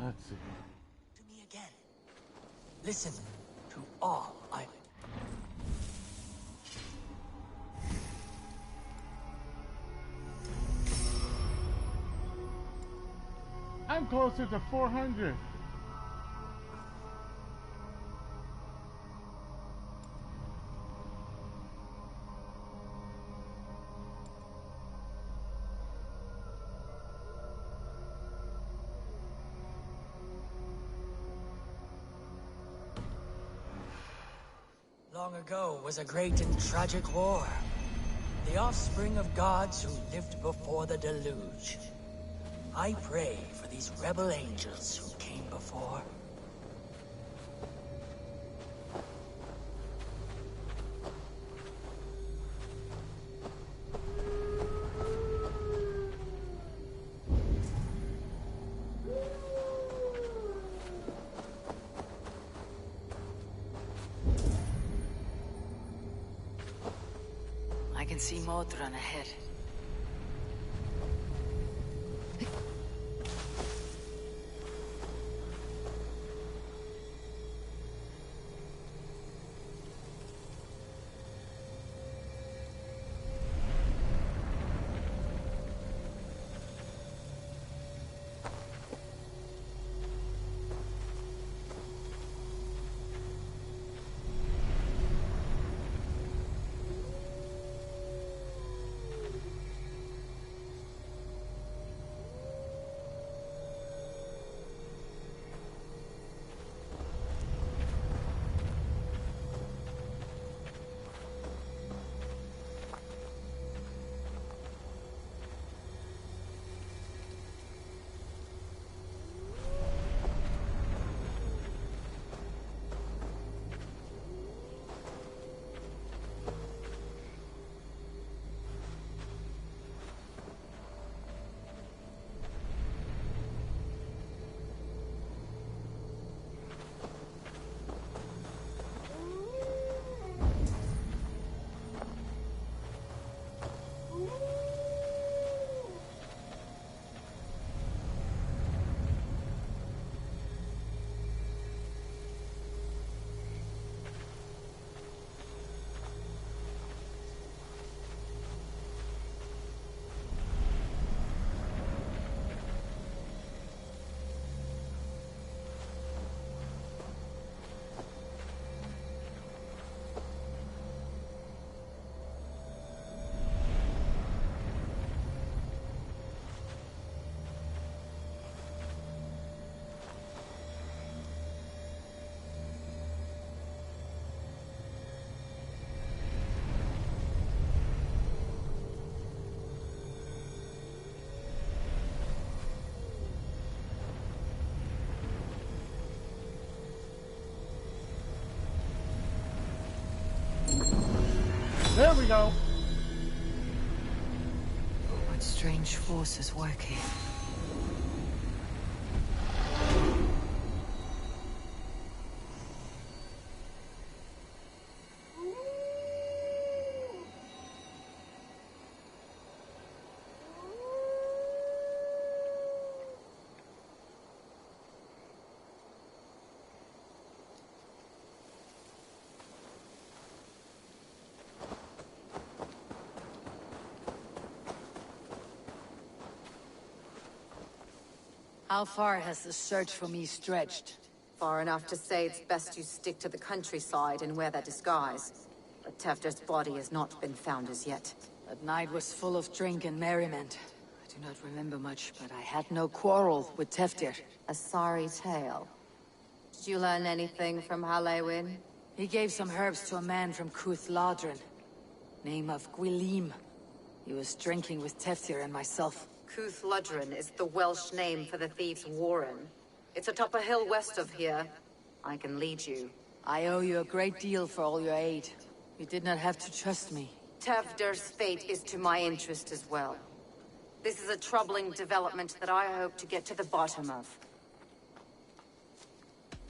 Let's see. To me again. Listen to all I... I'm closer to 400. Long ago was a great and tragic war. The offspring of gods who lived before the deluge. I pray for these rebel angels who came before. I can see Modron ahead. There we go. What strange force is working? How far has the search for me stretched? Far enough to say it's best you stick to the countryside and wear that disguise. But Tefder's body has not been found as yet. That night was full of drink and merriment. I do not remember much, but I had no quarrel with Tefdir. A sorry tale. Did you learn anything from Halewin? He gave some herbs to a man from Cuth Ladrin. Name of Gwilim. He was drinking with Tefdir and myself. Cuth Ladrin is the Welsh name for the thieves' warren. It's atop a hill west of here. I can lead you. I owe you a great deal for all your aid. You did not have to trust me. Tefder's fate is to my interest as well. This is a troubling development that I hope to get to the bottom of.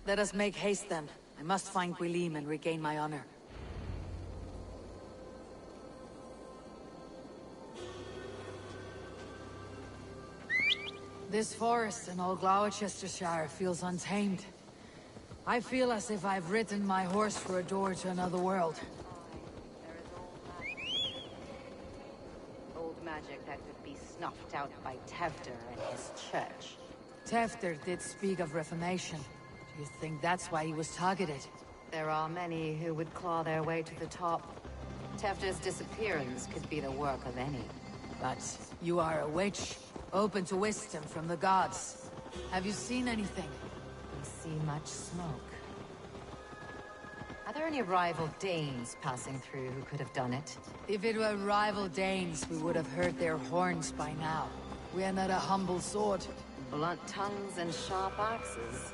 Let us make haste then. I must find Gwilim and regain my honor. This forest in all Gloucestershire feels untamed. I feel as if I've ridden my horse through a door to another world. Old magic that could be snuffed out by Tevder and his church. Tevder did speak of reformation. Do you think that's why he was targeted? There are many who would claw their way to the top. Tevder's disappearance could be the work of any. But you are a witch, open to wisdom from the gods. Have you seen anything? We see much smoke. Are there any rival Danes passing through who could have done it? If it were rival Danes, we would have heard their horns by now. We are not a humble sword. Blunt tongues and sharp axes.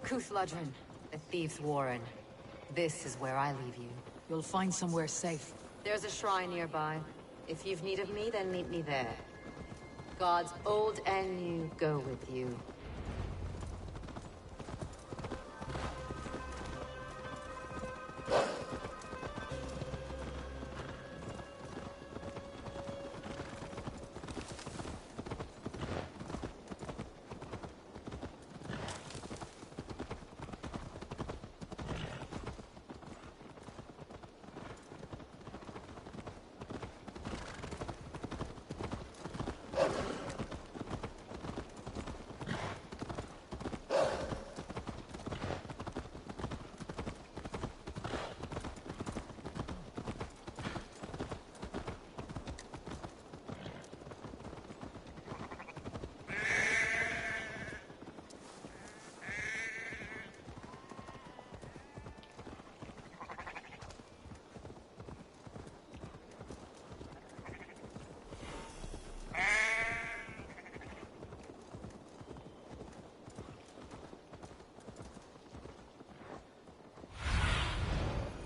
Cuthludren, the Thieves' Warren. This is where I leave you. You'll find somewhere safe. There's a shrine nearby. If you've need of me, then meet me there. Gods old and new go with you.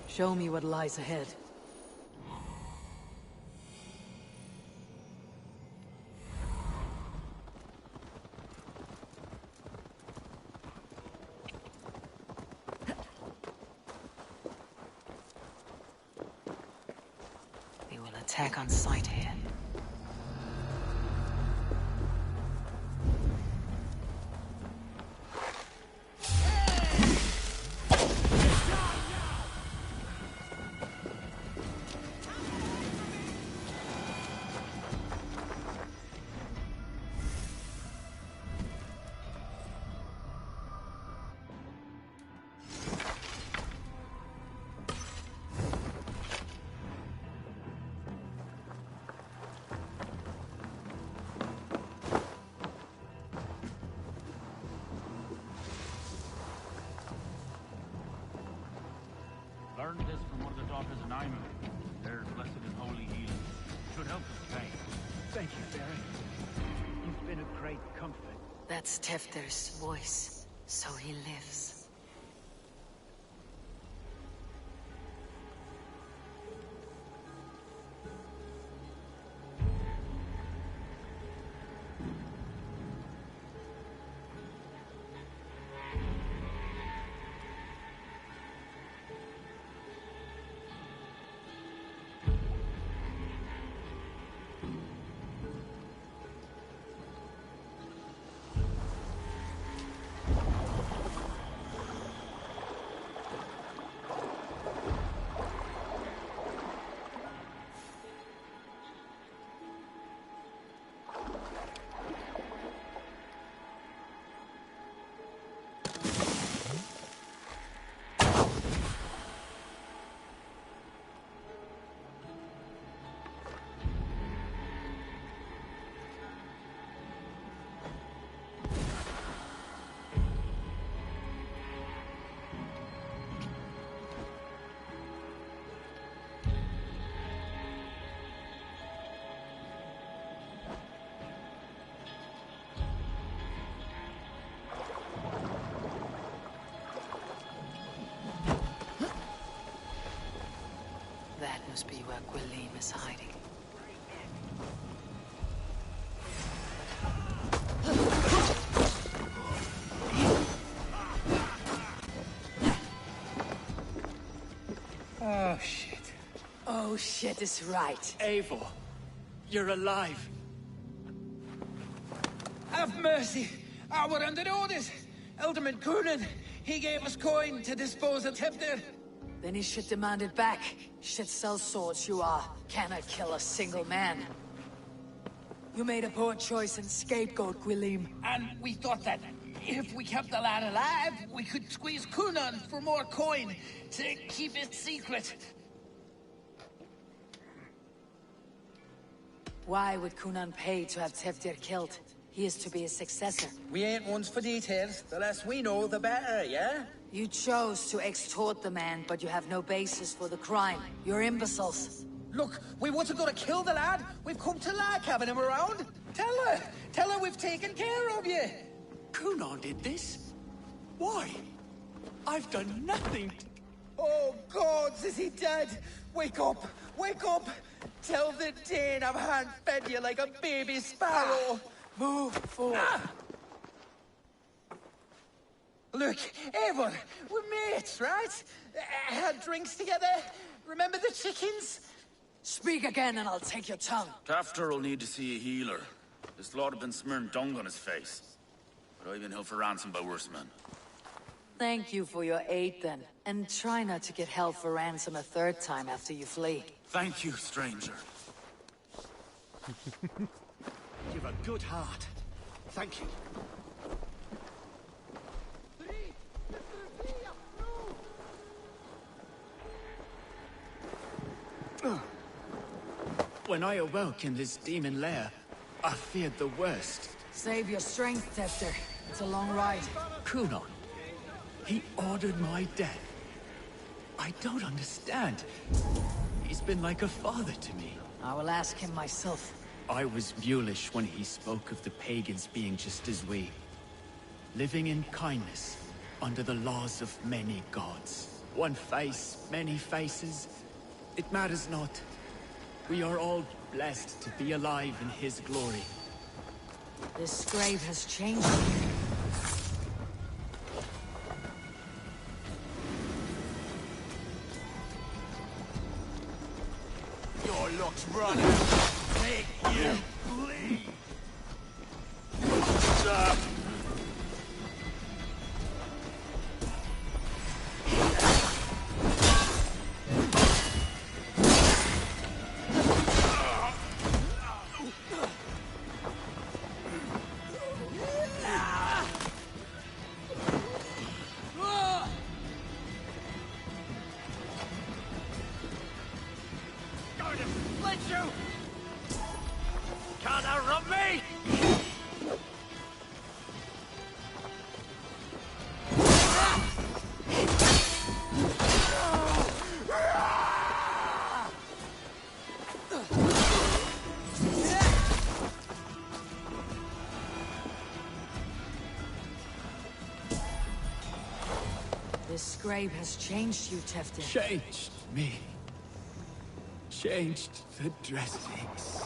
Show me what lies ahead. They will attack on sight here. Learned this from one of the daughters of Nyman. Their blessed and holy healing. Should help us train. Thank you, Barry. You've been a great comfort. That's Tefter's voice. So he lives. must be where Gwilym is hiding. Oh, shit. Oh, shit is right. Eivor, you're alive. Have mercy. We're under orders. Alderman Coonan, he gave us coin to dispose of Tepter. Then he should demand it back. Should sell swords you are. Cannot kill a single man. You made a poor choice and scapegoat Gwilym. And we thought that if we kept the lad alive, we could squeeze Coonan for more coin to keep it secret. Why would Coonan pay to have Teptir killed? He is to be his successor. We ain't ones for details. The less we know, the better, yeah? You chose to extort the man, but you have no basis for the crime. You're imbeciles. Look, we wasn't gonna kill the lad. We've come to like having him around. Tell her we've taken care of you. Coonan did this? Why? I've done nothing. Oh, gods, is he dead? Wake up! Wake up! Tell the Dane I've hand-fed you like a baby sparrow. Move forward. Look, Eivor, we're mates, right? Had drinks together. Remember the chickens? Speak again and I'll take your tongue. Tafter will need to see a healer. This lord have been smearing dung on his face. But I've been held for ransom by worse men. Thank you for your aid then. And try not to get held for ransom a third time after you flee. Thank you, stranger. You've a good heart. Thank you. When I awoke in this demon lair, I feared the worst. Save your strength, Teptir. It's a long ride. Coonan, he ordered my death. I don't understand. He's been like a father to me. I will ask him myself. I was mulish when he spoke of the pagans being just as we. Living in kindness, under the laws of many gods. One face, many faces. It matters not. We are all blessed to be alive in his glory. This grave has changed you. Your luck's running. Make you bleed. This grave has changed you, Teftin. Changed me. Changed the dressings.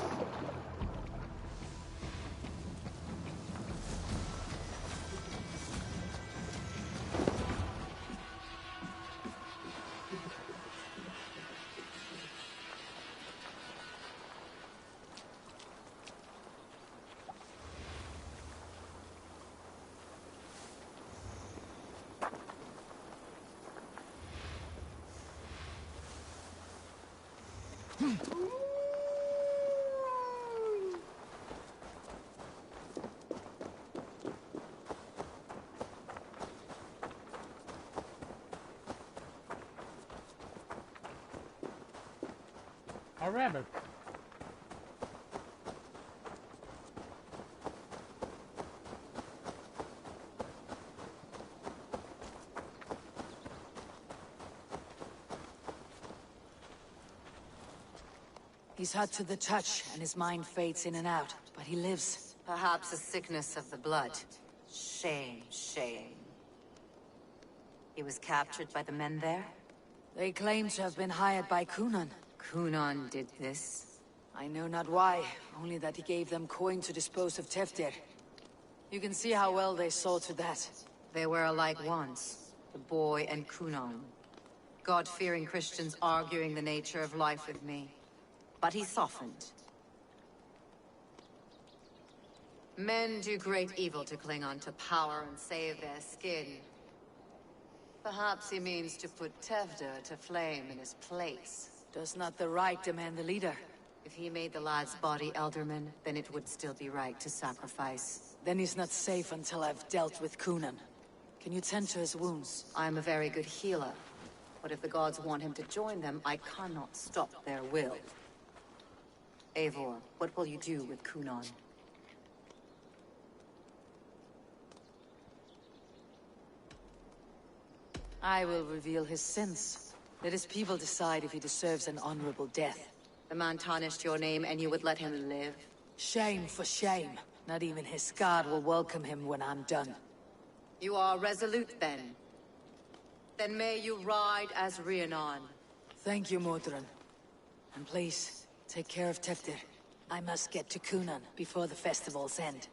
A rabbit. He's hot to the touch, and his mind fades in and out, but he lives. Perhaps a sickness of the blood. Shame, shame. He was captured by the men there? They claim to have been hired by Coonan. Kunan did this? I know not why, only that he gave them coin to dispose of Teftir. You can see how well they saw to that. They were alike once, the boy and Kunan. God-fearing Christians arguing the nature of life with me. But he softened. Men do great evil to cling on to power and save their skin. Perhaps he means to put Tevdir to flame in his place. Does not the right demand the leader? If he made the lad's body Elderman, then it would still be right to sacrifice. Then he's not safe until I've dealt with Kunan. Can you tend to his wounds? I'm a very good healer. But if the gods want him to join them, I cannot stop their will. Eivor, what will you do with Kunan? I will reveal his sins. Let his people decide if he deserves an honorable death. The man tarnished your name and you would let him live? Shame for shame. Not even his guard will welcome him when I'm done. You are resolute then. Then may you ride as Rhiannon. Thank you, Mordran. And please, take care of Teftir. I must get to Kunan before the festivals end.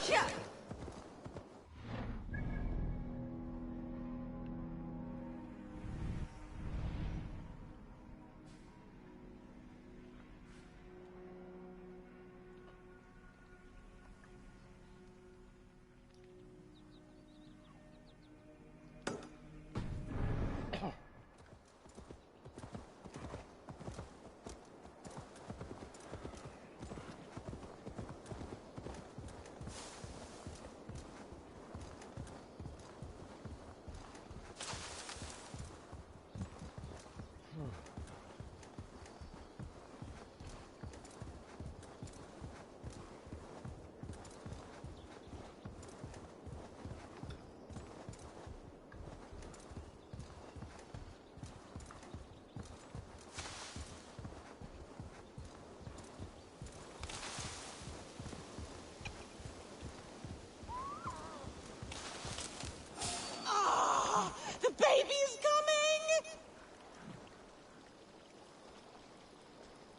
Yeah. The baby is coming!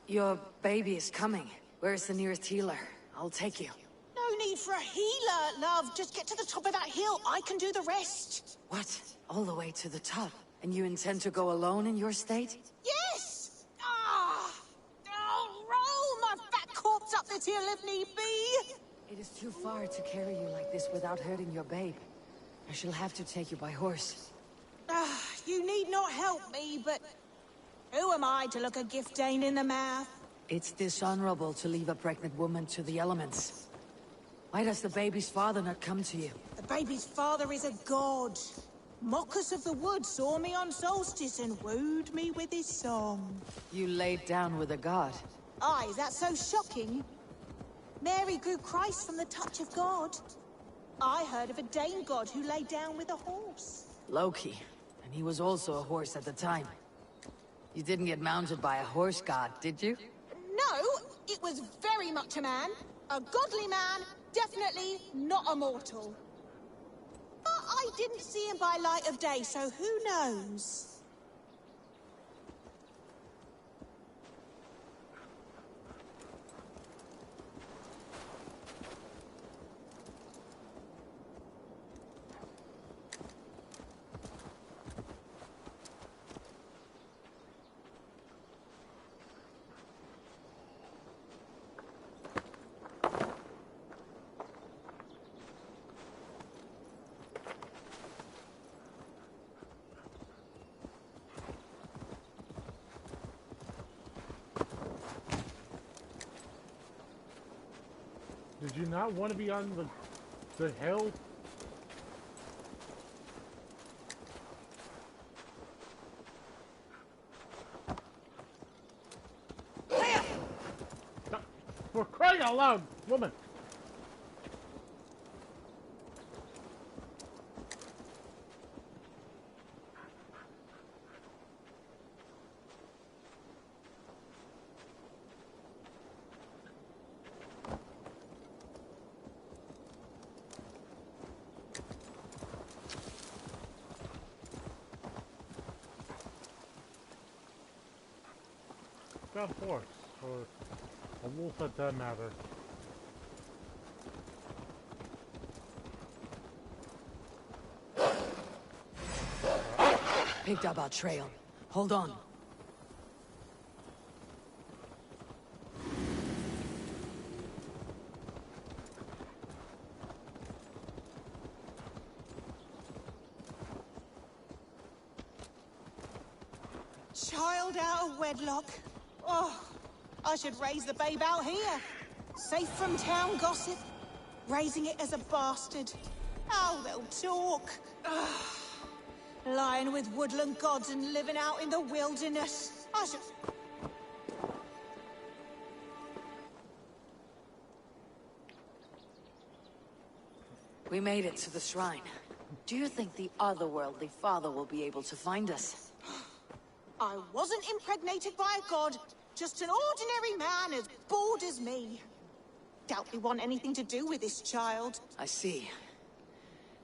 Your baby is coming. Where's the nearest healer? I'll take you. No need for a healer, love. Just get to the top of that hill. I can do the rest. What? All the way to the top? And you intend to go alone in your state? Yes! I'll roll my fat corpse up this hill if need be. It is too far to carry you like this without hurting your babe. I shall have to take you by horse. You need not help me, but who am I to look a gift Dane in the mouth? It's dishonorable to leave a pregnant woman to the elements. Why does the baby's father not come to you? The baby's father is a god. Mockers of the wood saw me on solstice and wooed me with his song. You laid down with a god. Aye, is that so shocking? Mary grew Christ from the touch of God. I heard of a Dane god who lay down with a horse. Loki. And he was also a horse at the time. You didn't get mounted by a horse god, did you? No, it was very much a man. A godly man, definitely not a mortal. But I didn't see him by light of day, so who knows? Did you not want to be on the hill? For crying out loud, woman! Got a horse, or a wolf at that matter. Picked up our trail. Hold on. Child out of wedlock. Oh, I should raise the babe out here. Safe from town gossip. Raising it as a bastard. Oh, they'll talk. Lying with woodland gods and living out in the wilderness. I should... We made it to the shrine. Do you think the otherworldly father will be able to find us? I wasn't impregnated by a god. Just an ordinary man as bored as me. Doubt we want anything to do with this child. I see.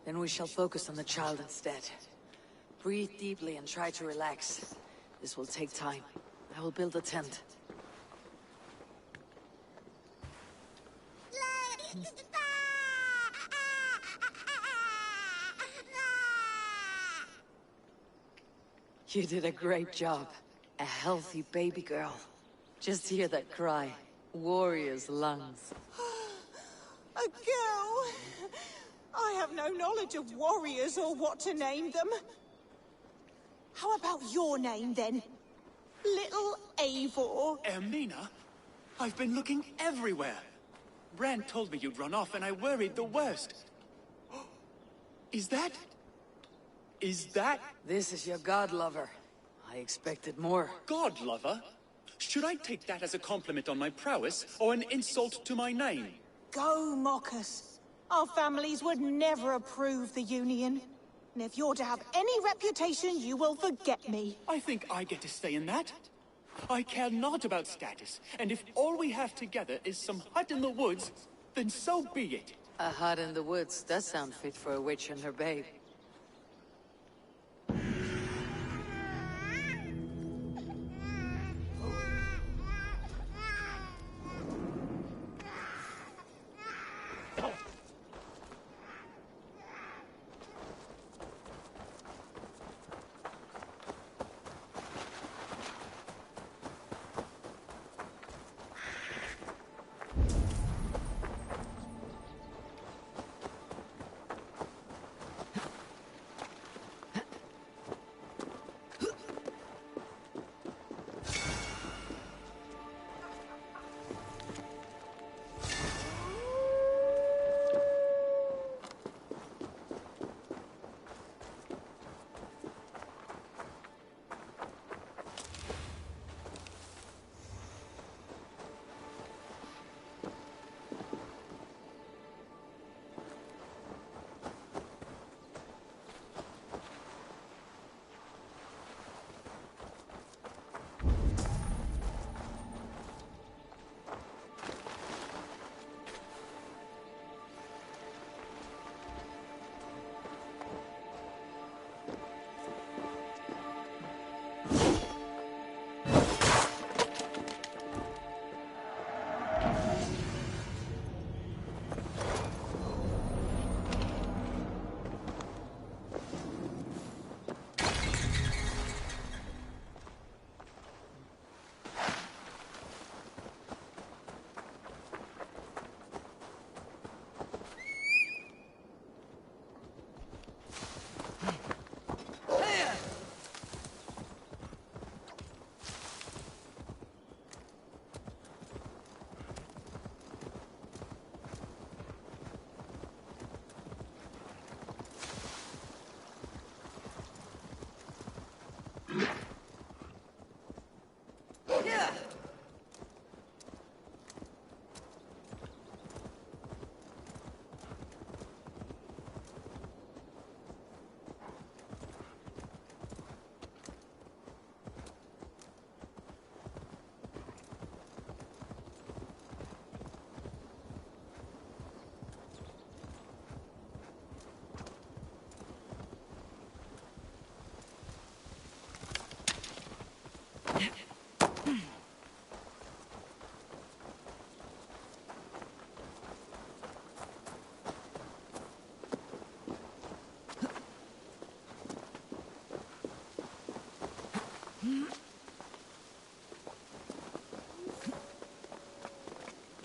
Then we shall focus on the child instead. Breathe deeply and try to relax. This will take time. I will build a tent. You did a great job. A healthy baby girl. Just hear that cry. Warrior's lungs. A girl? I have no knowledge of warriors or what to name them. How about your name, then? Little Eivor. Ermina? I've been looking everywhere. Brand told me you'd run off, and I worried the worst. Is that... This is your god lover. I expected more. God lover? Should I take that as a compliment on my prowess, or an insult to my name? Go, mock us. Our families would never approve the union. And if you're to have any reputation, you will forget me. I think I get to stay in that. I care not about status, and if all we have together is some hut in the woods, then so be it. A hut in the woods does sound fit for a witch and her babe.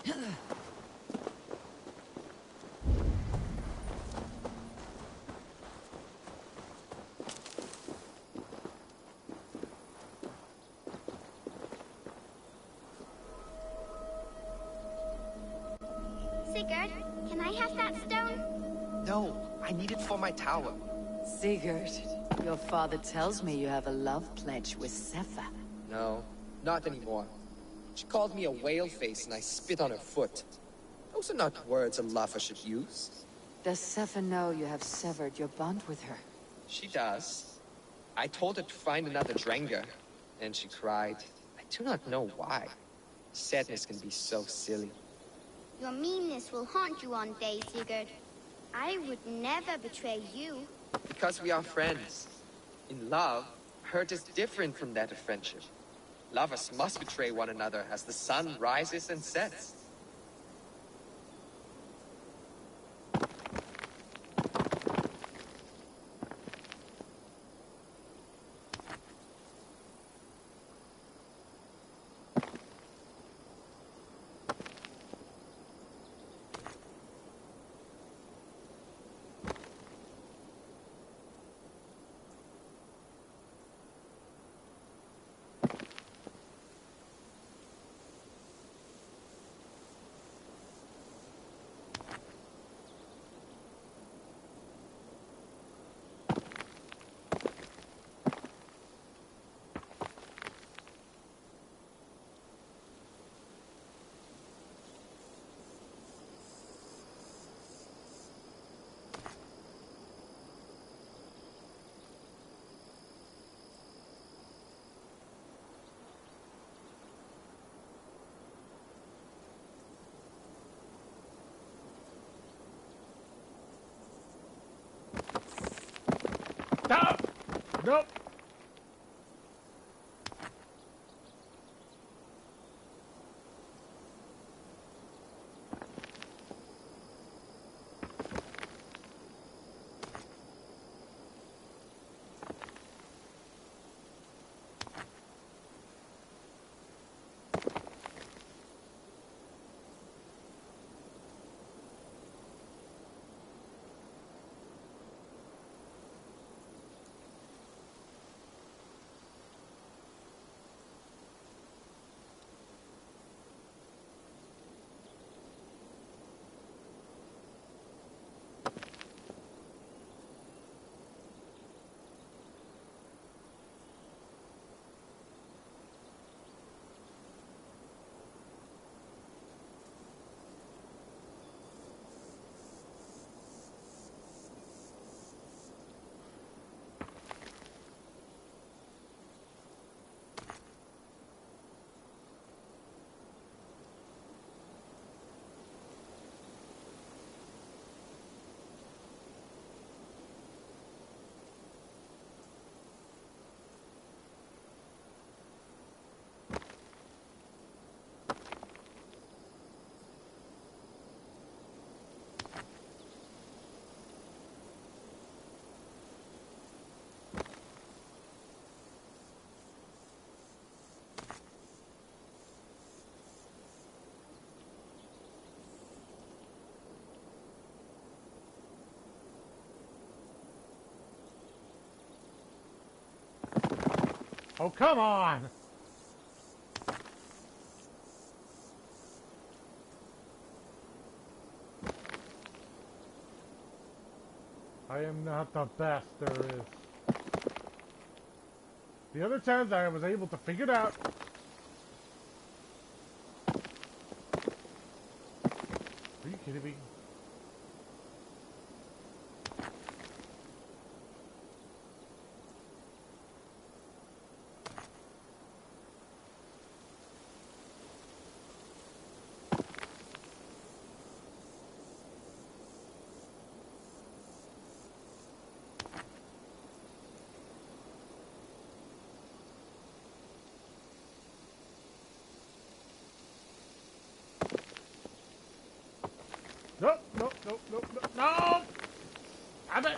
Sigurd, can I have that stone? No, I need it for my tower. Sigurd, your father tells me you have a love pledge with Sefa. No, not anymore. She called me a whale face and I spit on her foot. Those are not words a lover should use. Does Sefa know you have severed your bond with her? She does. I told her to find another Drenga, and she cried. I do not know why. Sadness can be so silly. Your meanness will haunt you one day, Sigurd. I would never betray you. Because we are friends. In love, hurt is different from that of friendship. Lovers must betray one another as the sun rises and sets. Stop! Nope. Oh, come on! I am not the best there is. The other times I was able to figure it out. Are you kidding me? Nope, nope, nope, nope, nope, no! Damn it!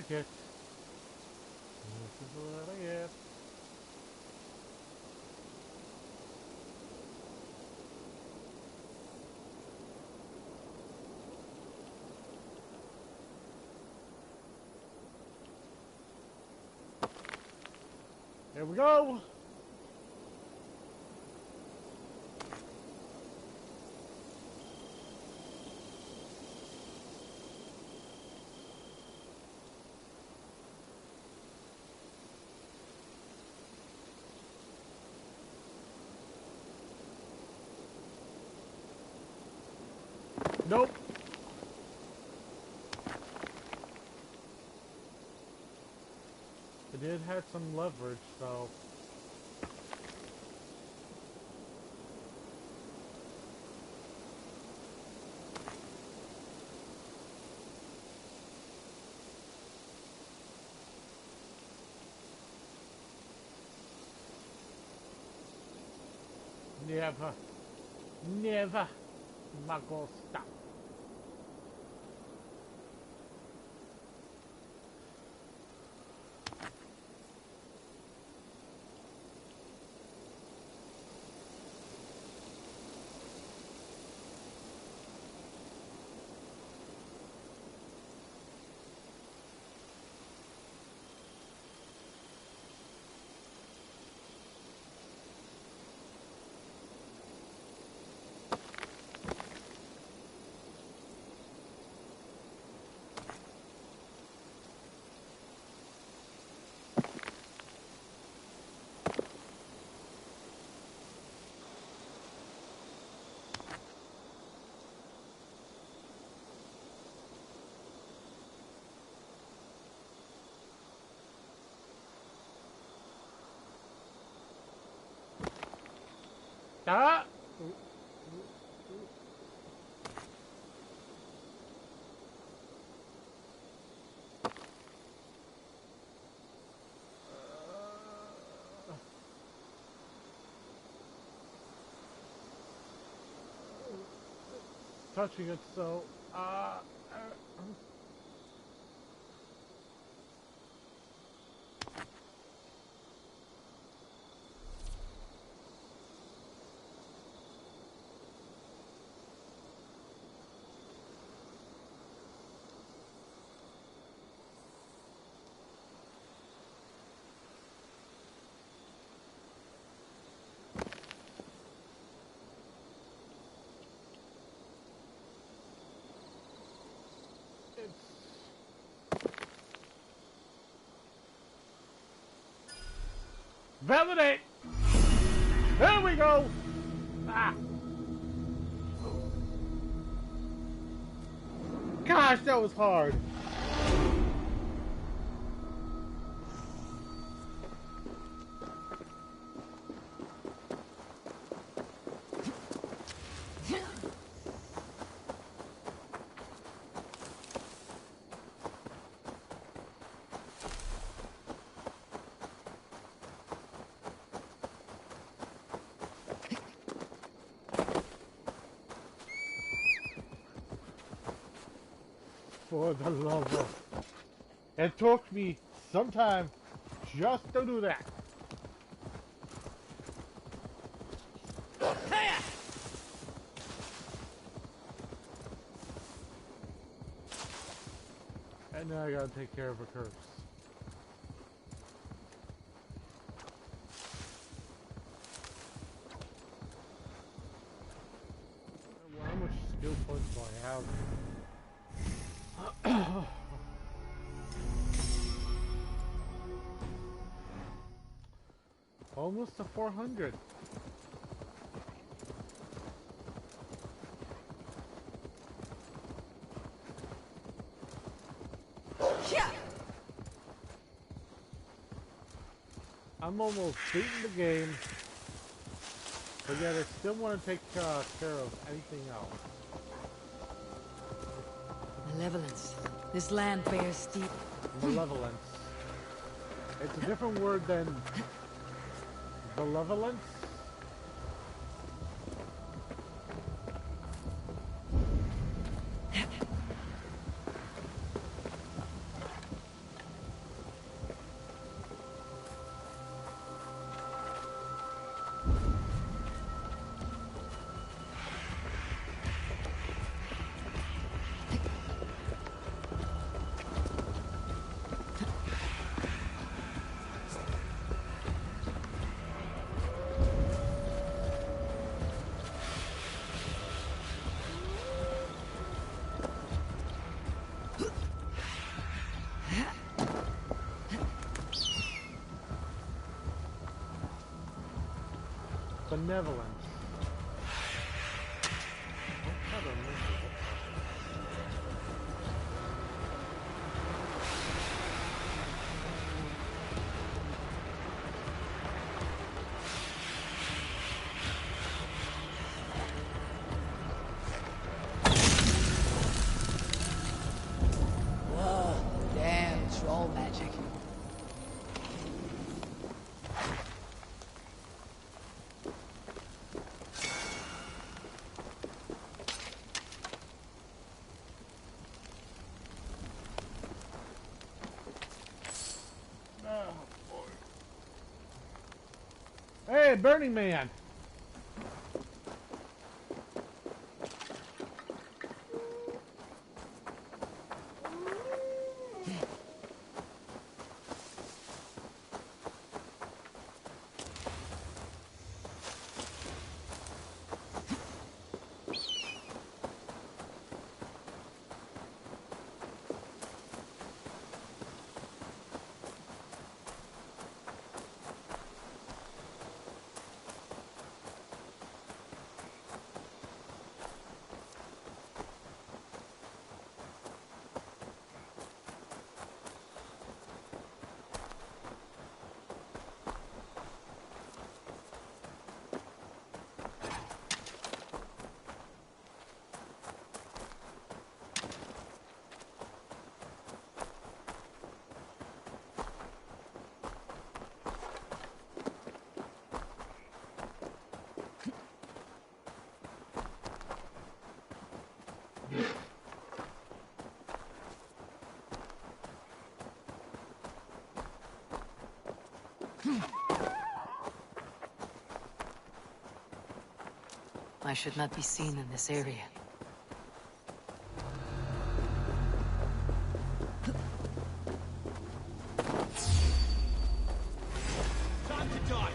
get. This is what I get. Here we go. Nope. It did have some leverage, so. Never. Never. Not gonna stop. Ah! Touching it, so validate! There we go! Ah! Gosh, that was hard! For the love of... It took me some time just to do that. And now I gotta take care of a curse. How much skill points do I have? Almost to 400. I'm almost beating the game, but yet I still want to take care of anything else. Malevolence. This land bears steep. Malevolence. It's a different word than malevolence. benevolence. I don't remember what. Whoa, damn troll magic. Hey, Burning Man! I should not be seen in this area. Time to die!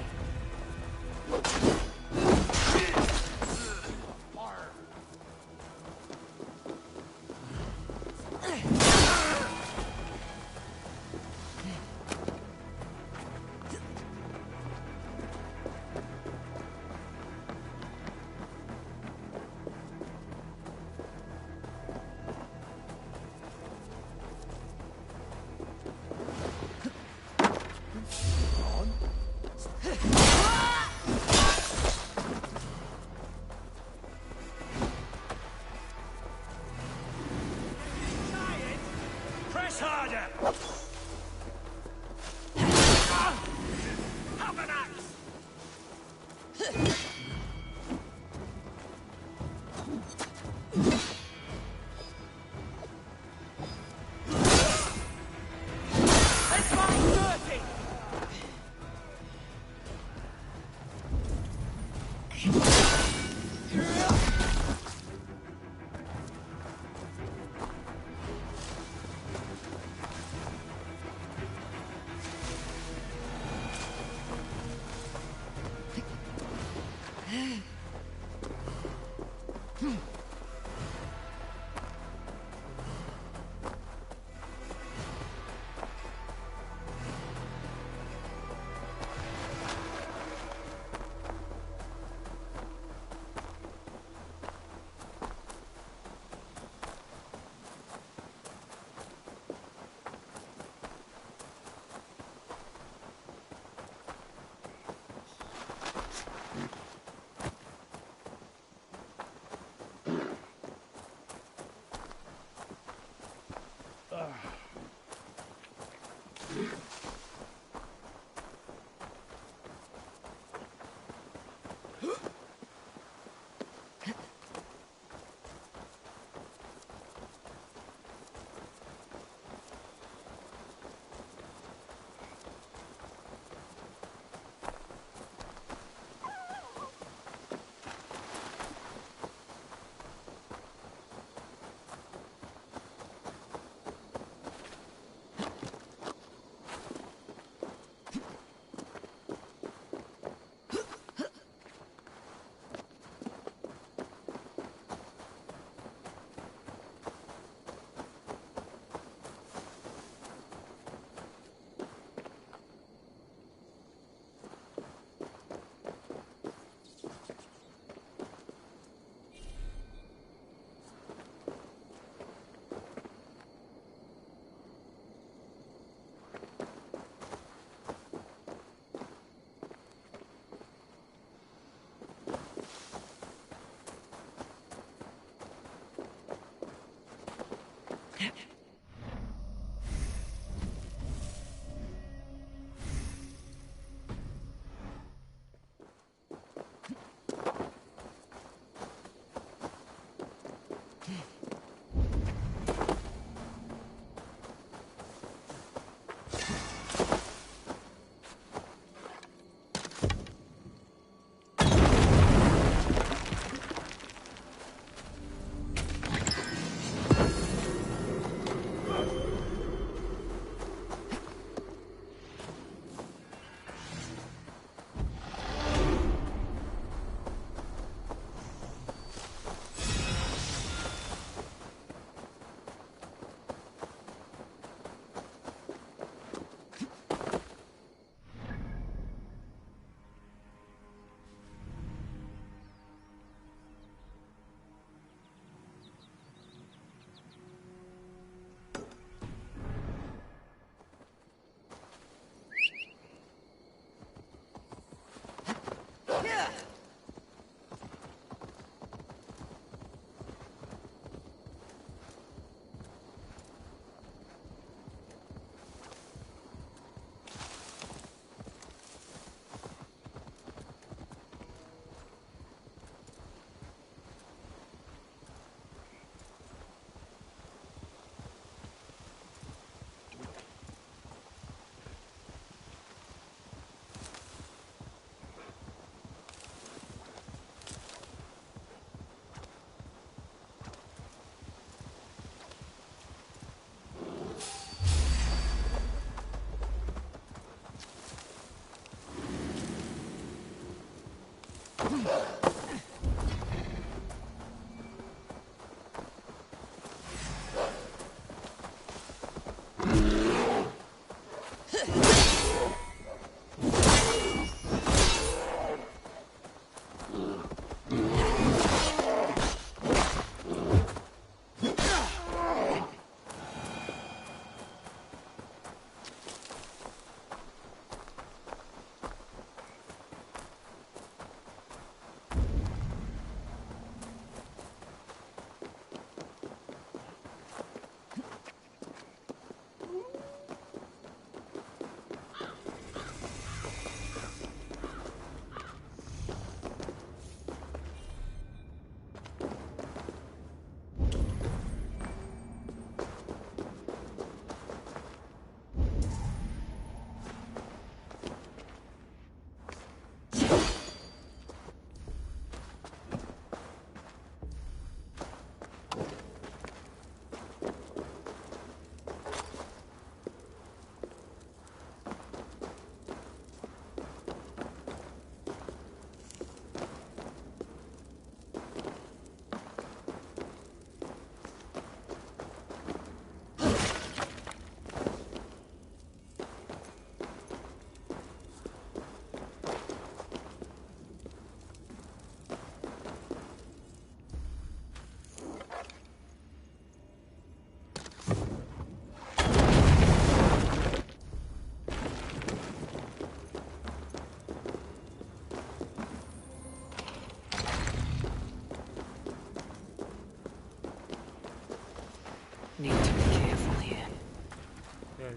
Need to be careful here.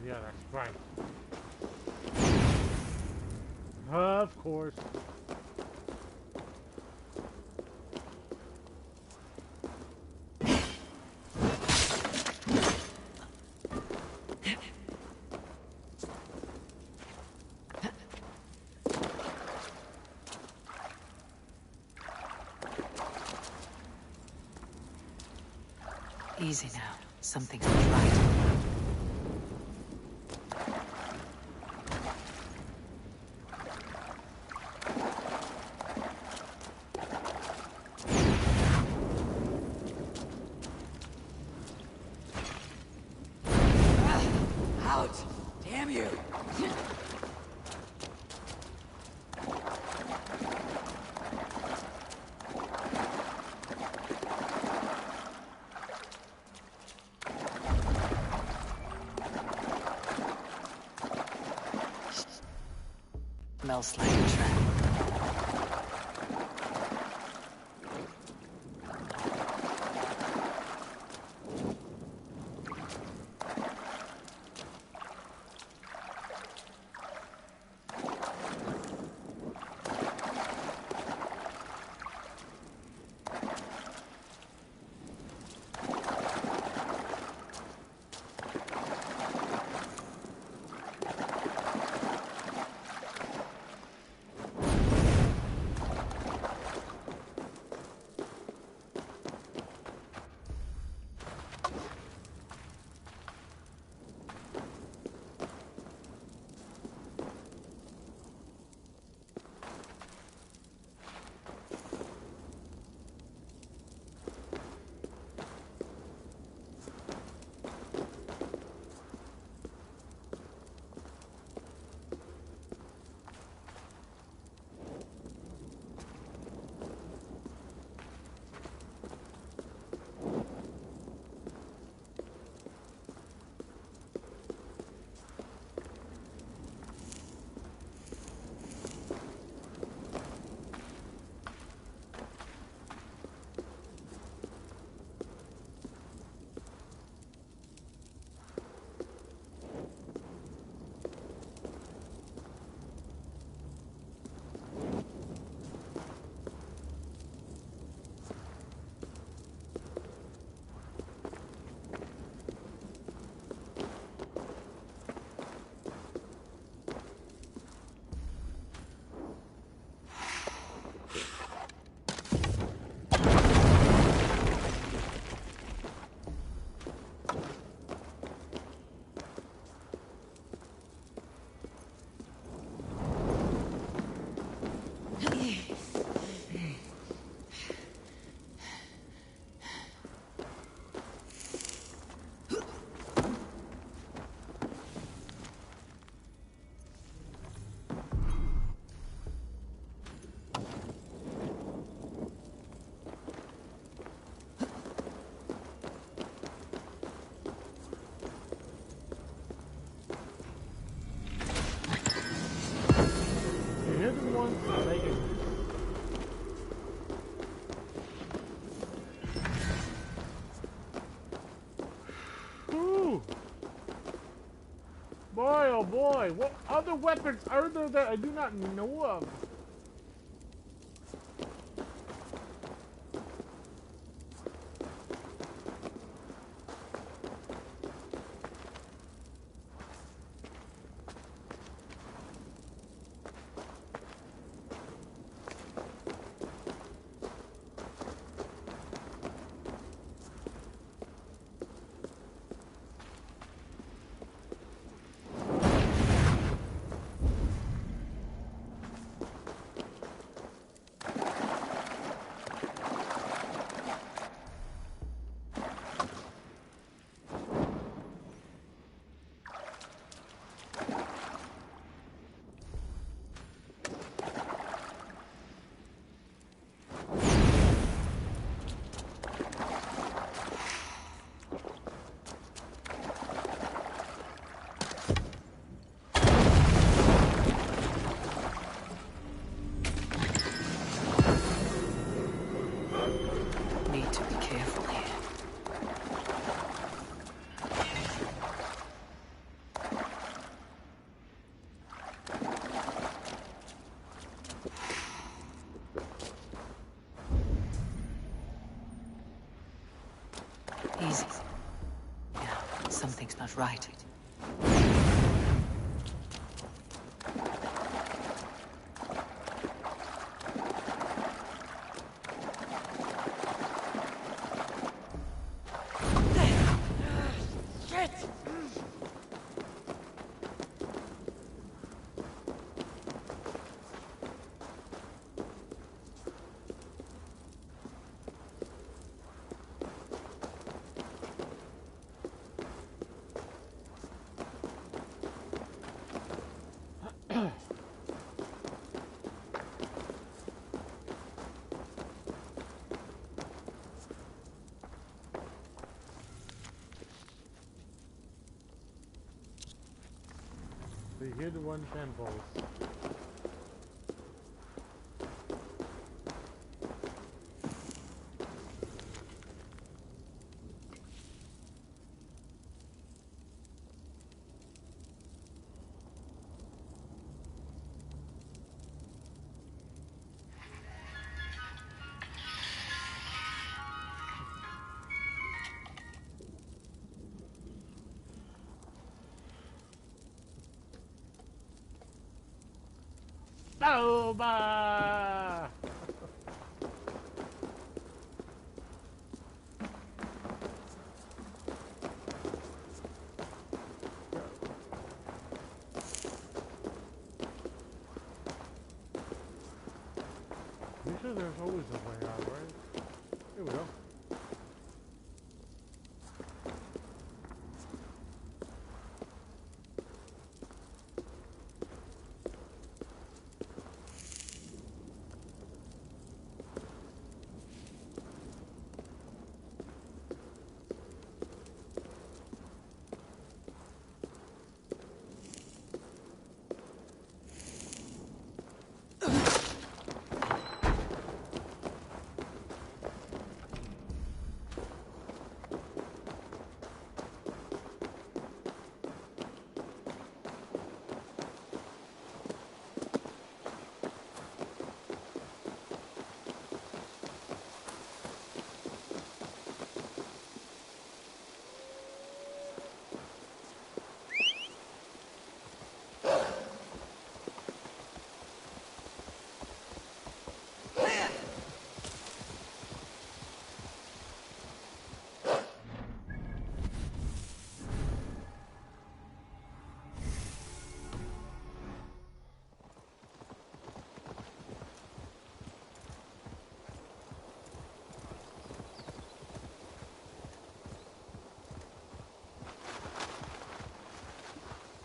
Yeah, that's right. Of course. Easy now. Something's not right. Out! Damn you! Smells like a trap. hidden one's leggings. Ooh. Boy, oh boy, what other weapons are there that I do not know of? Need to be careful here. Easy. Yeah, something's not right. The hidden one temples. Boba! You sure there's always a way out, right? Here we go.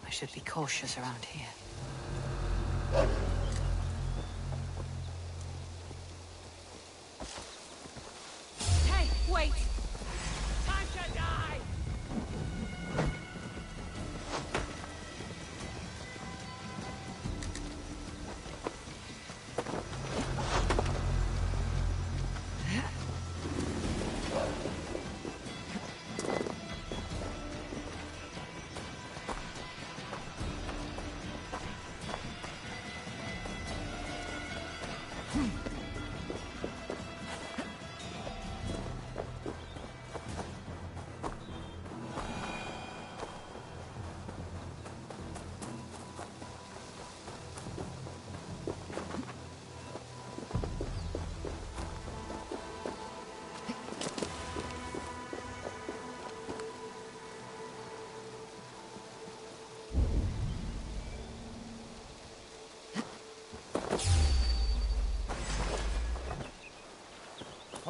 I should be cautious around here. Hey, wait! Time to die!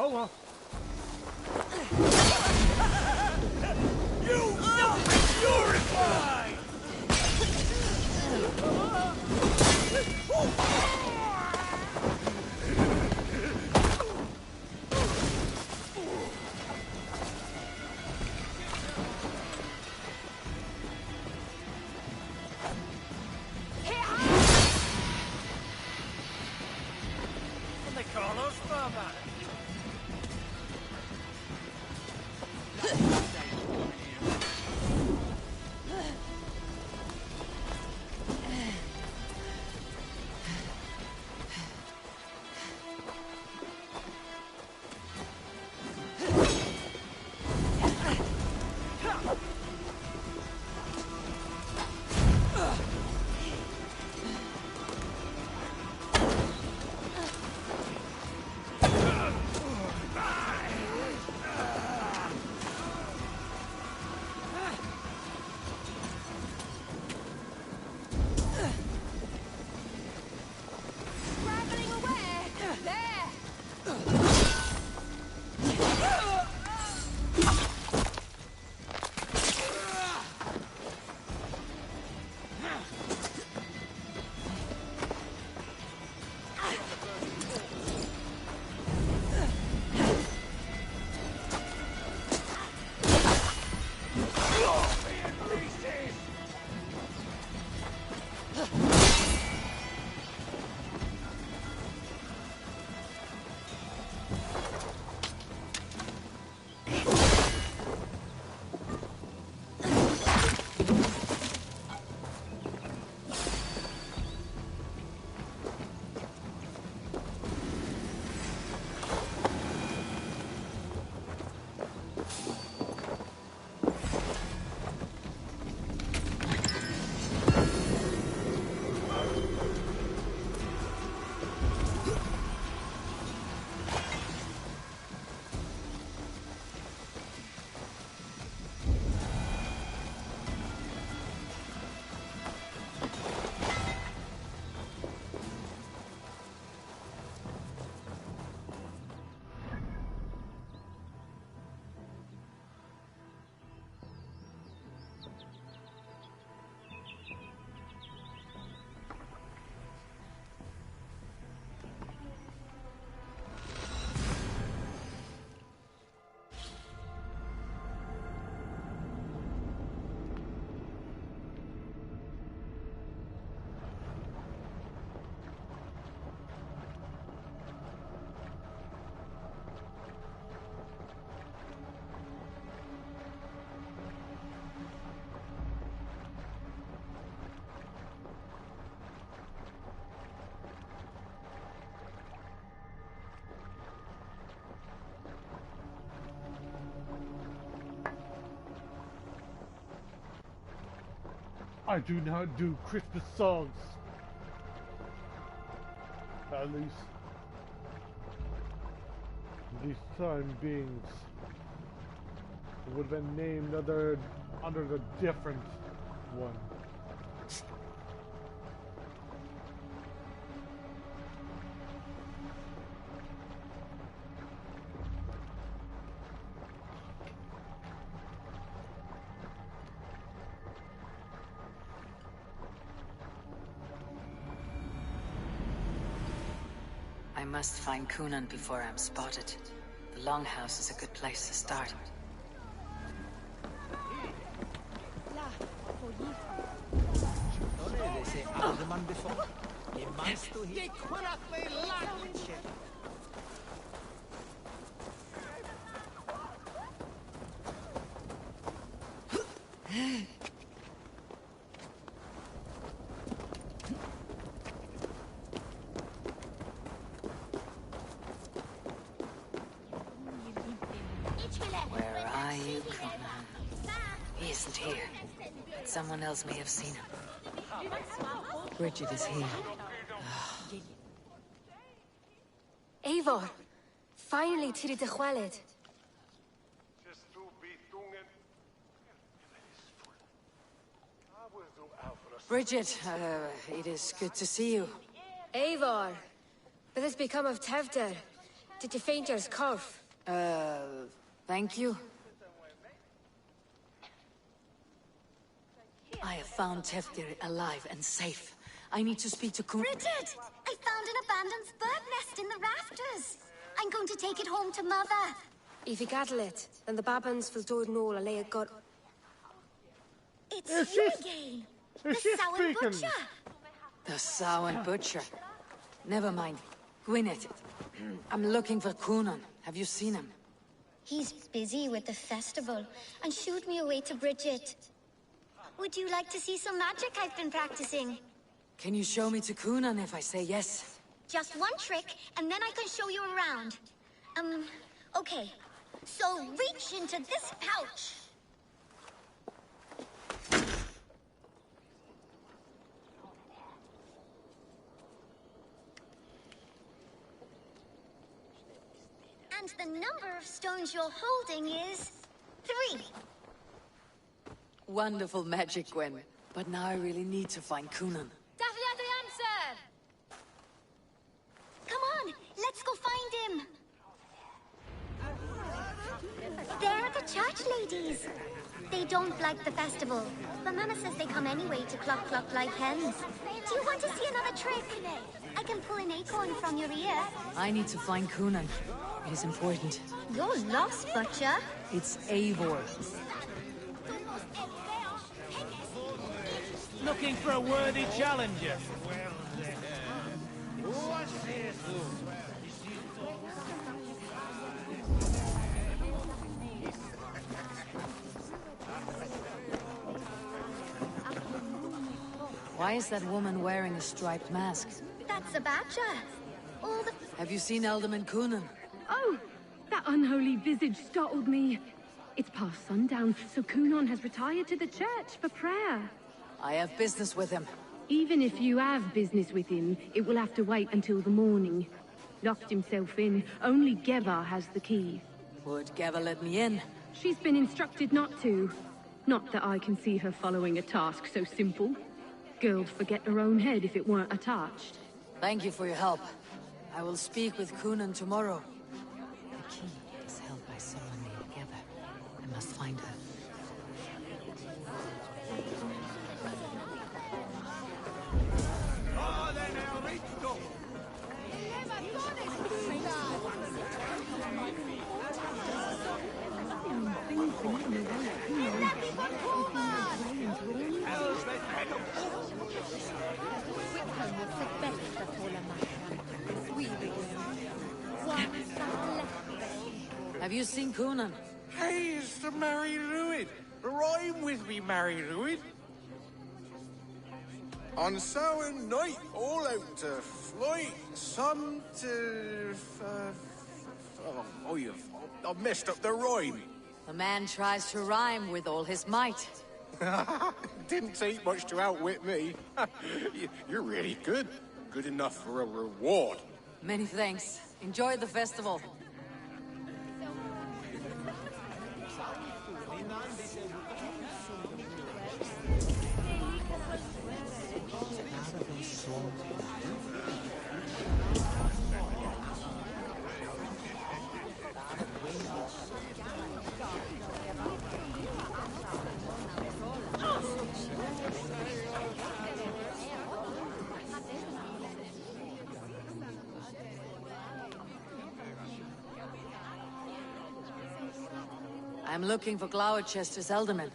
Oh well. You shall be purified! What they call us, Father? I do not do Christmas songs. At least these time beings would have been named under the different one. I must find Kunan before I'm spotted. The Longhouse is a good place to start. Someone else may have seen him. Bridget is here. Eivor! Finally, Tiri de Chwaled. Bridget, it is good to see you. Eivor! What has become of Tevder? Did you faint your scarf? Thank you. I have found Tevdir alive and safe. I need to speak to Kun- Bridget! I found an abandoned bird nest in the rafters. I'm going to take it home to Mother. If you gather it, then the Babans will do it all a lay God. It's you again! The Sow Butcher! The Sow Butcher. Never mind. Gwyneth. I'm looking for Kunan. Have you seen him? He's busy with the festival and shooed me away to Bridget. Would you like to see some magic I've been practicing? Can you show me to Kunan if I say yes? Just one trick, and then I can show you around. Okay. So reach into this pouch. And the number of stones you're holding is 3. Wonderful magic, Gwen. But now I really need to find Kunan. Dathliad the answer! Come on, let's go find him. They're the church ladies. They don't like the festival, but Mama says they come anyway to cluck cluck like hens. Do you want to see another trick? I can pull an acorn from your ear. I need to find Kunan. It is important. You're lost, Butcher. It's Eivor. Looking for a worthy challenger. Why is that woman wearing a striped mask? That's a badger. All the... Have you seen Alderman Kunan? Oh, that unholy visage startled me. It's past sundown, so Kunan has retired to the church for prayer. I have business with him. Even if you have business with him, it will have to wait until the morning. Locked himself in. Only Geva has the key. Would Geva let me in? She's been instructed not to. Not that I can see her following a task so simple. Girl'd forget her own head if it weren't attached. Thank you for your help. I will speak with Kunan tomorrow. The key is held by someone named Geva. I must find her. Have you seen Kunan? Hey, it's the Mary Ruid. Rhyme with me, Mary Ruid. On Samhain night, all out to flight, sun to... I've messed up the rhyme. The man tries to rhyme with all his might. Didn't take much to outwit me. You're really good. Good enough for a reward. Many thanks. Enjoy the festival. I'm looking for Gloucester's alderman.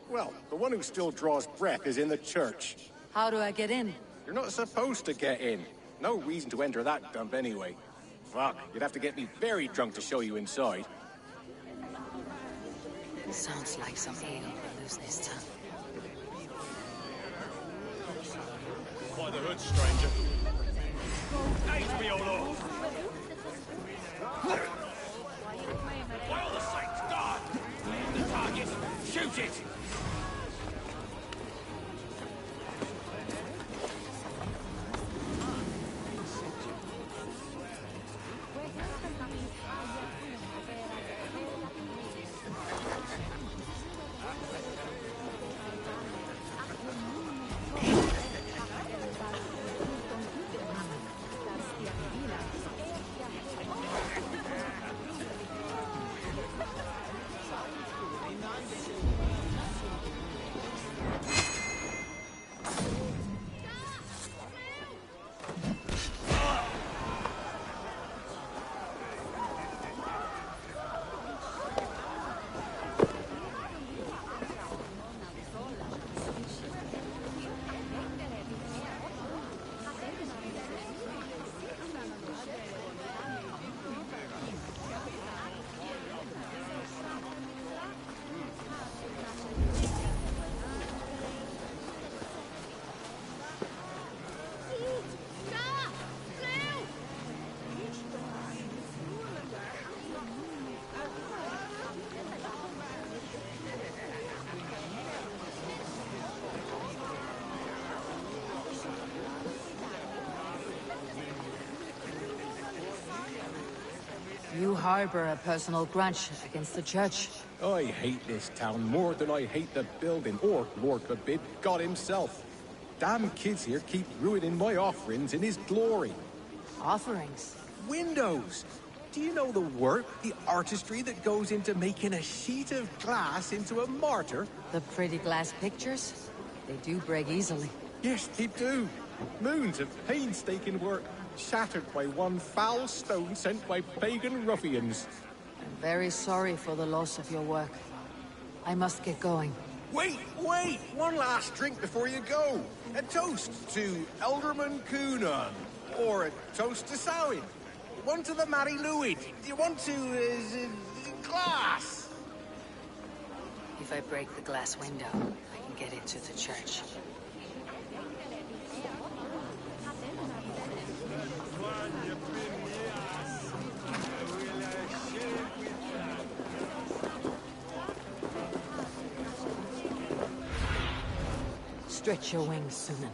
Well, the one who still draws breath is in the church. How do I get in? You're not supposed to get in. No reason to enter that dump anyway. Fuck, you'd have to get me very drunk to show you inside. Sounds like some ale will lose this tongue. By the hood, stranger. Aid me, O Lord! By all the saints, guard! The target! Shoot it! You harbor a personal grudge against the church. I hate this town more than I hate the building, or, Lord forbid, God himself. Damn kids here keep ruining my offerings in his glory. Offerings? Windows! Do you know the work, the artistry that goes into making a sheet of glass into a mortar? The pretty glass pictures? They do break easily. Yes, they do. Moons of painstaking work, shattered by one foul stone sent by pagan ruffians. I'm very sorry for the loss of your work. I must get going. Wait! One last drink before you go. A toast to Elderman Coonan. Or a toast to Samhain. One to the Mary Louis. Do you want to, glass? If I break the glass window, I can get into the church. Stretch your wings, Sunan.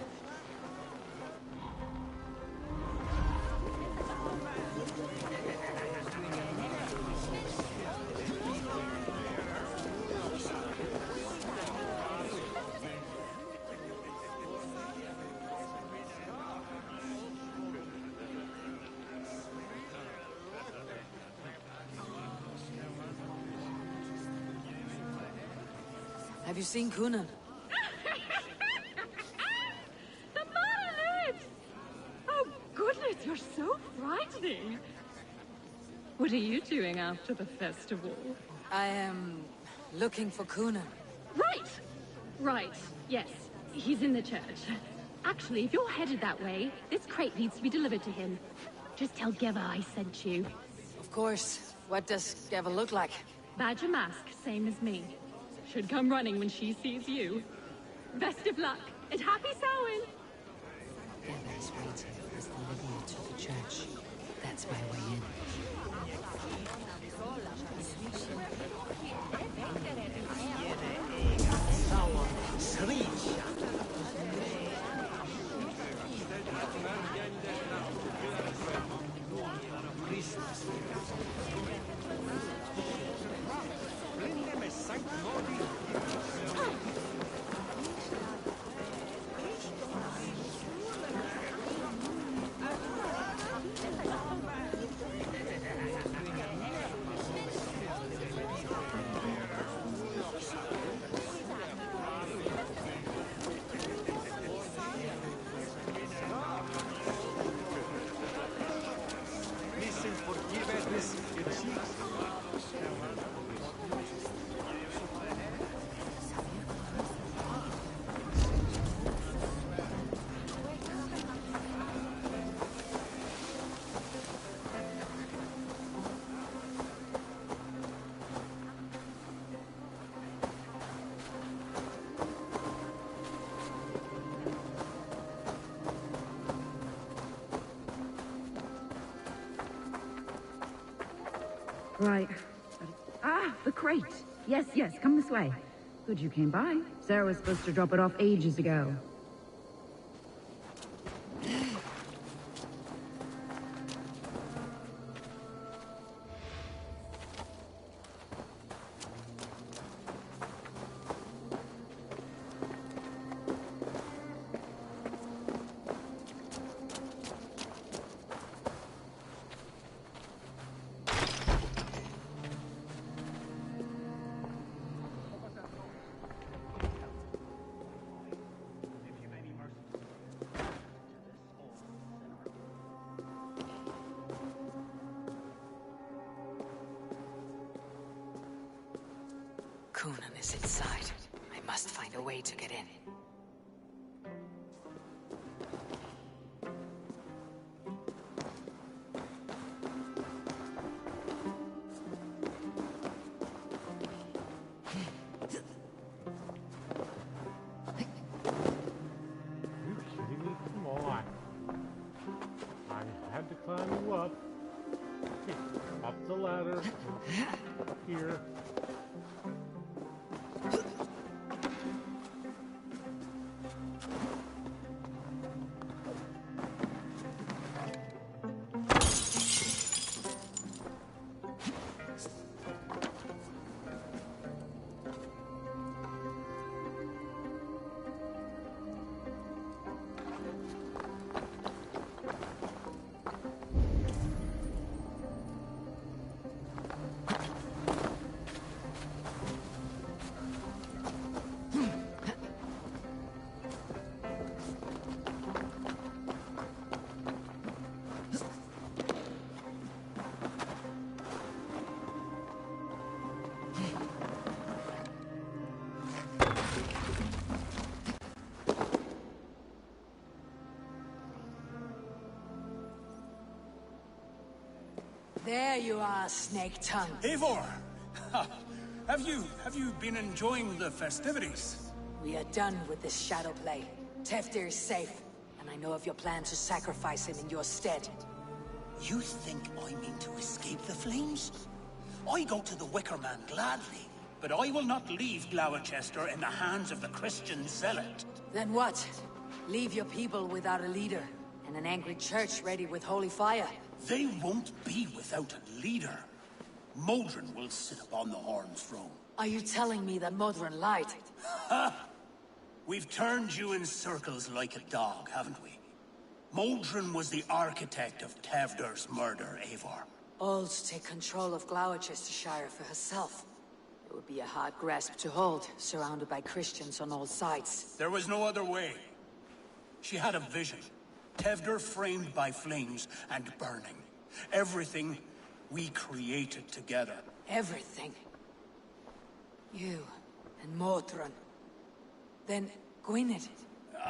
Have you seen Coonan? The monolith! Oh, goodness, you're so frightening. What are you doing after the festival? I am looking for Coonan. Right, yes. He's in the church. Actually, if you're headed that way, this crate needs to be delivered to him. Just tell Geva I sent you. Of course. What does Geva look like? Badger mask, same as me. Should come running when she sees you. Best of luck, and happy Samhain! Geva is waiting as they lead me to the church. That's my way in. Right. Ah, the crate. Yes, come this way. Good you came by. Sarah was supposed to drop it off ages ago. Coonan is inside. I must find a way to get in. Climb you up. Up the ladder. Here. There you are, Snake Tongue. Eivor! Ha. Have you been enjoying the festivities? We are done with this shadow play. Teftir is safe, and I know of your plan to sacrifice him in your stead. You think I mean to escape the flames? I go to the Wicker Man gladly. But I will not leave Gloucester in the hands of the Christian zealot. Then what? Leave your people without a leader, and an angry church ready with holy fire? They won't be without a leader. Modron will sit upon the Horn's throne. Are you telling me that Modron lied? Ha! We've turned you in circles like a dog, haven't we? Modron was the architect of Tevder's murder, Eivor. All to take control of Gloucestershire for herself. It would be a hard grasp to hold, surrounded by Christians on all sides. There was no other way. She had a vision. Tevder framed by flames and burning. Everything we created together. Everything? You and Modron. Then Gwynedd.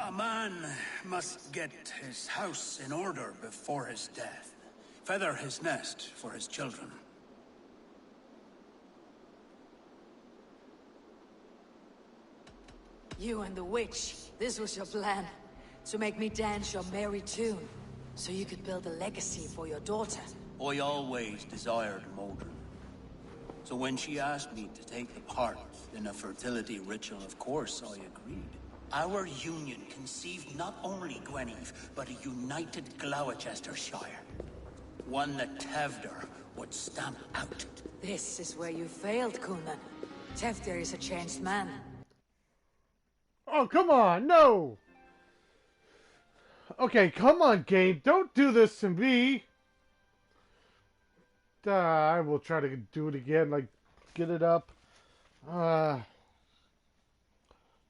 A man must get his house in order before his death. Feather his nest for his children. You and the witch, this was your plan. To make me dance your merry tune. So you could build a legacy for your daughter. I always desired Modron. So when she asked me to take the part in a fertility ritual, of course I agreed. Our union conceived not only Gweneve, but a united Gloucestershire. One that Tevder would stamp out. This is where you failed, Kunan. Teftir is a changed man. Oh, come on, no! Okay, come on, game. Don't do this to me. I will try to do it again, like, get it up.